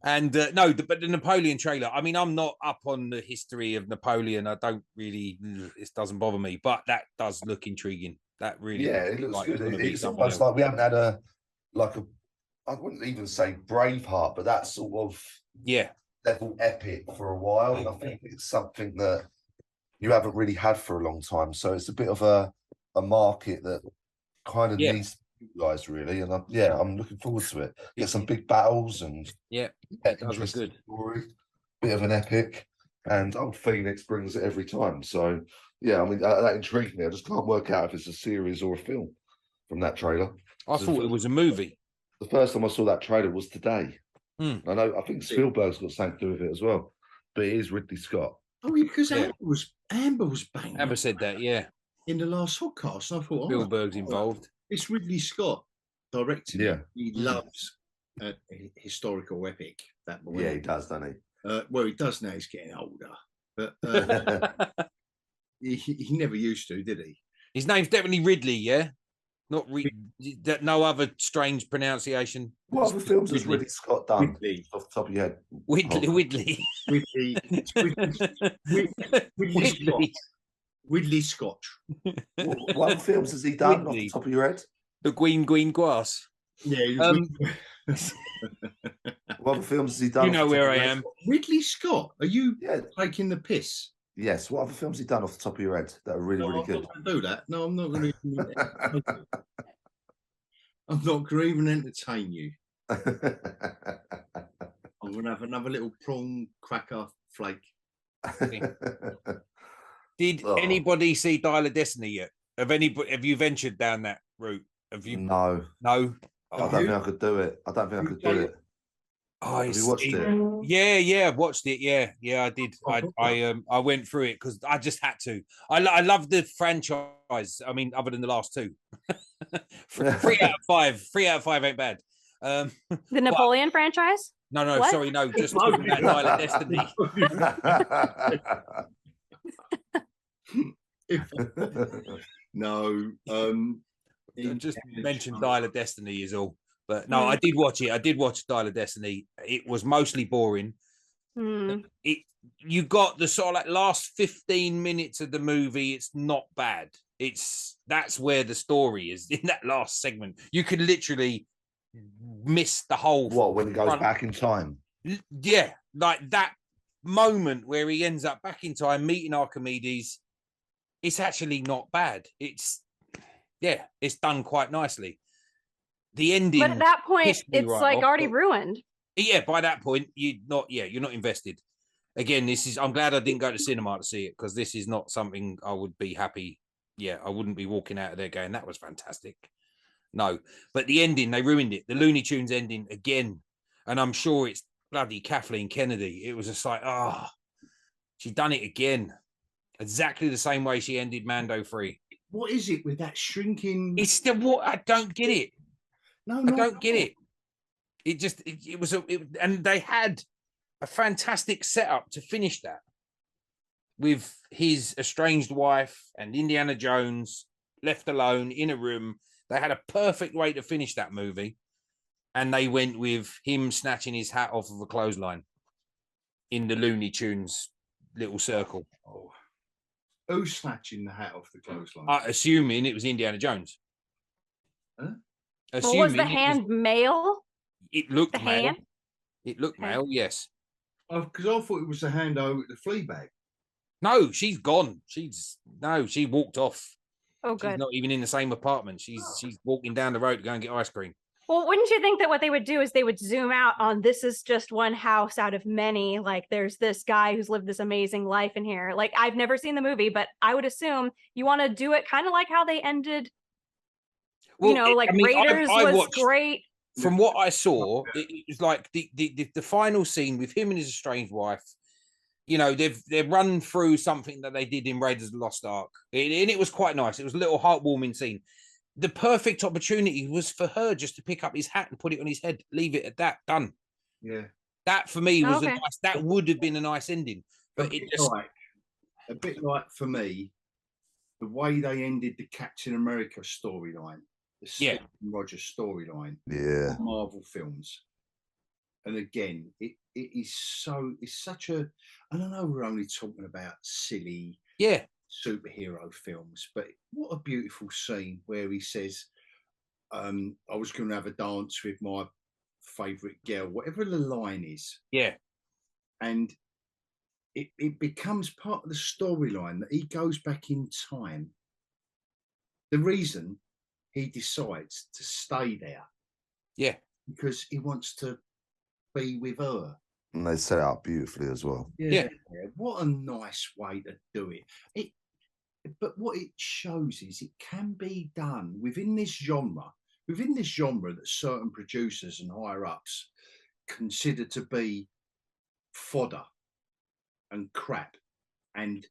And but the Napoleon trailer. I mean, I'm not up on the history of Napoleon. I don't really. It doesn't bother me, but that does look intriguing. That really, it looks like good. It's something almost else. like we haven't had I wouldn't even say Braveheart, but that sort of level epic for a while. And I think it's something that you haven't really had for a long time. So it's a bit of a market that kind of needs to be utilized, really. And I'm looking forward to it. Get some big battles and interesting story, bit of an epic. And old Phoenix brings it every time. So I mean that intrigued me. I just can't work out if it's a series or a film from that trailer. I thought it was a movie. The first time I saw that trailer was today. I think Spielberg's got something to do with it as well, but it is Ridley Scott. Oh, because Amber was banging. Amber said that, in the last hogcast. I thought Spielberg's involved. It's Ridley Scott directing. Yeah, he loves historical epic. That boy. Yeah, he does, doesn't he? Well, he does now. He's getting older, but he never used to, did he? His name's definitely Ridley, yeah. Not no other strange pronunciation. What other films has Ridley Scott done? Ridley. Off the top of your head. Ridley Scott. What other films has he done off the top of your head? The Green Grass. Yeah. What other films has he done? You know where I am. Ridley Scott. Are you taking the piss? Yes. What other films has he done off the top of your head that are really, really good? I'm not going to do that. No, I'm not going to. I'm not going to even entertain you. I'm going to have another little prawn cracker flake. Did anybody see Dial of Destiny yet? Have you ventured down that route? Have you? No. I don't think I could do it. Oh, have you watched it? Yeah, I've watched it. Yeah, I did. I went through it because I just had to. I love the franchise. I mean, other than the last two, 3 out of 5. 3 out of 5 ain't bad. The Napoleon franchise? No, sorry, no, just that Dial of Destiny. No, just mentioned Dial of Destiny is all. But no, I did watch it. I did watch Dial of Destiny. It was mostly boring. You got the sort of like last 15 minutes of the movie. It's not bad. That's where the story is in that last segment. You could literally miss the whole. What, when he goes back in time? Yeah, like that moment where he ends up back in time meeting Archimedes. It's actually not bad. It's done quite nicely. The ending, but at that point, it's like already ruined. Yeah, by that point, you're not invested. Again, I'm glad I didn't go to cinema to see it because this is not something I would be happy. Yeah, I wouldn't be walking out of there going, that was fantastic. No, but the ending, they ruined it. The Looney Tunes ending again. And I'm sure it's bloody Kathleen Kennedy. It was just like, she's done it again. Exactly the same way she ended Mando 3. What is it with that shrinking? It's still what I don't get it. I don't get it. It was and they had a fantastic setup to finish that with his estranged wife and Indiana Jones left alone in a room They had a perfect way to finish that movie, and they went with him snatching his hat off of a clothesline in the Looney Tunes little circle. Oh. Who's snatching the hat off the clothesline? Assuming it was Indiana Jones. Huh? Well, was the hand male? It looked The male. hand? It looked male, yes. Oh, because I thought it was the hand over the flea bag. No, she's gone. She walked off. Oh, She's good. not even in the same apartment. She's walking down the road to go and get ice cream. Well, wouldn't you think that what they would do is they would zoom out on this is just one house out of many. Like there's this guy who's lived this amazing life in here. Like I've never seen the movie, but I would assume you want to do it kind of like how they ended. Well, you know, like Raiders was great. From what I saw, it was like the final scene with him and his estranged wife. You know, they've run through something that they did in Raiders of the Lost Ark, and it was quite nice. It was a little heartwarming scene. The perfect opportunity was for her just to pick up his hat and put it on his head, leave it at that, done. Yeah, that for me was a nice. That would have been a nice ending, but it just a bit like for me, the way they ended the Captain America storyline, the Steve Rogers storyline, Marvel films. And again, it's such a, and I know we're only talking about silly superhero films, but what a beautiful scene where he says, I was going to have a dance with my favourite girl, whatever the line is. Yeah. And it becomes part of the storyline that he goes back in time. The reason he decides to stay there. Yeah. Because he wants to be with her. And they set it up beautifully as well. Yeah. What a nice way to do it. But what it shows is it can be done within this genre that certain producers and higher ups consider to be fodder and crap. And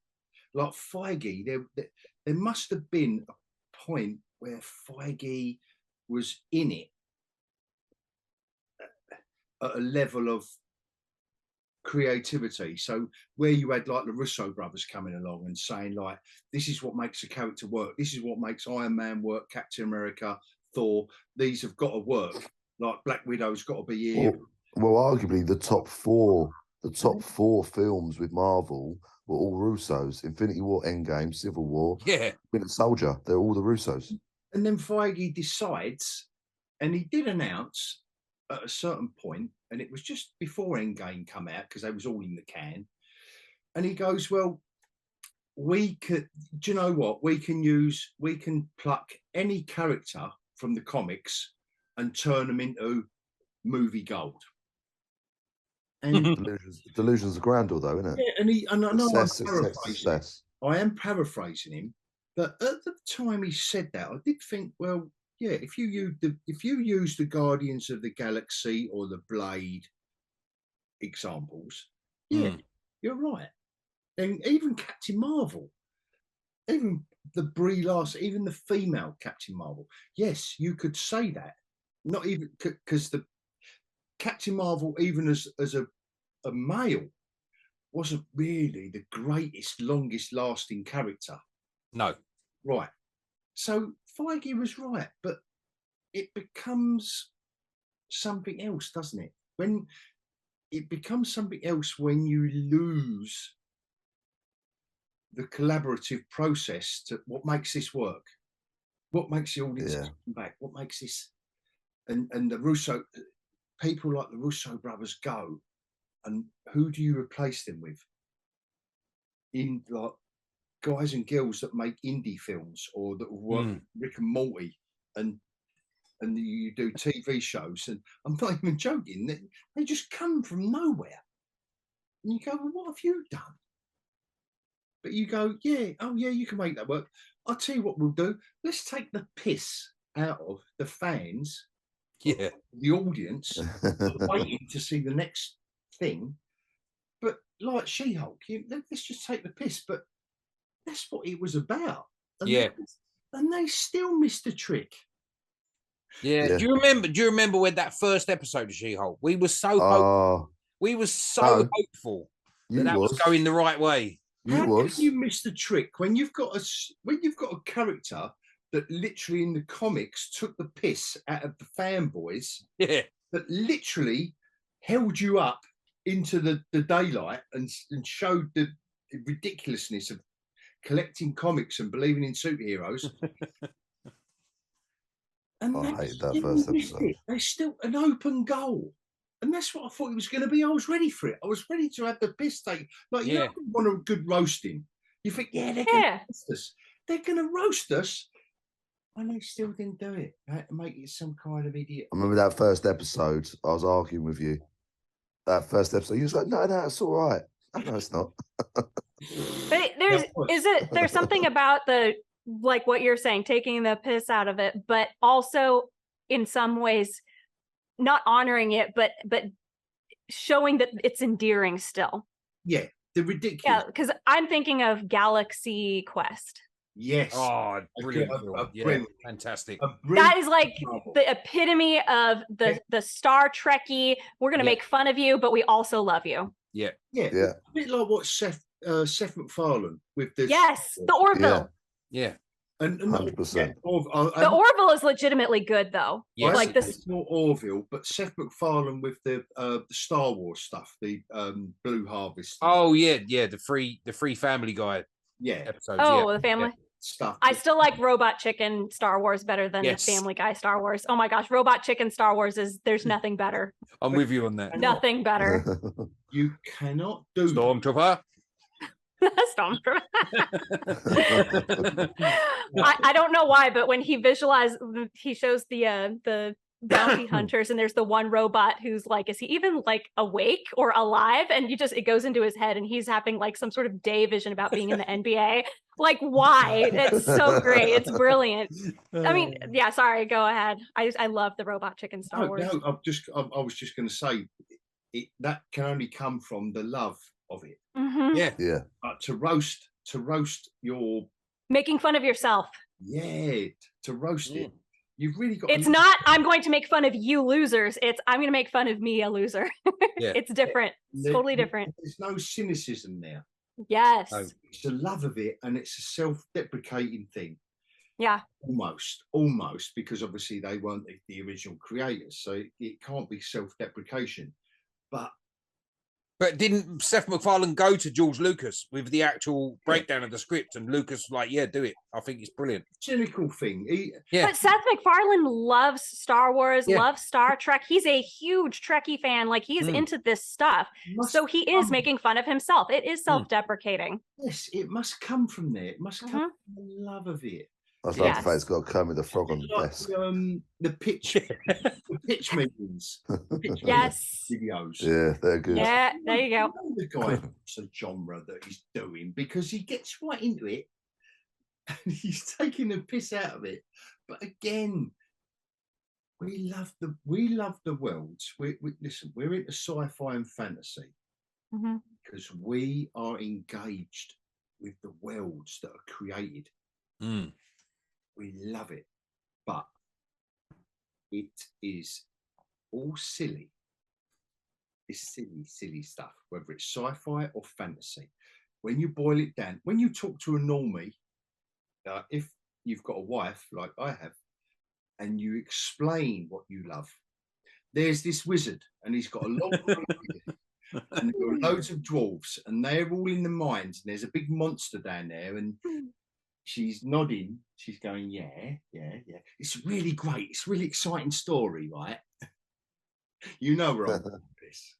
like Feige, there must have been a point where Feige was in it at a level of creativity. So where you had like the Russo brothers coming along and saying like, this is what makes a character work. This is what makes Iron Man work, Captain America, Thor. These have got to work. Like Black Widow's got to be here. Well, arguably the top four films with Marvel were all Russos. Infinity War, Endgame, Civil War, Winter Soldier. They're all the Russos. And then Feige decides, and he did announce at a certain point, and it was just before Endgame come out because they was all in the can. And he goes, well, we could, do you know what? We can pluck any character from the comics and turn them into movie gold. And Delusions of Grandeur, though, isn't it? Yeah, and I know success. I am paraphrasing him, but at the time he said that, I did think, well, yeah, if you use the Guardians of the Galaxy or the Blade examples, you're right. And even Captain Marvel, even the Brie Larson, even the female Captain Marvel, yes, you could say that. Not even because the Captain Marvel, even as a male, wasn't really the greatest, longest lasting character. No. Right. So Feige was right, but it becomes something else, doesn't it? When it becomes something else when you lose the collaborative process to what makes this work, what makes the audience come back, what makes this, and the Russo people like the Russo brothers go, and who do you replace them with? In like guys and girls that make indie films or that work Rick and Morty and you do TV shows, and I'm not even joking, they just come from nowhere. And you go, well, what have you done? But you go, you can make that work. I'll tell you what we'll do. Let's take the piss out of the fans, the audience, waiting to see the next thing. But like She-Hulk, let's just take the piss. But that's what it was about. And they still missed the trick. Yeah. Do you remember when that first episode of She-Hulk? We were so hopeful. We were so hopeful that was going the right way. How can you miss the trick when you've got a character that literally in the comics took the piss out of the fanboys, Yeah. that literally held you up into the daylight and showed the ridiculousness of collecting comics and believing in superheroes. And I they hate that still first missed episode. it. They still an open goal. And that's what I thought it was going to be. I was ready for it. I was ready to have the piss take. Like, you know, you want a good roasting. You think, yeah, they're going to roast us. They're going to roast us. And they still didn't do it. They had to make it some kind of idiot. I remember that first episode. I was arguing with you. That first episode, you was like, no, it's all right. No, it's not. But there's something about the, like what you're saying, taking the piss out of it, but also in some ways not honoring it, but showing that it's endearing still. Yeah, the ridiculous. Yeah, because I'm thinking of Galaxy Quest. Yes. Oh, brilliant film. Yeah, fantastic. That is like the epitome of the Star Trekkie. We're going to make fun of you, but we also love you. Yeah. A bit like what Seth MacFarlane with the the Orville. Yeah. And 100%. The Orville is legitimately good, though. Yes, like this, it's not Orville, but Seth MacFarlane with the Star Wars stuff, the Blue Harvest. Oh yeah, the free Family Guy. Episodes. Oh, the family stuff. I still like Robot Chicken Star Wars better than Family Guy Star Wars. Oh my gosh, Robot Chicken Star Wars there's nothing better. I'm with you on that. Nothing better. You cannot do Stormtrooper. Stormtrooper. I don't know why, but when he shows the bounty hunters, and there's the one robot who's like, is he even like awake or alive? And it goes into his head, and he's having like some sort of day vision about being in the NBA. Like, why? It's so great. It's brilliant. I mean, yeah. Sorry, go ahead. I love the Robot Chicken Star Wars. No, I was just going to say that can only come from the love of it. Mm-hmm. Yeah. But to roast your making fun of yourself. Yeah, to roast it. You've really got. It's not, I'm going to make fun of you losers. It's, I'm going to make fun of me, a loser. It's different. It's totally different. There's no cynicism there. Yes. No, it's the love of it, and it's a self-deprecating thing. Yeah. Almost, because obviously they weren't the original creators, so it can't be self-deprecation. But didn't Seth MacFarlane go to George Lucas with the actual breakdown of the script, and Lucas was like, yeah, do it. I think it's brilliant. Cynical thing. But Seth MacFarlane loves Star Wars, loves Star Trek. He's a huge Trekkie fan. Like, he's into this stuff. So he is making fun of himself. It is self-deprecating. Yes, it must come from there. It must come from the love of it. I love the fact it's got Kermit the Frog on the desk. The pitch meetings. Videos. Yeah, they're good. Yeah, there you go. The guy, it's a genre that he's doing, because he gets right into it and he's taking the piss out of it. But again, we love the worlds. Listen, we're into sci-fi and fantasy because we are engaged with the worlds that are created. We love it, but it is all silly. It's silly stuff, whether it's sci-fi or fantasy. When you boil it down, when you talk to a normie, if you've got a wife like I have, and you explain what you love, there's this wizard, and he's got a long beard, and there are loads of dwarves, and they're all in the mines, and there's a big monster down there, and she's nodding. She's going, yeah. It's really great. It's a really exciting story, right? You know we're on this.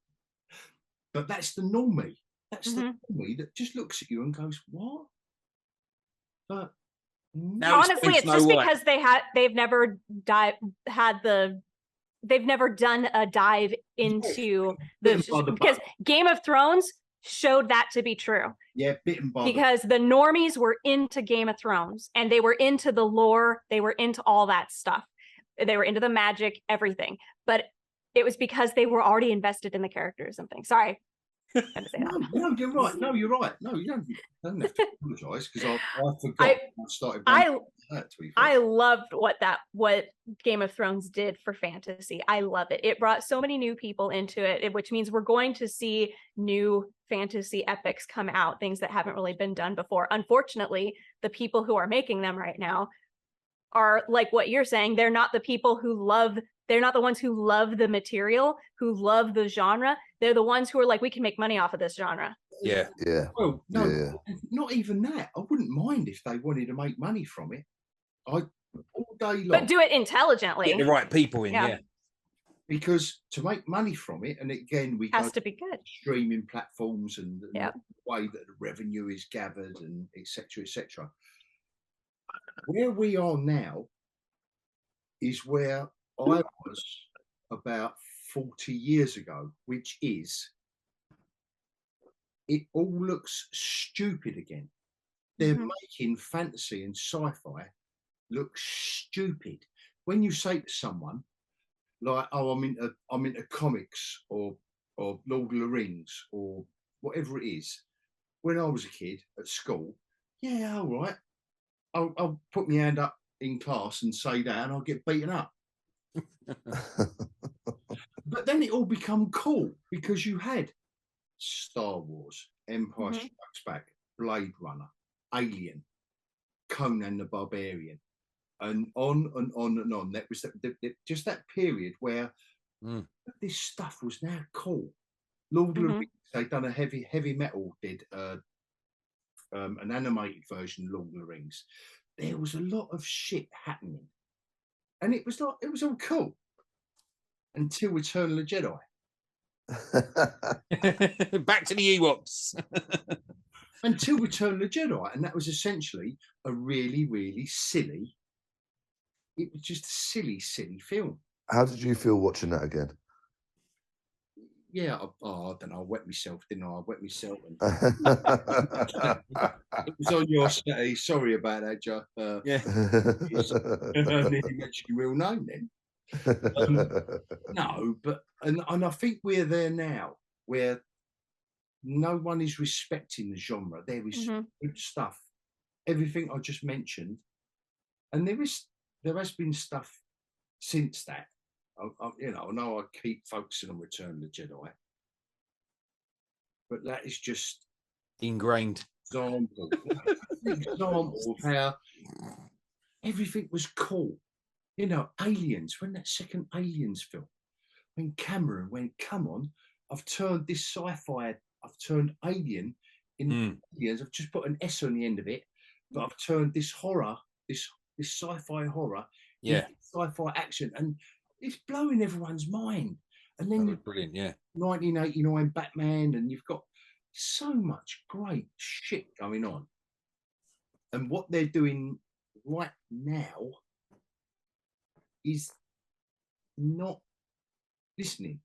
But that's the normie. That's the normie that just looks at you and goes, what? But honestly, it's just because they've never done a dive into because Game of Thrones showed that to be true. Yeah, bitten by because the normies were into Game of Thrones, and they were into the lore, they were into all that stuff. They were into the magic, everything. But it was because they were already invested in the character or something. Sorry. No, you're right. No, you're right. No, you don't have to apologise, because I forgot. I started. I loved what Game of Thrones did for fantasy. I love it. It brought so many new people into it, which means we're going to see new fantasy epics come out, things that haven't really been done before. Unfortunately, the people who are making them right now are like what you're saying. They're not the people who love, they're not the ones who love the material, who love the genre. They're the ones who are like, we can make money off of this genre. Yeah. Yeah. Well, no, Yeah. not even that. I wouldn't mind if they wanted to make money from it. All day long. But do it intelligently. Get the right people in, Yeah. yeah. Because to make money from it, and again, we Has go to be good. streaming platforms and Yeah. the way that the revenue is gathered and etc. etc. Where we are now is where I was about 40 years ago, which is it all looks stupid again. They're making fantasy and sci-fi look stupid. When you say to someone like, "Oh, I'm into comics or Lord of the Rings or whatever it is," when I was a kid at school, yeah, all right, I'll put my hand up in class and say that, and I'll get beaten up. But then it all become cool because you had Star Wars, Empire Strikes Back, Blade Runner, Alien, Conan the Barbarian, and on and on and on. That was just that period where this stuff was now cool. Lord of the Rings, they'd done a heavy metal, did an animated version of Lord of the Rings. There was a lot of shit happening, and it was all cool until Return of the Jedi. Back to the Ewoks. Until Return of the Jedi, and that was essentially a really, really silly. It was just a silly film. How did you feel watching that again? Yeah, I don't know. I wet myself, didn't I? I wet myself. It was on your Saturday. Sorry about that, Joe. Yeah. I nearly mentioned your real name then. No, but and I think we're there now, where no one is respecting the genre. There is good stuff, everything I just mentioned, and there has been stuff since that. I know I keep focusing on Return of the Jedi, but that is just Ingrained. example of how everything was cool. You know, Aliens, when that second Aliens film, when Cameron went, come on, I've turned this sci-fi, I've turned Alien in Aliens, I've just put an S on the end of it, but I've turned this horror, this sci-fi horror, into sci-fi action, and it's blowing everyone's mind. And then you've brilliant, yeah. 1989 Batman, and you've got so much great shit going on. And what they're doing right now is not listening.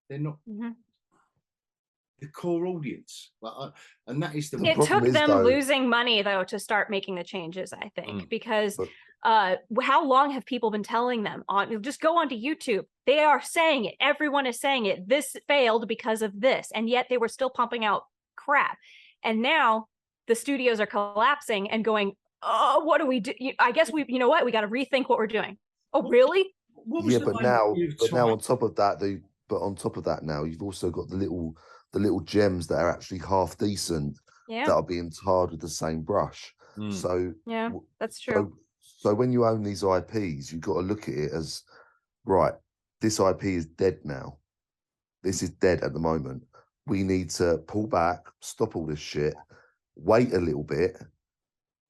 They're not the core audience. And that is the It problem took is, them though, losing money, though, to start making the changes, I think, because how long have people been telling them just go onto YouTube? They are saying it. Everyone is saying it. This failed because of this. And yet they were still pumping out crap. And now the studios are collapsing and going, oh, what do we do? I guess you know what? We got to rethink what we're doing. Oh, really? Yeah, but now on top of that, now you've also got the little gems that are actually half decent that are being tarred with the same brush. So yeah, that's true. So when you own these IPs, you've got to look at it as, right, this IP is dead now. This is dead at the moment. We need to pull back, stop all this shit, wait a little bit,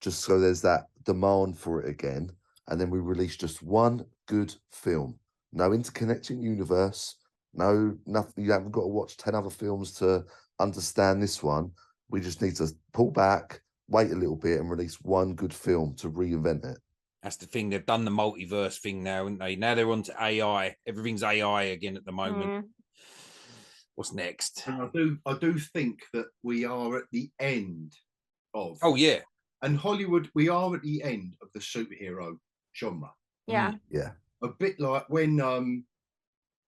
just so there's that demand for it again, and then we release just one good film. No interconnecting universe, nothing. You haven't got to watch 10 other films to understand this one. We just need to pull back, wait a little bit, and release one good film to reinvent it. That's the thing. They've done the multiverse thing now, haven't they? Now they're onto AI. Everything's AI again at the moment. What's next? And I do think that we are at the end of. Oh yeah. And Hollywood, we are at the end of the superhero genre. Yeah. Yeah. A bit like when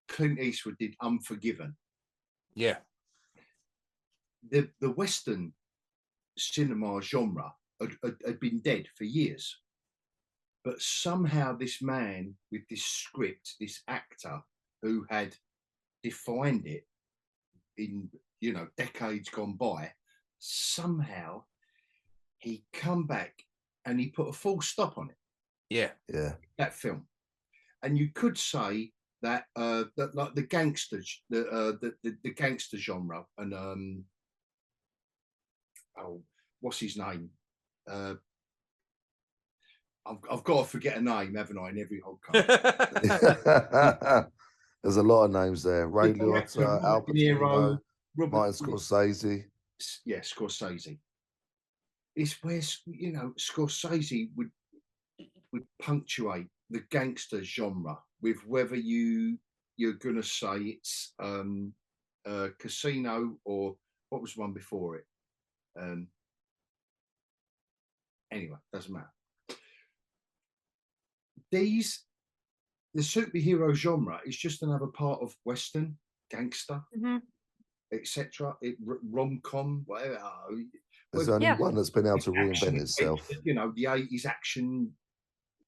Clint Eastwood did Unforgiven. Yeah. The Western cinema genre had been dead for years. But somehow this man with this script, this actor who had defined it in, decades gone by, somehow he come back and he put a full stop on it. Yeah. Yeah. That film, and you could say that that like the gangsters, the gangster genre, and oh, what's his name? I've got to forget a name, haven't I? In every hogCAST. There's a lot of names there. Ray Liotta, Al Pacino, Robert, Martin Scorsese. Yeah, Scorsese. It's where, you know, Scorsese would punctuate the gangster genre with whether you're gonna say it's Casino, or what was one before it. Anyway, doesn't matter. The superhero genre is just another part of Western, gangster, etc. Rom-com, whatever. There's only one that's been able to reinvent itself. You know, the 80s action,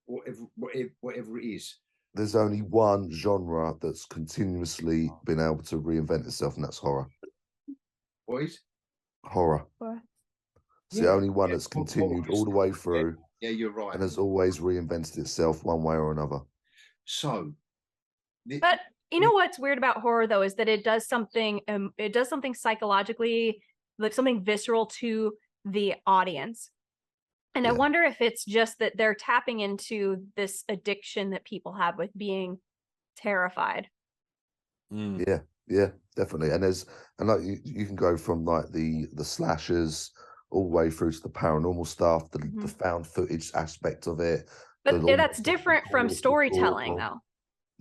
whatever it is. There's only one genre that's continuously been able to reinvent itself, and that's horror. What is? Horror. It's the only one that's continued all the way through. Yeah, you're right. And has always reinvented itself one way or another. So, but you know what's weird about horror though is that it does something psychologically, like something visceral to the audience. And I wonder if it's just that they're tapping into this addiction that people have with being terrified. Yeah, definitely. And like you can go from like the slashers all the way through to the paranormal stuff, the found footage aspect of it. But that's different from storytelling, though.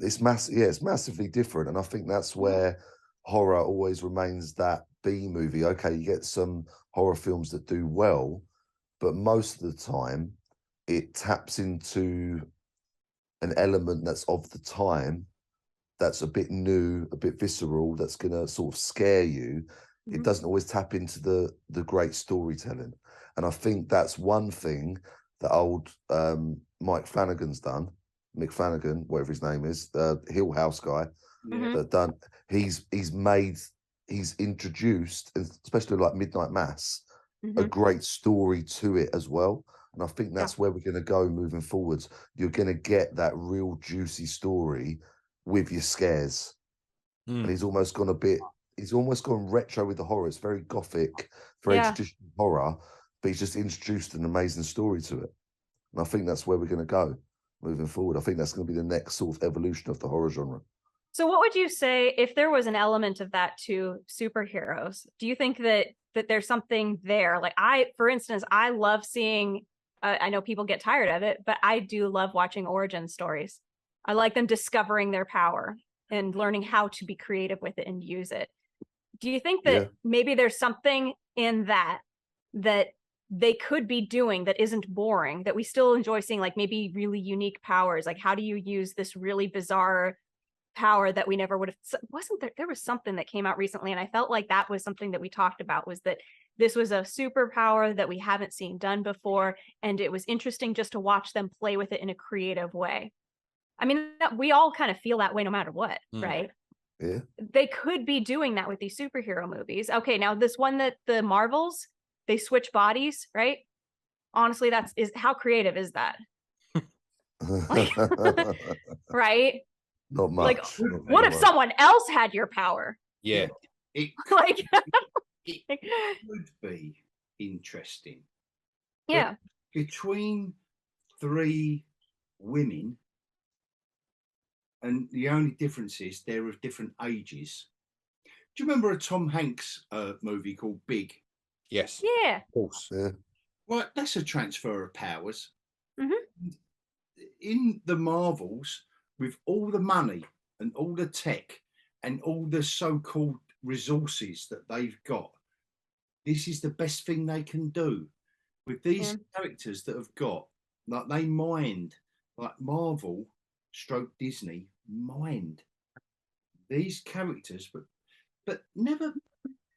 It's it's massively different, and I think that's where horror always remains that B movie. Okay, you get some horror films that do well, but most of the time it taps into an element that's of the time, that's a bit new, a bit visceral, that's going to sort of scare you. It doesn't always tap into the great storytelling. And I think that's one thing that old Mick Flanagan, whatever his name is, the Hill House guy, that done. He's introduced, especially like Midnight Mass, a great story to it as well. And I think that's where we're going to go moving forwards. You're going to get that real juicy story with your scares. And he's almost gone retro with the horror. It's very gothic, very traditional horror, but he's just introduced an amazing story to it. And I think that's where we're going to go moving forward. I think that's going to be the next sort of evolution of the horror genre. So what would you say if there was an element of that to superheroes? Do you think that there's something there? Like for instance, I love seeing, I know people get tired of it, but I do love watching origin stories. I like them discovering their power and learning how to be creative with it and use it. Do you think that maybe there's something in that they could be doing that isn't boring, that we still enjoy seeing, like maybe really unique powers? Like, how do you use this really bizarre power that we never would have? Wasn't there was something that came out recently, and I felt like that was something that we talked about, was that this was a superpower that we haven't seen done before, and it was interesting just to watch them play with it in a creative way. I mean, we all kind of feel that way no matter what, right? Yeah. They could be doing that with these superhero movies. Okay, now this one that the Marvels, they switch bodies, right? Honestly, how creative is that? Like, right? Not much. Like, what if someone else had your power? Yeah. It Like, would be interesting. Yeah. But between 3 women, and the only difference is they're of different ages. Do you remember a Tom Hanks movie called Big? Yes. Yeah. Of course. Yeah. Well, that's a transfer of powers. In the Marvels, with all the money and all the tech and all the so-called resources that they've got, this is the best thing they can do. With these characters that have got, like, they mind, like Marvel stroke Disney mind these characters, but never,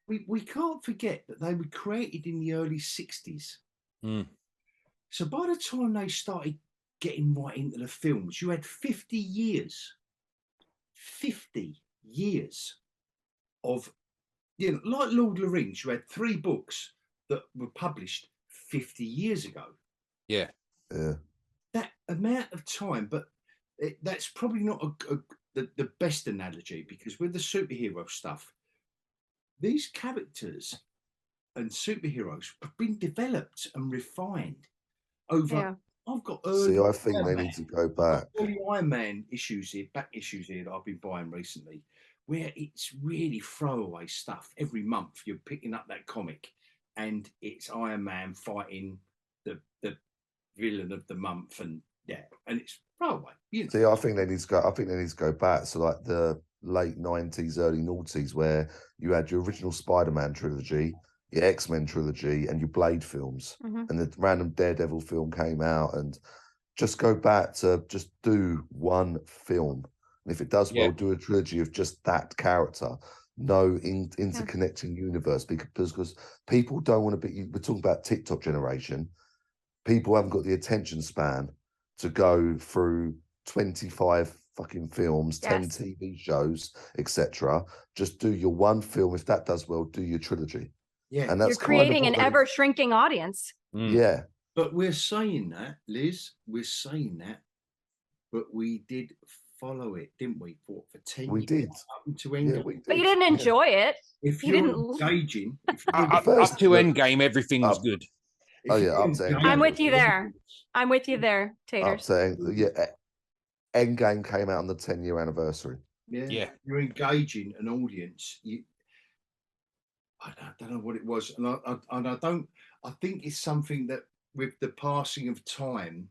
we can't forget that they were created in the early 60s. So by the time they started getting right into the films, you had 50 years of, you know, like Lord of the Rings, you had 3 books that were published 50 years ago. Yeah. Yeah. That amount of time, but that's probably not the best analogy, because with the superhero stuff, these characters and superheroes have been developed and refined over. Yeah. I've got See, early I think they Iron Man. need to go I've got back. early Iron Man issues here, back issues here that I've been buying recently, where it's really throwaway stuff. Every month you're picking up that comic, and it's Iron Man fighting the villain of the month, and it's throwaway. You know? See, I think they need to go. I think they need to go back. So, like the late 90s, early noughties, where you had your original Spider-Man trilogy, your X-Men trilogy, and your Blade films, and the random Daredevil film came out, and just go back to just do one film. And if it does well, do a trilogy of just that character. No interconnecting universe, because people don't want to be. We're talking about TikTok generation. People haven't got the attention span to go through 25 fucking films, 10 TV shows, etc. Just do your one film. If that does well, do your trilogy. Yeah, and that's you're creating an ever-shrinking audience. Yeah, but we're saying that, Liz. We're saying that, but we did follow it, didn't we? For 10 years. We did. Up to Endgame. Yeah, we did. But you didn't enjoy it. If You you're didn't. engaging, Up to Endgame, everything was good. Oh yeah, up to Endgame. I'm with you there. I'm with you there, Taters. Up to Endgame came out on the 10-year anniversary. Yeah, you're engaging an audience. I don't know what it was, and I don't. I think it's something that, with the passing of time,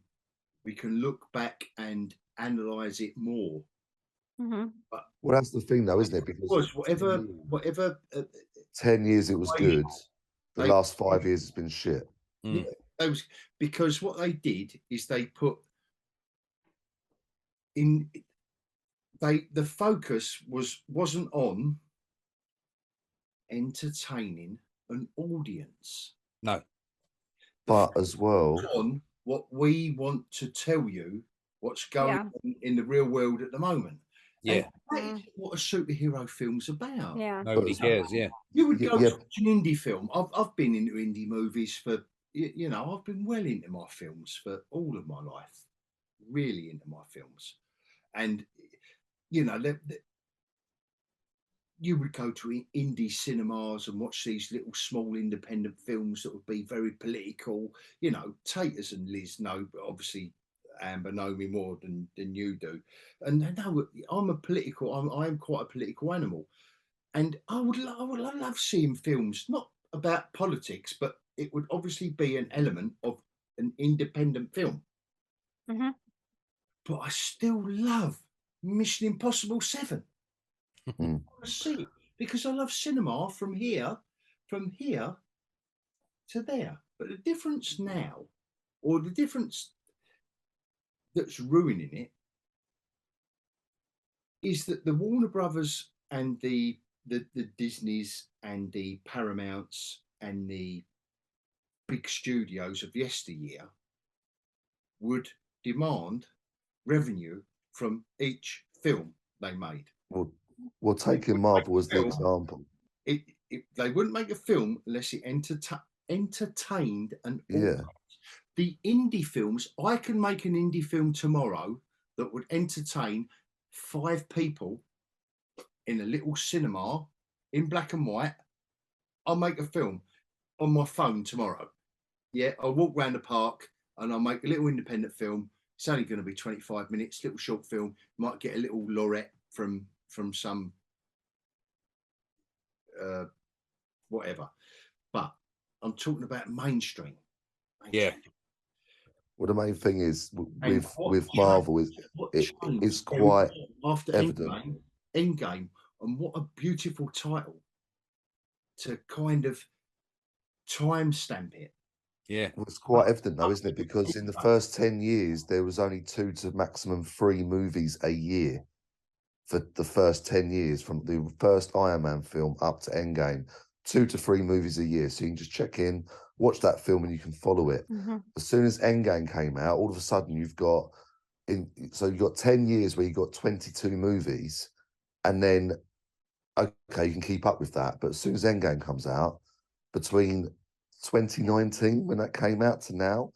we can look back and analyze it more. But, well, that's the thing, though, isn't it? Because whatever 10 years it was good. The last 5 years it's been shit. Yeah, because what they did is they put in. The focus wasn't on entertaining an audience. No. But as well, on what we want to tell you, what's going on in the real world at the moment. Yeah. And that is what a superhero film's about. Yeah. Nobody cares. Yeah. You would go to watch an indie film. I've been into indie movies for, I've been well into my films for all of my life, really into my films. And, you would go to indie cinemas and watch these little small independent films that would be very political. Tayters and Liz know, but obviously Amber know me more than you do. And they know I'm quite a political animal. And I would love seeing films, not about politics, but it would obviously be an element of an independent film. But I still love Mission Impossible 7. I see it because I love cinema from here to there. But the difference now, or the difference that's ruining it, is that the Warner Brothers and the Disneys and the Paramounts and the big studios of yesteryear would demand revenue from each film they made. Well, taking Marvel as the example. They wouldn't make a film unless it entertained an audience. The indie films, I can make an indie film tomorrow that would entertain 5 people in a little cinema in black and white. I'll make a film on my phone tomorrow. Yeah, I'll walk around the park and I'll make a little independent film. It's only going to be 25 minutes, little short film. Might get a little laurette from some whatever. But I'm talking about mainstream. Yeah. Well, the main thing is with Marvel it's quite after evident. Endgame, and what a beautiful title to kind of timestamp it. Yeah. Well, it's quite evident though, isn't it? Because in the first 10 years, there was only 2 to maximum 3 movies a year for the first 10 years, from the first Iron Man film up to Endgame. 2 to 3 movies a year. So you can just check in, watch that film, and you can follow it. As soon as Endgame came out, all of a sudden you've got 10 years where you got 22 movies, and then okay, you can keep up with that. But as soon as Endgame comes out, between 2019 when that came out to now,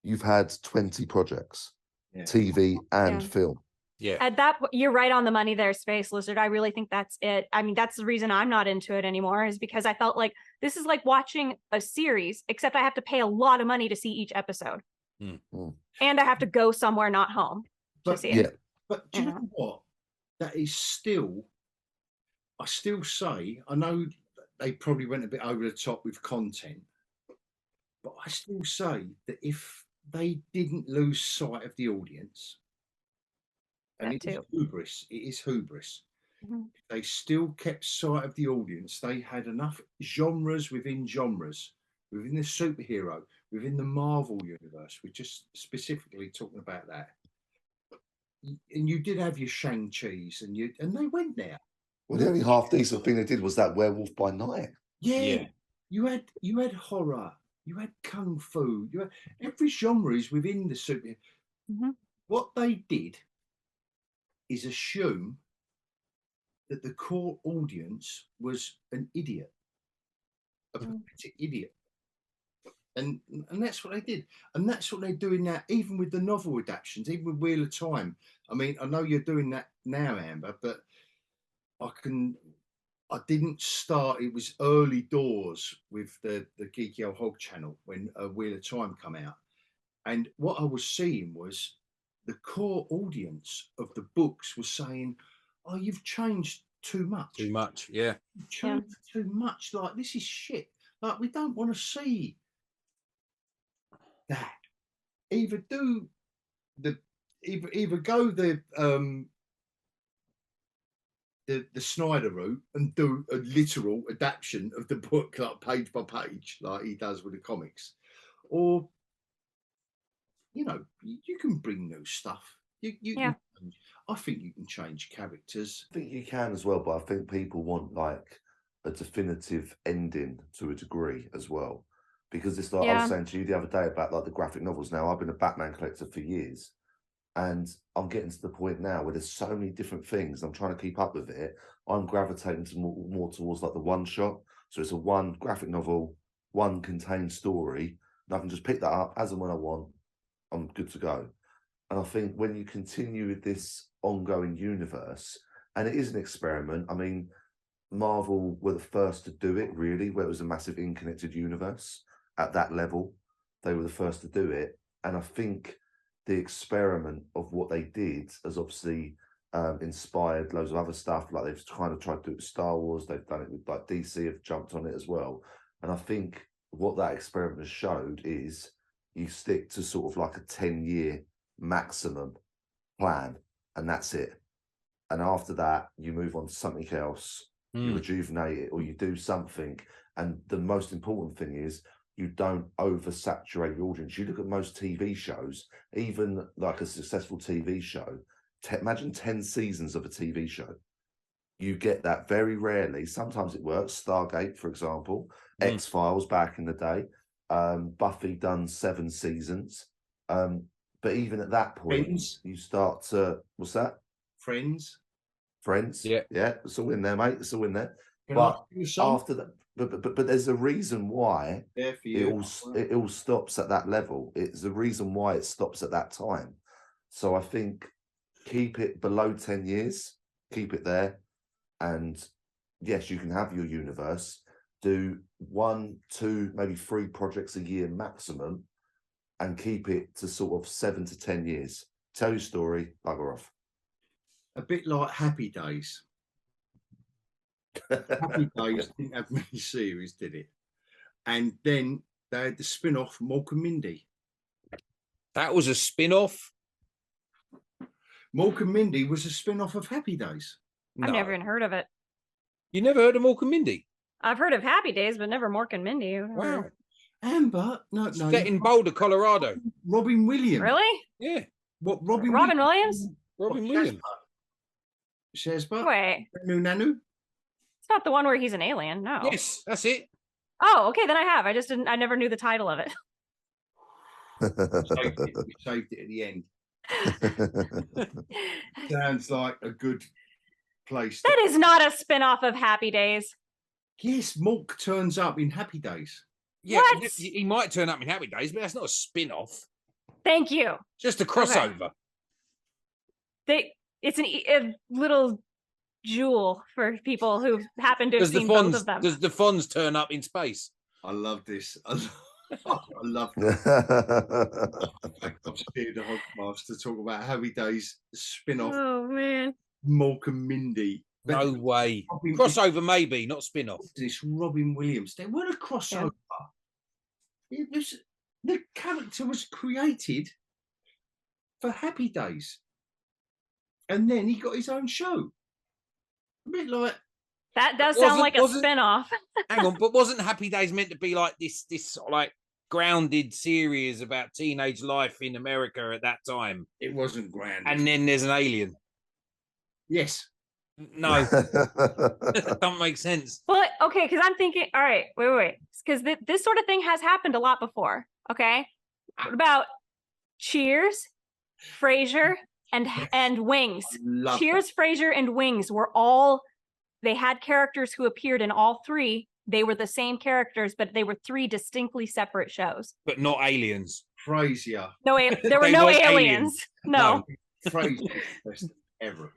you've had 20 projects. TV and film. Yeah. At that, you're right on the money there, Space Lizard. I really think that's it. I mean, that's the reason I'm not into it anymore, is because I felt like this is like watching a series, except I have to pay a lot of money to see each episode. And I have to go somewhere not home to see it. But do you know what? That is still, I still say, I know they probably went a bit over the top with content, but I still say that if they didn't lose sight of the audience, and it is hubris, if they still kept sight of the audience, they had enough genres, within the superhero, within the Marvel universe. We're just specifically talking about that. And you did have your Shang-Chi's, and they went there. Well, the only half decent thing they did was that Werewolf by Night. Yeah. You had horror, you had kung fu, you had every genre is within the superhero. What they did is assume that the core audience was an idiot, a pathetic idiot. And that's what they did. And that's what they're doing now, even with the novel adaptations, even with Wheel of Time. I mean, I know you're doing that now, Amber, but I didn't start, it was early doors with the geekyOlhog channel when Wheel of Time come out. And what I was seeing was the core audience of the books was saying, oh, you've changed too much. Too much, yeah. You've changed too much. Like, this is shit. Like, we don't want to see that. Either go the Snyder route and do a literal adaptation of the book, like page by page, like he does with the comics, or you can bring new stuff. I think you can change characters. I think you can as well, but I think people want like a definitive ending to a degree as well. Because it's like I was saying to you the other day about like the graphic novels. Now, I've been a Batman collector for years, and I'm getting to the point now where there's so many different things. I'm trying to keep up with it. I'm gravitating to more towards like the one shot. So it's a one graphic novel, one contained story, and I can just pick that up as and when I want. I'm good to go. And I think when you continue with this ongoing universe, and it is an experiment. I mean, Marvel were the first to do it, really, where it was a massive interconnected universe. At that level, they were the first to do it. And I think the experiment of what they did has obviously inspired loads of other stuff. Like they've kind of tried to do it with Star Wars. They've done it with like DC have jumped on it as well. And I think what that experiment has showed is you stick to sort of like a 10-year maximum plan, and that's it. And after that, you move on to something else, you rejuvenate it, or you do something. And the most important thing is you don't oversaturate your audience. You look at most TV shows, even like a successful TV show, imagine 10 seasons of a TV show. You get that very rarely. Sometimes it works. Stargate, for example, X-Files back in the day, Buffy done 7 seasons. But even at that point, you start to, what's that? Friends. Yeah, it's all in there, mate. It's all in there. But after that, but there's a reason why it all stops at that level. It's the reason why it stops at that time. So I think keep it below 10 years, keep it there, and yes, you can have your universe. Do 1, 2, maybe 3 projects a year maximum, and keep it to sort of 7 to 10 years. Tell your story, bugger off. A bit like Happy Days. Happy Days didn't have many series, did it? And then they had the spin-off Mork and Mindy. That was a spin-off? Mork and Mindy was a spin-off of Happy Days. I've never even heard of it. You never heard of Mork and Mindy? I've heard of Happy Days, but never Mork and Mindy. Wow. Amber, no. Set in Boulder, Colorado. Robin Williams. Really? Yeah. What, Robin Williams? Robin Williams. Shazbot? Wait. Nanu? It's not the one where he's an alien, no. Yes, that's it. Oh, okay, then I have. I never knew the title of it. We saved it at the end. Sounds like a good place. That is not a spin-off of Happy Days. Yes, Mork turns up in Happy Days. Yeah, what? He might turn up in Happy Days, but that's not a spin-off. Thank you. Just a crossover. Okay. it's a little jewel for people who happen to have seen both of them. Does the Fonz turn up in space? I love this. I love Yeah. I've steered the hogCAST to talk about Happy Days spin-off, Oh man. Mork and Mindy. No way. Robin- Crossover, maybe, not spin-off. This Robin Williams. They weren't a crossover. It was, the character was created for Happy Days. And then he got his own show. A bit like, That does sound like a wasn't- spin-off. Hang on, but wasn't Happy Days meant to be like this sort of like grounded series about teenage life in America at that time? it wasn't grand. And then there's an alien. Yes. No, that don't make sense. Well, okay, because I'm thinking, all right, wait. Because this sort of thing has happened a lot before, okay? What about Cheers, Frasier, and Wings? Love Cheers, Frasier, and Wings they had characters who appeared in all three. They were the same characters, but they were three distinctly separate shows. But not aliens. Frasier. No, there were They no weren't aliens. No. Frasier is the best ever.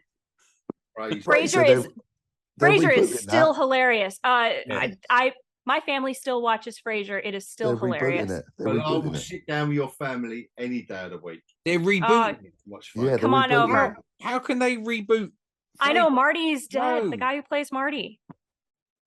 Frasier is still hilarious. My family still watches Frasier. It is still hilarious. They're I will rebooting it. sit down with your family any day of the week. They're rebooting. Watch Yeah, Frasier. they're Come on rebooting over. it. How can they reboot? I know Marty's dead. No. The guy who plays Marty.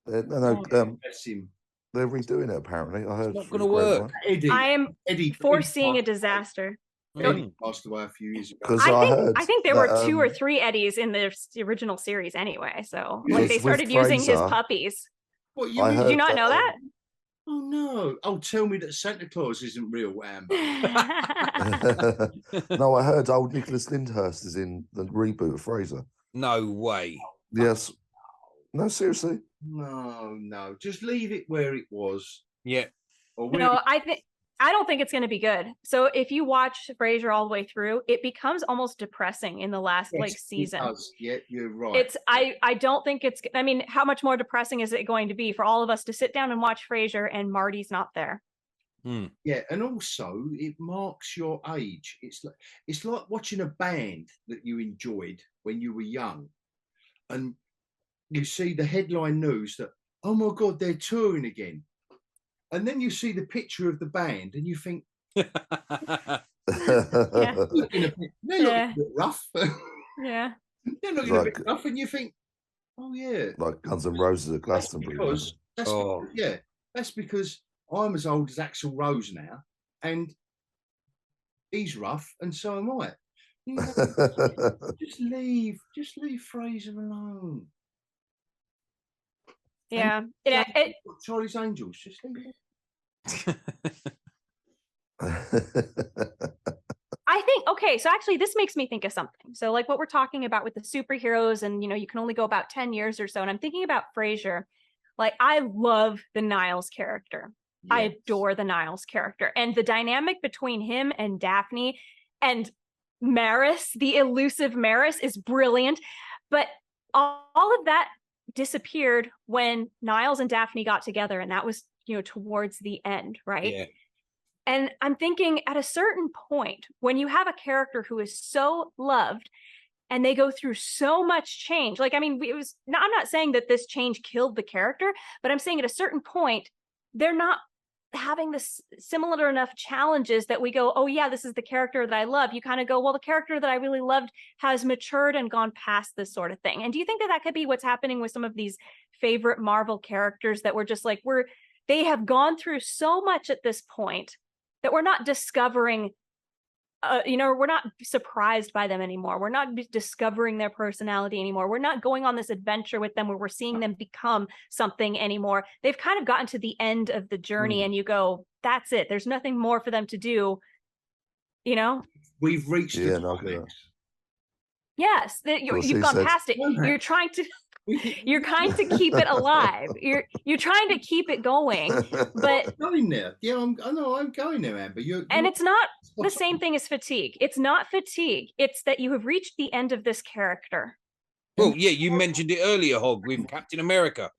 No, Bless him. they're redoing it apparently. I heard. not through gonna the work. grapevine. Eddie. I am Eddie foreseeing a passed- disaster. Eddie passed away a few years ago. 'Cause I think there were that, 2 or 3 Eddies in the original series anyway. So Yeah, like they with started using his Fraser. puppies. What, I Did heard you not know that? Oh no! Oh, tell me that Santa Claus isn't real, Amber. No, I heard old Nicholas Lyndhurst is in the reboot of Fraser. No way. Yes. No, seriously. No. Just leave it where it was. Yeah. Or where No, I don't think it's going to be good. So if you watch Frasier all the way through, it becomes almost depressing in the last Yes, like it season. does. Yeah, you're right. It's I don't think it's, I mean, how much more depressing is it going to be for all of us to sit down and watch Frasier and Marty's not there? Yeah, and also it marks your age. It's like watching a band that you enjoyed when you were young, and you see the headline news that, oh my God, they're touring again, and then you see the picture of the band and you think, they're looking a bit rough. Yeah. They're looking a bit rough, and you think, oh yeah, Like Guns N' Roses at Glastonbury. that's because I'm as old as Axl Rose now, and he's rough, and so am I. You know, just leave Fraser alone. Yeah. Charlie's Angels, just leave it. I think, okay, so actually this makes me think of something. So like what we're talking about with the superheroes and, you know, you can only go about 10 years or so. And I'm thinking about Frasier. Like I love the Niles character. I adore the Niles character, and the dynamic between him and Daphne and Maris, the elusive Maris, is brilliant. But all of that disappeared when Niles and Daphne got together, and that was, you know, towards the end, right? Yeah. And I'm thinking at a certain point, when you have a character who is so loved and they go through so much change, like, I mean, I'm not saying that this change killed the character, but I'm saying at a certain point, they're not having this similar enough challenges that we go, oh yeah, this is the character that I love. You kind of go, well, the character that I really loved has matured and gone past this sort of thing. And do you think that that could be what's happening with some of these favorite Marvel characters that we're just like, they have gone through so much at this point that we're not discovering, we're not surprised by them anymore. We're not discovering their personality anymore. We're not going on this adventure with them where we're seeing them become something anymore. They've kind of gotten to the end of the journey and you go, that's it. There's nothing more for them to do, you know? We've reached the Yeah, no, I get climax. Yes, you've gone past it. You're trying to keep it alive. You're trying to keep it going, but I'm going there. Yeah, I know I'm going there, Amber. And it's not the same thing as fatigue. It's not fatigue. It's that you have reached the end of this character. Well, yeah, you mentioned it earlier, Hog, with Captain America.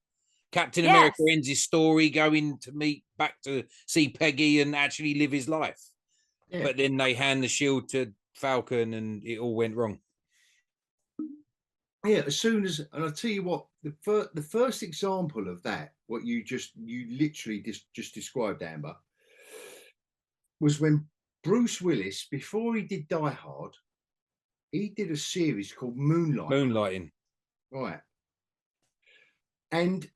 Captain America ends his story going to meet back to see Peggy and actually live his life. Yeah. But then they hand the shield to Falcon and it all went wrong. Yeah, as soon as, and I'll tell you what, the first example of that, what you literally just described, Amber, was when Bruce Willis, before he did Die Hard, he did a series called Moonlighting. Right. And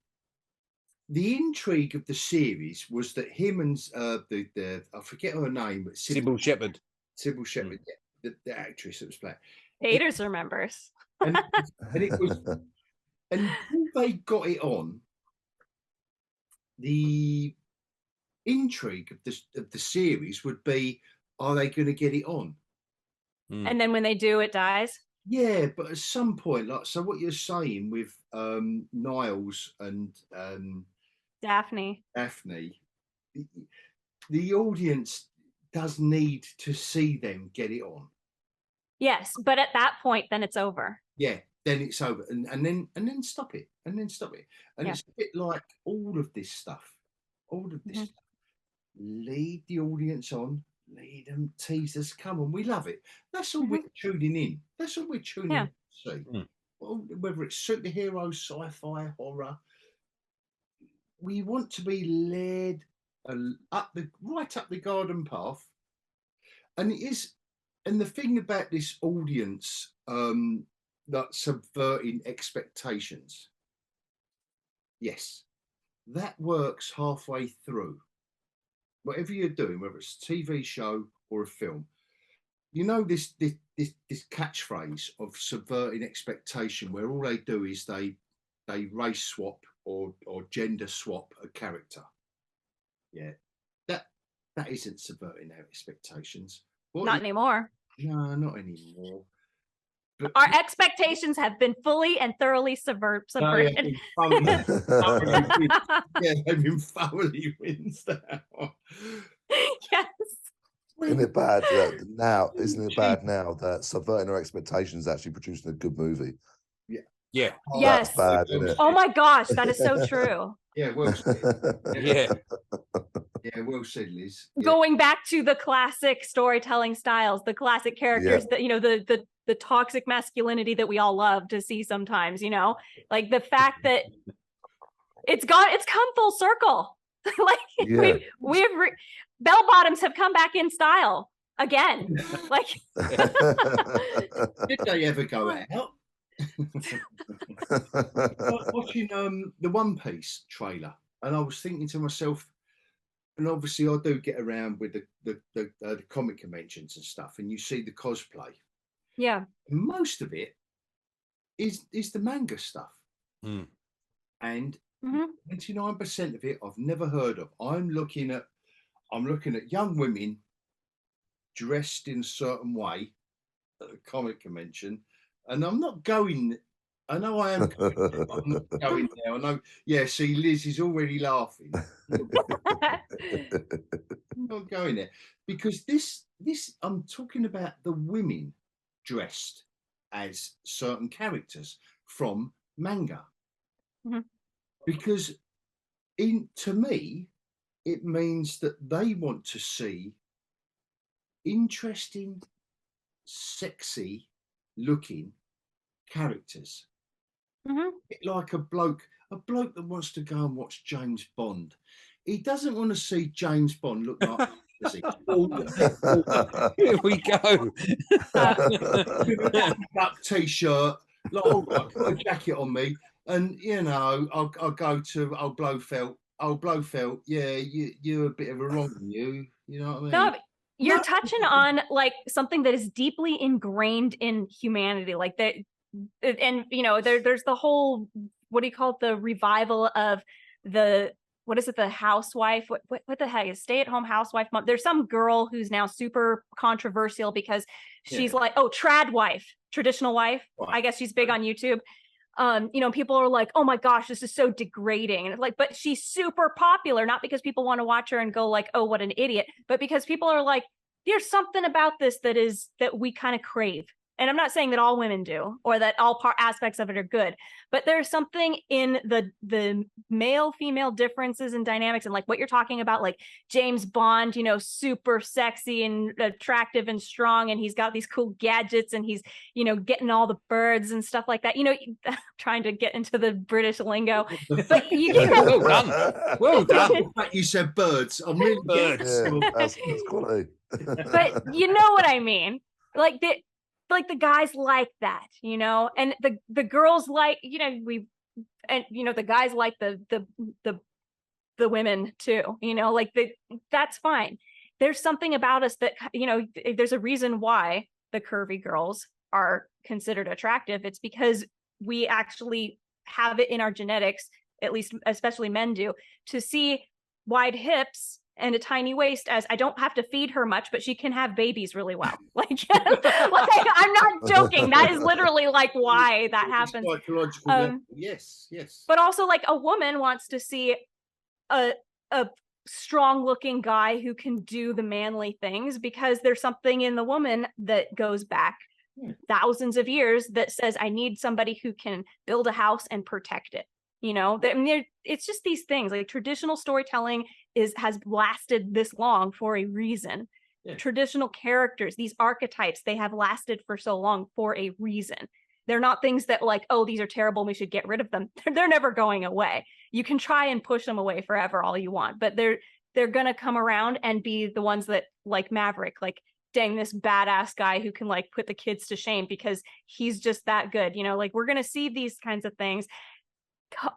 the intrigue of the series was that him and the I forget her name, but Sybil Shepherd. Sybil Shepherd, yeah, the actress that was playing. Tayters remembers. And it was, and they got it on. The intrigue of the series would be, are they going to get it on? And then when they do, it dies. Yeah, but at some point, like, so what you're saying with Niles and Daphne, the audience does need to see them get it on. yes, but at that point, then it's over. Yeah, then it's over, and then stop it, and then stop it, and Yeah. it's a bit like all of this stuff. Stuff. Lead the audience on, lead them, tease us, come on, we love it. That's all we're tuning in. That's all we're tuning in to see. Well, whether it's superhero, sci-fi, horror, we want to be led right up the garden path, and it is. And the thing about this audience, that subverting expectations, yes, that works halfway through. Whatever you're doing, whether it's a TV show or a film, you know this catchphrase of subverting expectation, where all they do is they race swap or gender swap a character. Yeah, that isn't subverting their expectations. Not anymore. No, not anymore. But Our expectations have been fully and thoroughly subverted. Yeah, they've been thoroughly rinsed out. Yes. Isn't it bad that now? Isn't it bad now that subverting our expectations is actually producing a good movie? Yeah. Yeah. Oh, Yes. That's bad, isn't it? Oh my gosh, that is so true. Yeah, well said. Yeah. Yeah, well said, Liz. Yeah. Going back to the classic storytelling styles, the classic characters that, you know, the toxic masculinity that we all love to see sometimes, you know, like the fact that it's come full circle. Like bell bottoms have come back in style again. Like, did they ever go out? Watching the One Piece trailer, and I was thinking to myself, and obviously I do get around with the comic conventions and stuff, and you see the cosplay. Yeah. Most of it is the manga stuff. And 99% of it I've never heard of. I'm looking at young women dressed in a certain way at a comic convention, and I'm not going. I know I am. I'm not going there. I know. Yeah. See, Liz is already laughing. I'm not going there because this. I'm talking about the women dressed as certain characters from manga. Because to me, it means that they want to see interesting, sexy looking characters. Like a bloke that wants to go and watch James Bond. He doesn't want to see James Bond look like does he? Here we go. Duck t-shirt, like, all right, put a jacket on me, and you know, I'll go to old Blofeld. Old Blofeld, yeah, you're a bit of a wrong, you know what I mean? No, you're touching on like something that is deeply ingrained in humanity, like that. And you know, there's the whole, what do you call it, the revival of the, what is it, the housewife, what the heck is stay-at-home housewife mom? There's some girl who's now super controversial because she's like, oh, trad wife, traditional wife. I guess she's big on YouTube. You know, people are like, oh my gosh, this is so degrading. And it's like, but she's super popular, not because people want to watch her and go like, oh, what an idiot, but because people are like, there's something about this that we kind of crave. and I'm not saying that all women do or that all aspects of it are good, but there's something in the male female differences and dynamics, and like what you're talking about, like James Bond, you know, super sexy and attractive and strong, and he's got these cool gadgets, and he's, you know, getting all the birds and stuff like that, you know. Trying to get into the British lingo, but you Well done. Well done. The fact you said birds. I'm really Birds. Yeah, that's quality. but you know what I mean, like the guys like that, you know, and the girls like, you know, and you know, the guys like the women too, you know, like that's fine. There's something about us that, you know, there's a reason why the curvy girls are considered attractive. It's because we actually have it in our genetics, at least especially men do, to see wide hips and a tiny waist as I don't have to feed her much, but she can have babies really well. Like, like I'm not joking. That is literally like why that happens. Psychological yes. But also, like, a woman wants to see a strong looking guy who can do the manly things, because there's something in the woman that goes back thousands of years that says, I need somebody who can build a house and protect it. You know, I mean, it's just these things, like traditional storytelling has lasted this long for a reason. Yeah. Traditional characters, these archetypes, they have lasted for so long for a reason. They're not things that like, oh, these are terrible, we should get rid of them. They're never going away. You can try and push them away forever all you want, but they're gonna come around and be the ones that, like Maverick, like, dang, this badass guy who can like put the kids to shame because he's just that good. You know, like, we're gonna see these kinds of things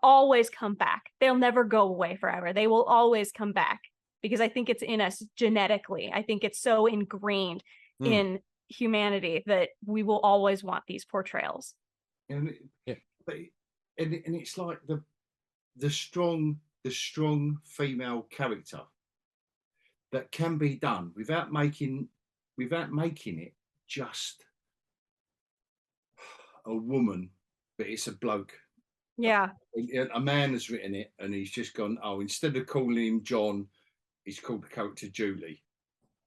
always come back. They'll never go away forever. They will always come back, because I think it's in us genetically. I think it's so ingrained in humanity that we will always want these portrayals. And it's like the strong female character that can be done without making it just a woman, but it's a bloke. Yeah. A man has written it, and he's just gone, oh, instead of calling him John, he's called the character Julie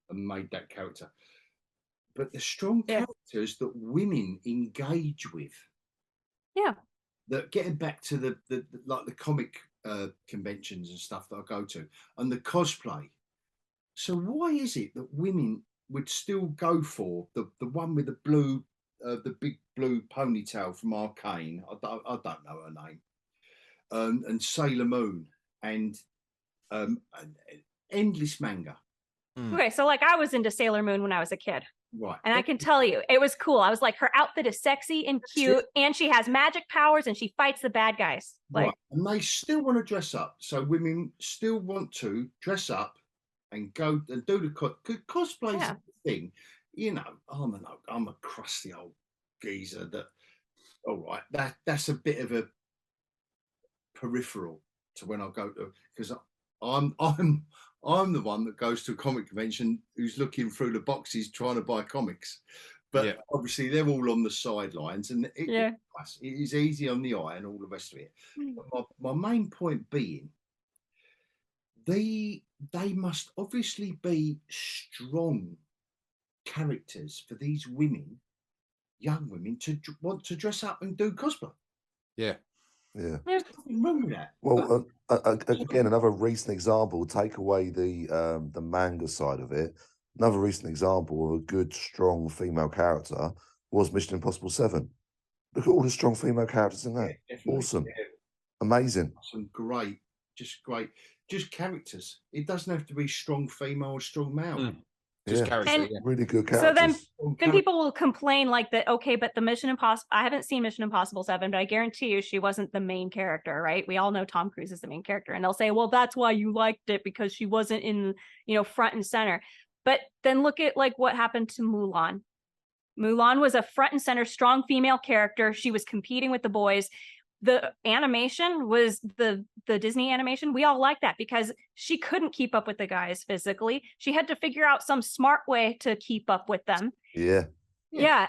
and made that character. But the strong characters that women engage with. Yeah. That, getting back to the like the comic conventions and stuff that I go to, and the cosplay. So why is it that women would still go for the one with the big blue ponytail from Arcane? I don't know her name. And Sailor Moon and endless manga. Okay, so like I was into Sailor Moon when I was a kid. Right. And I can tell you, it was cool. I was like, her outfit is sexy and cute, and she has magic powers, and she fights the bad guys. Like, right. And they still want to dress up. So women still want to dress up and go and do the cosplay's a thing. You know, I'm a crusty old geezer that, all right, that's a bit of a peripheral to when I go to, because I'm the one that goes to a comic convention who's looking through the boxes trying to buy comics, but obviously they're all on the sidelines, and it is easy on the eye and all the rest of it. But my main point being, they must obviously be strong characters for these women, young women, to want to dress up and do cosplay. Yeah. There's nothing wrong with that. Well, again, another recent example, take away the manga side of it, another recent example of a good, strong female character was Mission Impossible 7. Look at all the strong female characters in that. Awesome. Amazing. Some great characters. It doesn't have to be strong female or strong male. Just character, really good characters. So then people will complain like that, okay, but the Mission Impossible, I haven't seen Mission Impossible 7, but I guarantee you she wasn't the main character, right? We all know Tom Cruise is the main character, and they'll say, well, that's why you liked it, because she wasn't in, front and center. But then look at like what happened to Mulan. Mulan was a front and center, strong female character. She was competing with the boys. The animation was the Disney animation. We all like that because she couldn't keep up with the guys physically. She had to figure out some smart way to keep up with them. Yeah.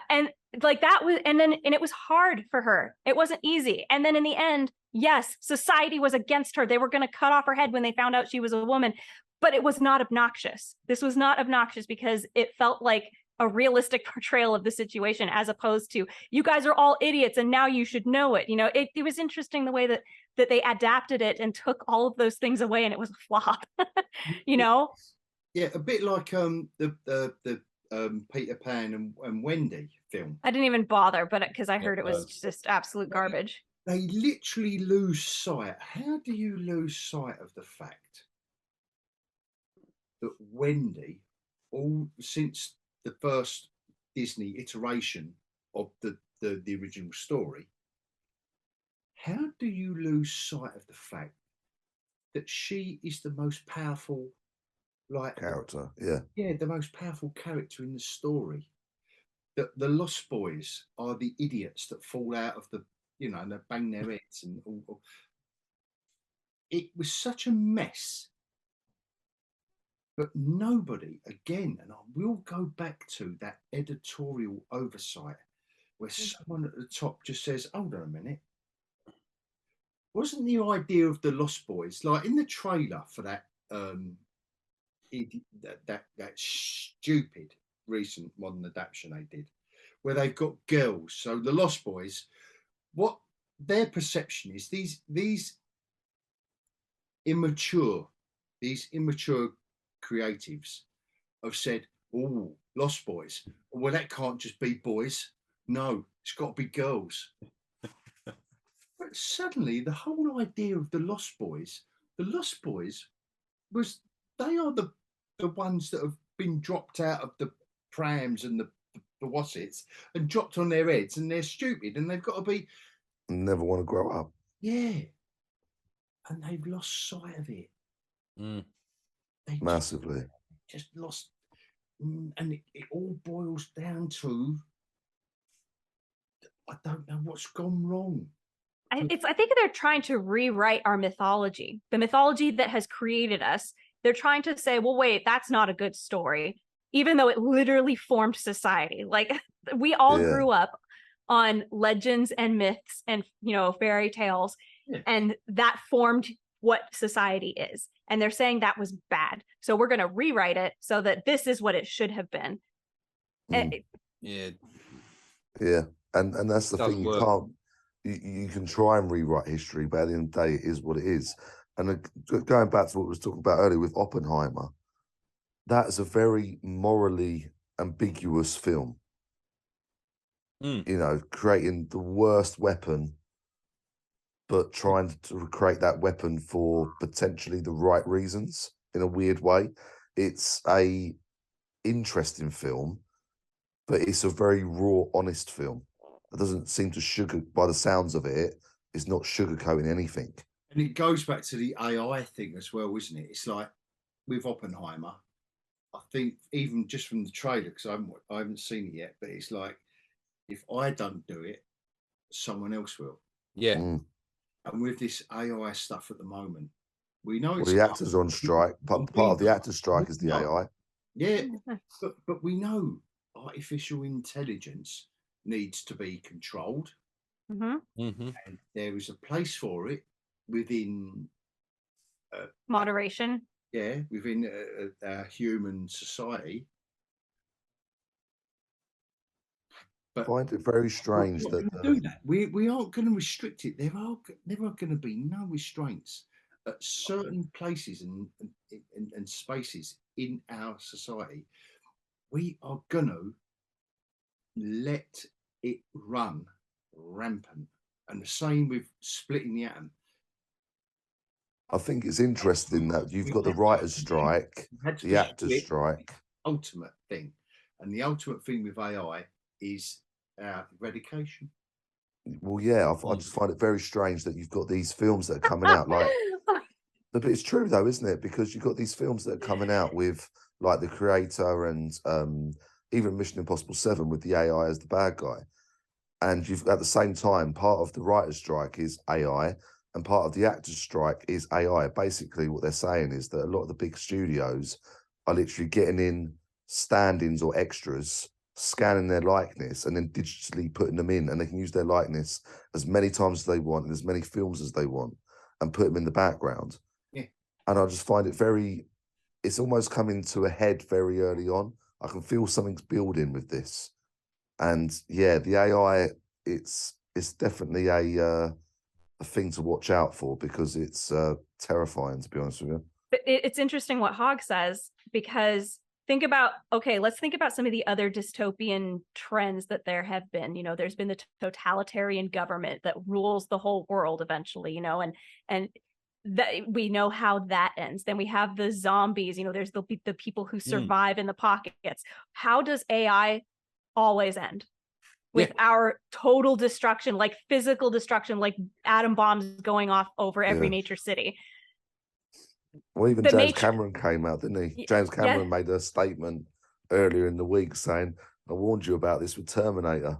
And like that was, and it was hard for her. It wasn't easy. And then in the end, yes, society was against her. They were going to cut off her head when they found out she was a woman, but it was not obnoxious. This was not obnoxious because it felt like a realistic portrayal of the situation, as opposed to, you guys are all idiots and now you should know it. You know, it was interesting the way that they adapted it and took all of those things away, and it was a flop. You know? Yeah, a bit like the Peter Pan and Wendy film. I didn't even bother, but because I heard it was just absolute garbage. They literally lose sight. How do you lose sight of the fact that Wendy, all since the first Disney iteration of the original story, how do you lose sight of the fact that she is the most powerful, like, character? Yeah, the most powerful character in the story. That the Lost Boys are the idiots that fall out of the, you know, and they bang their heads and all. It was such a mess. But nobody, again, and I will go back to that editorial oversight where someone at the top just says, hold on a minute. Wasn't the idea of the Lost Boys, like in the trailer for that that stupid recent modern adaptation they did, where they've got girls, so the Lost Boys, what their perception is, these immature creatives have said, oh, Lost Boys, well, that can't just be boys, no, it's got to be girls. But suddenly the whole idea of the Lost Boys was, they are the ones that have been dropped out of the prams and the wassets and dropped on their heads, and they're stupid and they've got to be, Never want to grow up. yeah, and they've lost sight of it. They Massively just lost, and it all boils down to, I don't know what's gone wrong. I think they're trying to rewrite our mythology, the mythology that has created us. They're trying to say, well, wait, that's not a good story, even though it literally formed society. Like, we all grew up on legends and myths and, you know, fairy tales, and that formed what society is. And they're saying that was bad, so we're going to rewrite it so that this is what it should have been. Yeah, and that's the thing. You can't. You can try and rewrite history, but at the end of the day, it is what it is. And going back to what we was talking about earlier with Oppenheimer, that is a very morally ambiguous film. You know, creating the worst weapon, but trying to recreate that weapon for potentially the right reasons in a weird way. It's a interesting film, but it's a very raw, honest film. It doesn't seem to by the sounds of it, it's not sugarcoating anything. And it goes back to the AI thing as well, isn't it? It's like with Oppenheimer, I think even just from the trailer, because I haven't seen it yet, but it's like, if I don't do it, someone else will. Yeah. And with this AI stuff at the moment, we know the actors are on strike. Part of the actors' strike is the AI. Yeah, but we know artificial intelligence needs to be controlled, and there is a place for it within moderation. Yeah, within our human society. But I find it very strange that we aren't going to restrict it. There are going to be no restraints at certain places and spaces in our society. We are going to let it run rampant, and the same with splitting the atom. I think it's interesting that you've got the writers' strike, the actors' strike. Ultimate thing, and the ultimate thing with AI is eradication. Well, yeah, I just find it very strange that you've got these films that are coming out like. But it's true though, isn't it? Because you've got these films that are coming out with like The Creator and even Mission Impossible 7 with the AI as the bad guy, and you've at the same time part of the writers' strike is AI. And part of the actors' strike is AI. Basically, what they're saying is that a lot of the big studios are literally getting in stand-ins or extras, scanning their likeness, and then digitally putting them in. And they can use their likeness as many times as they want, in as many films as they want, and put them in the background. Yeah. And I just find it it's almost coming to a head very early on I can feel something's building with this. And yeah, the AI, it's definitely a thing to watch out for, because it's terrifying, to be honest with you. But it's interesting what Hog says, because let's think about some of the other dystopian trends that there have been. You know, there's been the totalitarian government that rules the whole world eventually, you know, and that we know how that ends. Then we have the zombies, you know, there's the people who survive in the pockets. How does AI always end? With our total destruction, like physical destruction, like atom bombs going off over every major city. Well, even James Cameron came out, didn't he? James Cameron made a statement earlier in the week saying, I warned you about this with Terminator.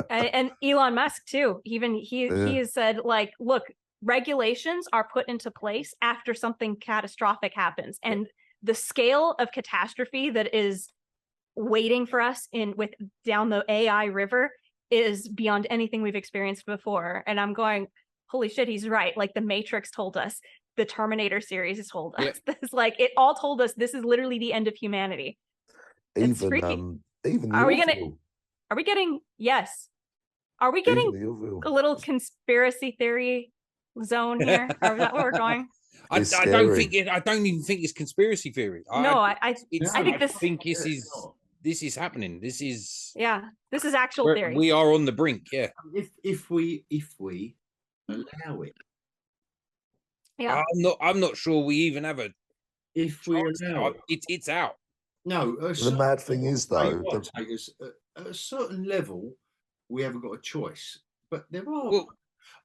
and Elon Musk too. Even he has said, like, look, regulations are put into place after something catastrophic happens. And the scale of catastrophe that is waiting for us down the AI river is beyond anything we've experienced before. And I'm going, holy shit, he's right. Like the Matrix told us, the Terminator series has told us. It's like, it all told us this is literally the end of humanity. It's freaky. Are we getting a little conspiracy theory zone here? Or is that where we're going? I don't even think it's conspiracy theory. I think this is happening. This is actual theory. We are on the brink. Yeah. If we allow it. Yeah. I'm not sure we even have a. If we allow it, it's out. No. The mad thing is, though, at a certain level, we haven't got a choice. But there are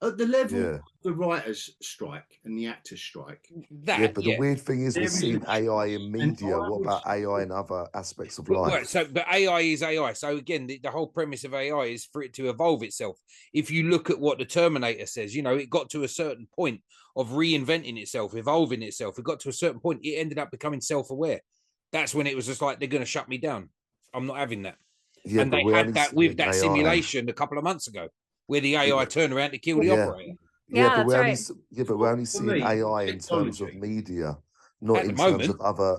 at the level of the writers' strike and the actors' strike. But the weird thing is, we're seeing AI in media. What about AI in other aspects of life? But AI is AI. So again, the whole premise of AI is for it to evolve itself. If you look at what the Terminator says, you know, it got to a certain point of reinventing itself, evolving itself. It got to a certain point, it ended up becoming self-aware. That's when it was just like, they're going to shut me down. I'm not having that. Yeah, and they had that with that simulation a couple of months ago, where the AI turned around to kill the operator. But we're only seeing AI in terms of media, not in terms of other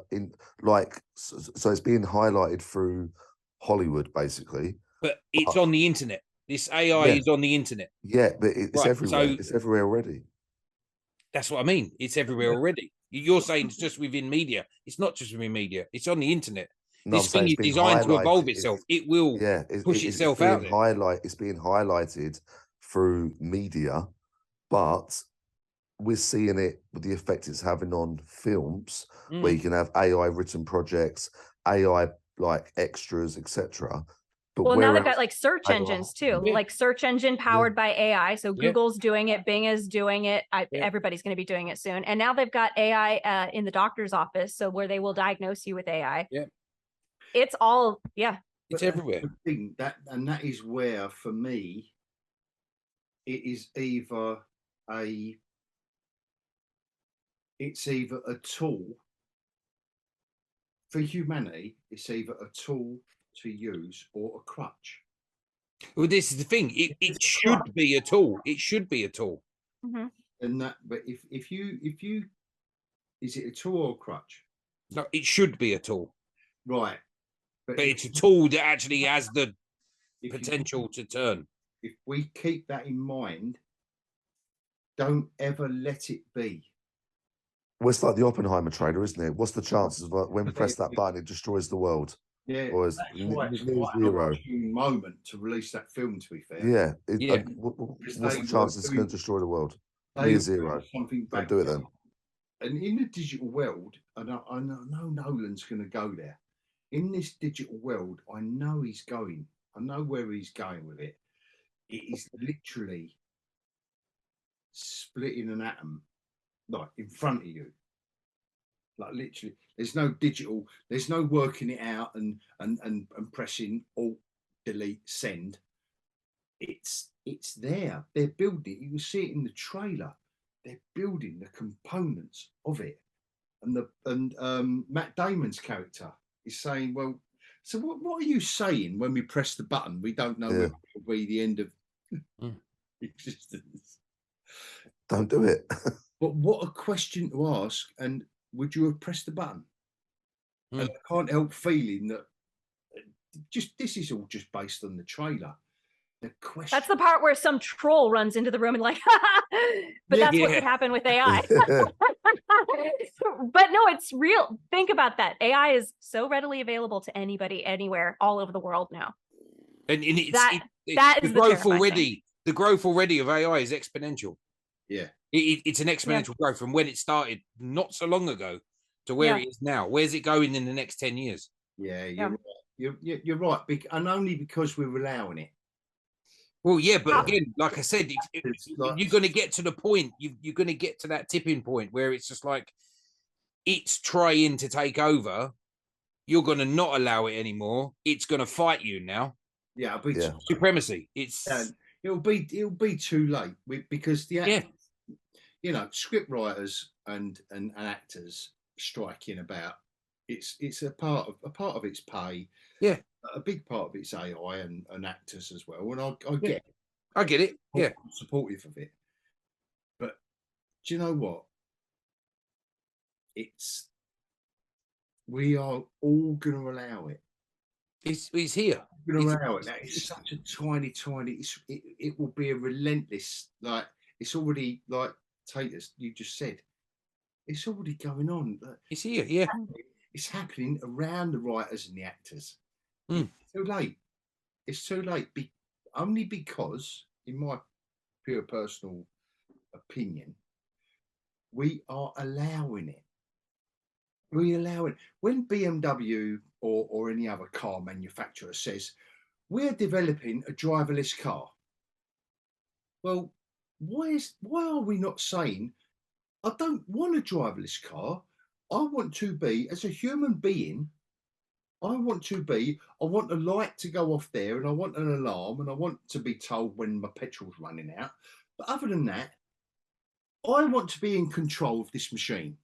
so it's being highlighted through Hollywood, basically. But it's on the internet. This AI is on the internet. Yeah, but it's everywhere. So, it's everywhere already. That's what I mean. It's everywhere already. You're saying it's just within media. It's not just within media. It's on the internet. No, this thing is designed to evolve itself. It will push itself out there. It's being highlighted through media, but we're seeing it with the effect it's having on films, where you can have AI written projects, AI like extras, etc. But now they've got like search engines too, like search engine powered by AI. So Google's doing it, Bing is doing it. Everybody's going to be doing it soon. And now they've got AI in the doctor's office, so where they will diagnose you with AI. Yeah, it's all it's everywhere. That is where, for me, it is either a tool for humanity. It's either a tool to use or a crutch. Well, this is the thing. It should be a tool. It should be a tool. Mm-hmm. And that, but if you, is it a tool or a crutch? No, it should be a tool. Right. But it's a tool that actually has the potential to turn. If we keep that in mind, don't ever let it be. Well, it's like the Oppenheimer trailer, isn't it? What's the chances of when we press that button, it destroys the world? Yeah, or is zero moment to release that film, to be fair. Yeah. What's the chances it's going to destroy the world? Near zero. Don't do it then. And in the digital world, and I know Nolan's going to go there. In this digital world, I know he's going. I know where he's going with it. It is literally splitting an atom, like in front of you. Like literally, there's no digital, there's no working it out and pressing Alt, Delete, Send. It's there. They're building it. You can see it in the trailer. They're building the components of it. And Matt Damon's character is saying, well, so what are you saying when we press the button? We don't know whether it will be the end of existence. Don't do it. But what a question to ask. And would you have pressed the button? And I can't help feeling that just this is all just based on the trailer. The question. That's the part where some troll runs into the room and like, but that's what could happen with AI. But no, it's real. Think about that. AI is so readily available to anybody, anywhere, all over the world now. And that is the growth terrifying already. thing. The growth already of AI is exponential. Yeah, it's an exponential growth from when it started not so long ago to where it is now. Where's it going in the next 10 years? Yeah, you're right, and only because we're allowing it. Well, yeah, but again, like I said, if you're going to get to the point, you're going to get to that tipping point where it's just like it's trying to take over. You're going to not allow it anymore. It's going to fight you now. Yeah, supremacy. It'll be too late because script writers and actors striking about. It's a part of its pay. Yeah, a big part of it's AI and actors as well. And I get it. Yeah, I'm supportive of it. But do you know what? We are all going to allow it. He's here. We're going to allow it. It's such a tiny. It will be a relentless. Like it's already like Tayters. You just said it's already going on. It's here. Yeah, it's happening around the writers and the actors. Mm. It's too late. It's too late. Only because, in my pure personal opinion, we are allowing it. We allow it. When BMW or any other car manufacturer says, we're developing a driverless car. Well, why are we not saying, I don't want a driverless car. I want to be, as a human being, I want a light to go off there, and I want an alarm, and I want to be told when my petrol's running out. But other than that, I want to be in control of this machine.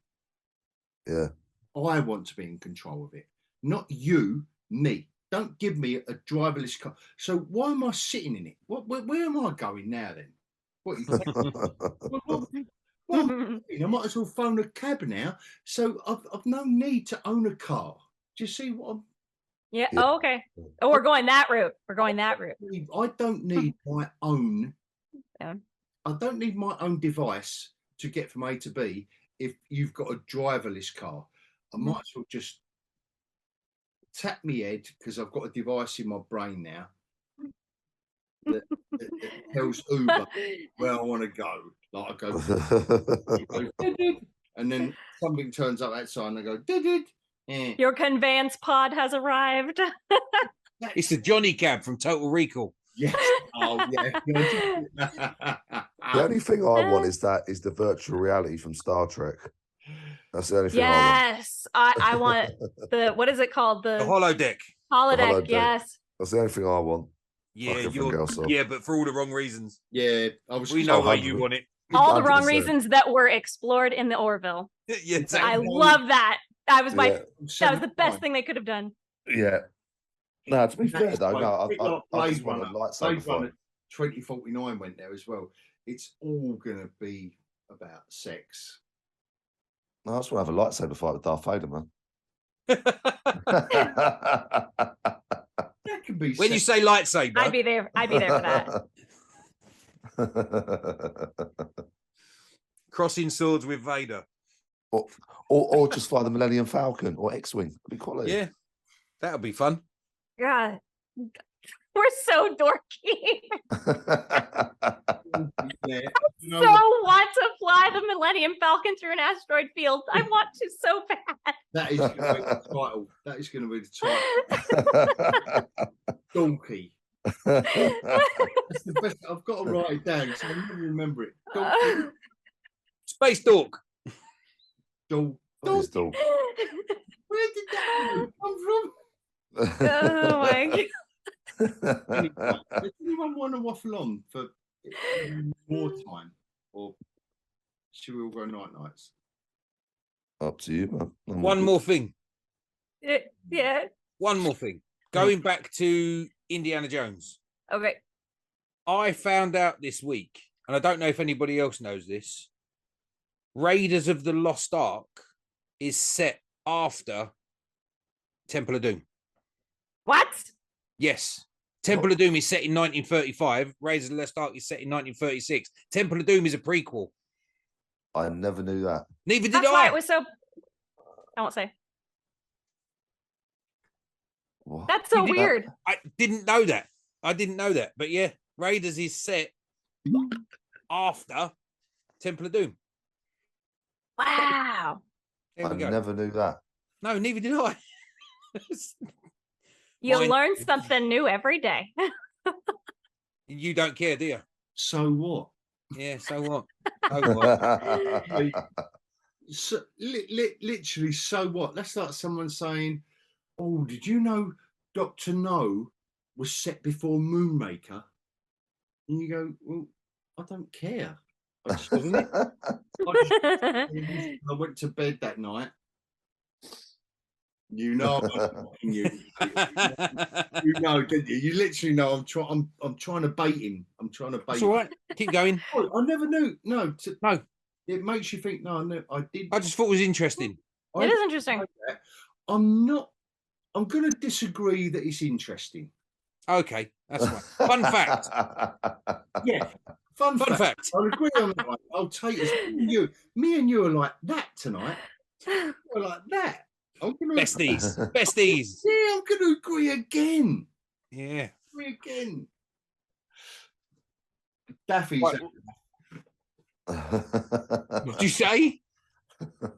Yeah. I want to be in control of it, not you, me. Don't give me a driverless car. So why am I sitting in it? Where am I going now then? What I might as well phone a cab now. So I've no need to own a car. Do you see what I'm? Yeah. Oh, okay. Oh, we're going that route. I don't need my own. Yeah. I don't need my own device to get from A to B. If you've got a driverless car, I might as well just tap my head because I've got a device in my brain now that tells Uber where I want to go. Like I go, and then something turns up outside and I go, Your conveyance pod has arrived. It's the Johnny Cab from Total Recall. Yes. Oh, yeah. The only thing I want is the virtual reality from Star Trek. That's the only thing I want. Yes, I want the, what is it called? The holodeck. Holodeck, yes. That's the only thing I want. Yeah, but for all the wrong reasons. Yeah, we know why you want it. All the wrong reasons that were explored in the Orville. Yeah, exactly. I love that. That was the best thing they could have done. Yeah. No, to be fair though, I just want a lightsaber fight. 2049 went there as well. It's all gonna be about sex. No, I just want to have a lightsaber fight with Darth Vader, man. That could be. When you say lightsaber, I'd be there for that. Crossing swords with Vader, or just fly the Millennium Falcon or X-wing. It'd be quality. Yeah, that would be fun. God, we're so dorky. So want to fly the Millennium Falcon through an asteroid field. I want to so bad. That is going to be the title. That is going to be the title. Donkey. That's the best. I've got to write it down so I never remember it. Donkey. Space Dork. Dork. Where did that come from? Oh my God. Does anyone want to waffle on for more time, or should we all go nights? Up to you, man. One more thing. Yeah. One more thing. Going back to Indiana Jones. Okay. I found out this week, and I don't know if anybody else knows this, Raiders of the Lost Ark is set after Temple of Doom. What? Yes. Temple of Doom is set in 1935. Raiders of the Lost Ark is set in 1936. Temple of Doom is a prequel. I never knew that. Neither did That's I. why it was so. I won't say. What? That's so You did- weird. I didn't know that. But yeah, Raiders is set after Temple of Doom. Wow. There I we go. never knew that. No, neither did I. You Mine- learn something new every day. You don't care, do you? So what? Yeah, so what? So what? So, literally, so what? That's like someone saying, "Oh, did you know Dr. No was set before Moonmaker?" And you go, "Well, I don't care. I just, Wasn't it? I went to bed that night. You know, you know, didn't you? You literally know. I'm trying to bait him. I'm trying to bait. It's all right. Keep going. Oh, I never knew. No, No, it makes you think. No, I did. I just thought it was interesting. It is interesting. I'm not. I'm going to disagree that it's interesting. Okay, that's fine. Fun fact. Yeah, fun fact. I'll agree on that one. I'll take it. Me and you are like that tonight. We're like that. I'm gonna Besties. Besties. Yeah, I'm going to agree again. Yeah. Agree again. Daffy's Right. What did you say?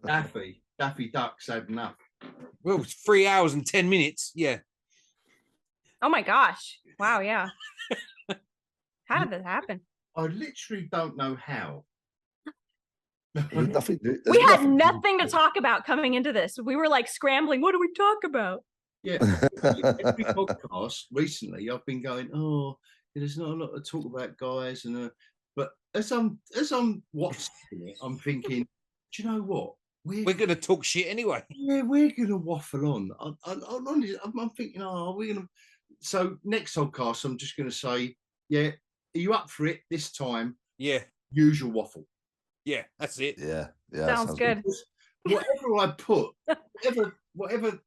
Daffy Duck's had enough. Well, it's 3 hours and 10 minutes. Yeah. Oh my gosh. Wow, yeah. How did this happen? I literally don't know how. We had nothing to talk about coming into this. We were like scrambling. What do we talk about? Yeah, every podcast recently, I've been going, "Oh, there's not a lot to talk about, guys." And but as I'm watching it, I'm thinking, do you know what? We're going to talk shit anyway. Yeah, we're going to waffle on. I'm thinking, oh, we're going to. So next podcast, I'm just going to say, yeah, are you up for it this time? Yeah. Usual waffle. Yeah, that's it. Yeah, yeah. Sounds good. Whatever I put, whatever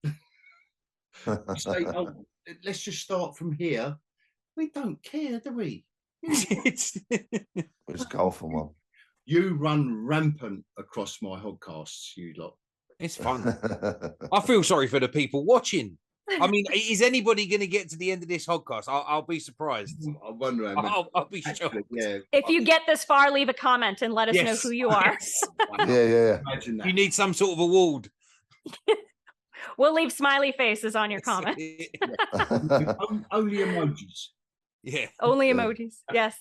you say, oh, let's just start from here. We don't care, do we? We just go off on one. You run rampant across my hogcasts, you lot. It's fun. I feel sorry for the people watching. I mean, is anybody going to get to the end of this hogcast? I'll be surprised. I wonder how many. I'll be shocked. Yeah. If you get this far, leave a comment and let us know who you are. Yes. Yeah. Imagine that. You need some sort of award. We'll leave smiley faces on your comment. Only emojis. Yeah. Only emojis. Yes.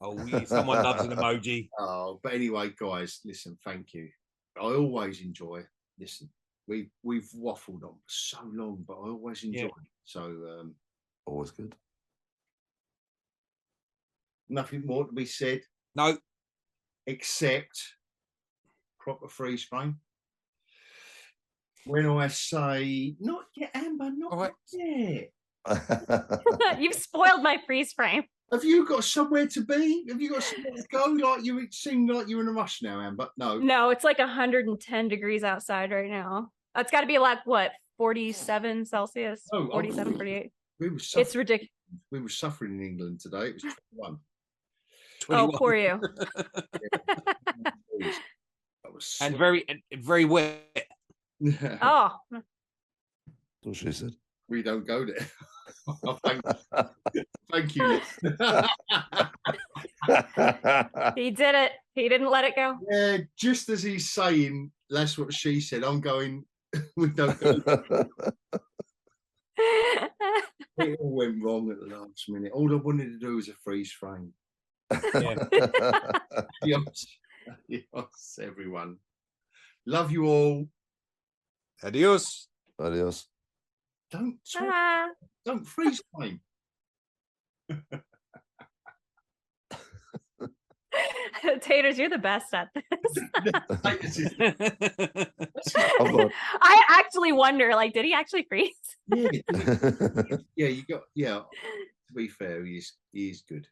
Oh, someone loves an emoji. Oh, but anyway, guys, listen, thank you. I always enjoy. Listen, we've waffled on for so long, but I always enjoy it. So Always good. nothing more to be said No. except proper freeze frame. When I say not yet, Amber, not All right. yet. You've spoiled my freeze frame. Have you got somewhere to be? Have you got somewhere to go? Like you seem like you're in a rush now, Amber. No. No, it's like 110 degrees outside right now. It's got to be like what, 47 Celsius? Oh, 47, 48. We were suffering. It's ridiculous. We were suffering in England today. It was 21. Oh, poor you. That was And very wet. Oh, That's what she said. We don't go there. Oh, thank you. he did it. He didn't let it go. Yeah, just as he's saying, that's what she said. I'm going, we don't go there. It all went wrong at the last minute. All I wanted to do was a freeze frame. Adios, everyone. Love you all. Adios. Adios. Don't talk, Ah. don't freeze frame. Taters, you're the best at this. I've got- I actually wonder, like, did he actually freeze? Yeah, yeah, you got. Yeah, to be fair, he is good.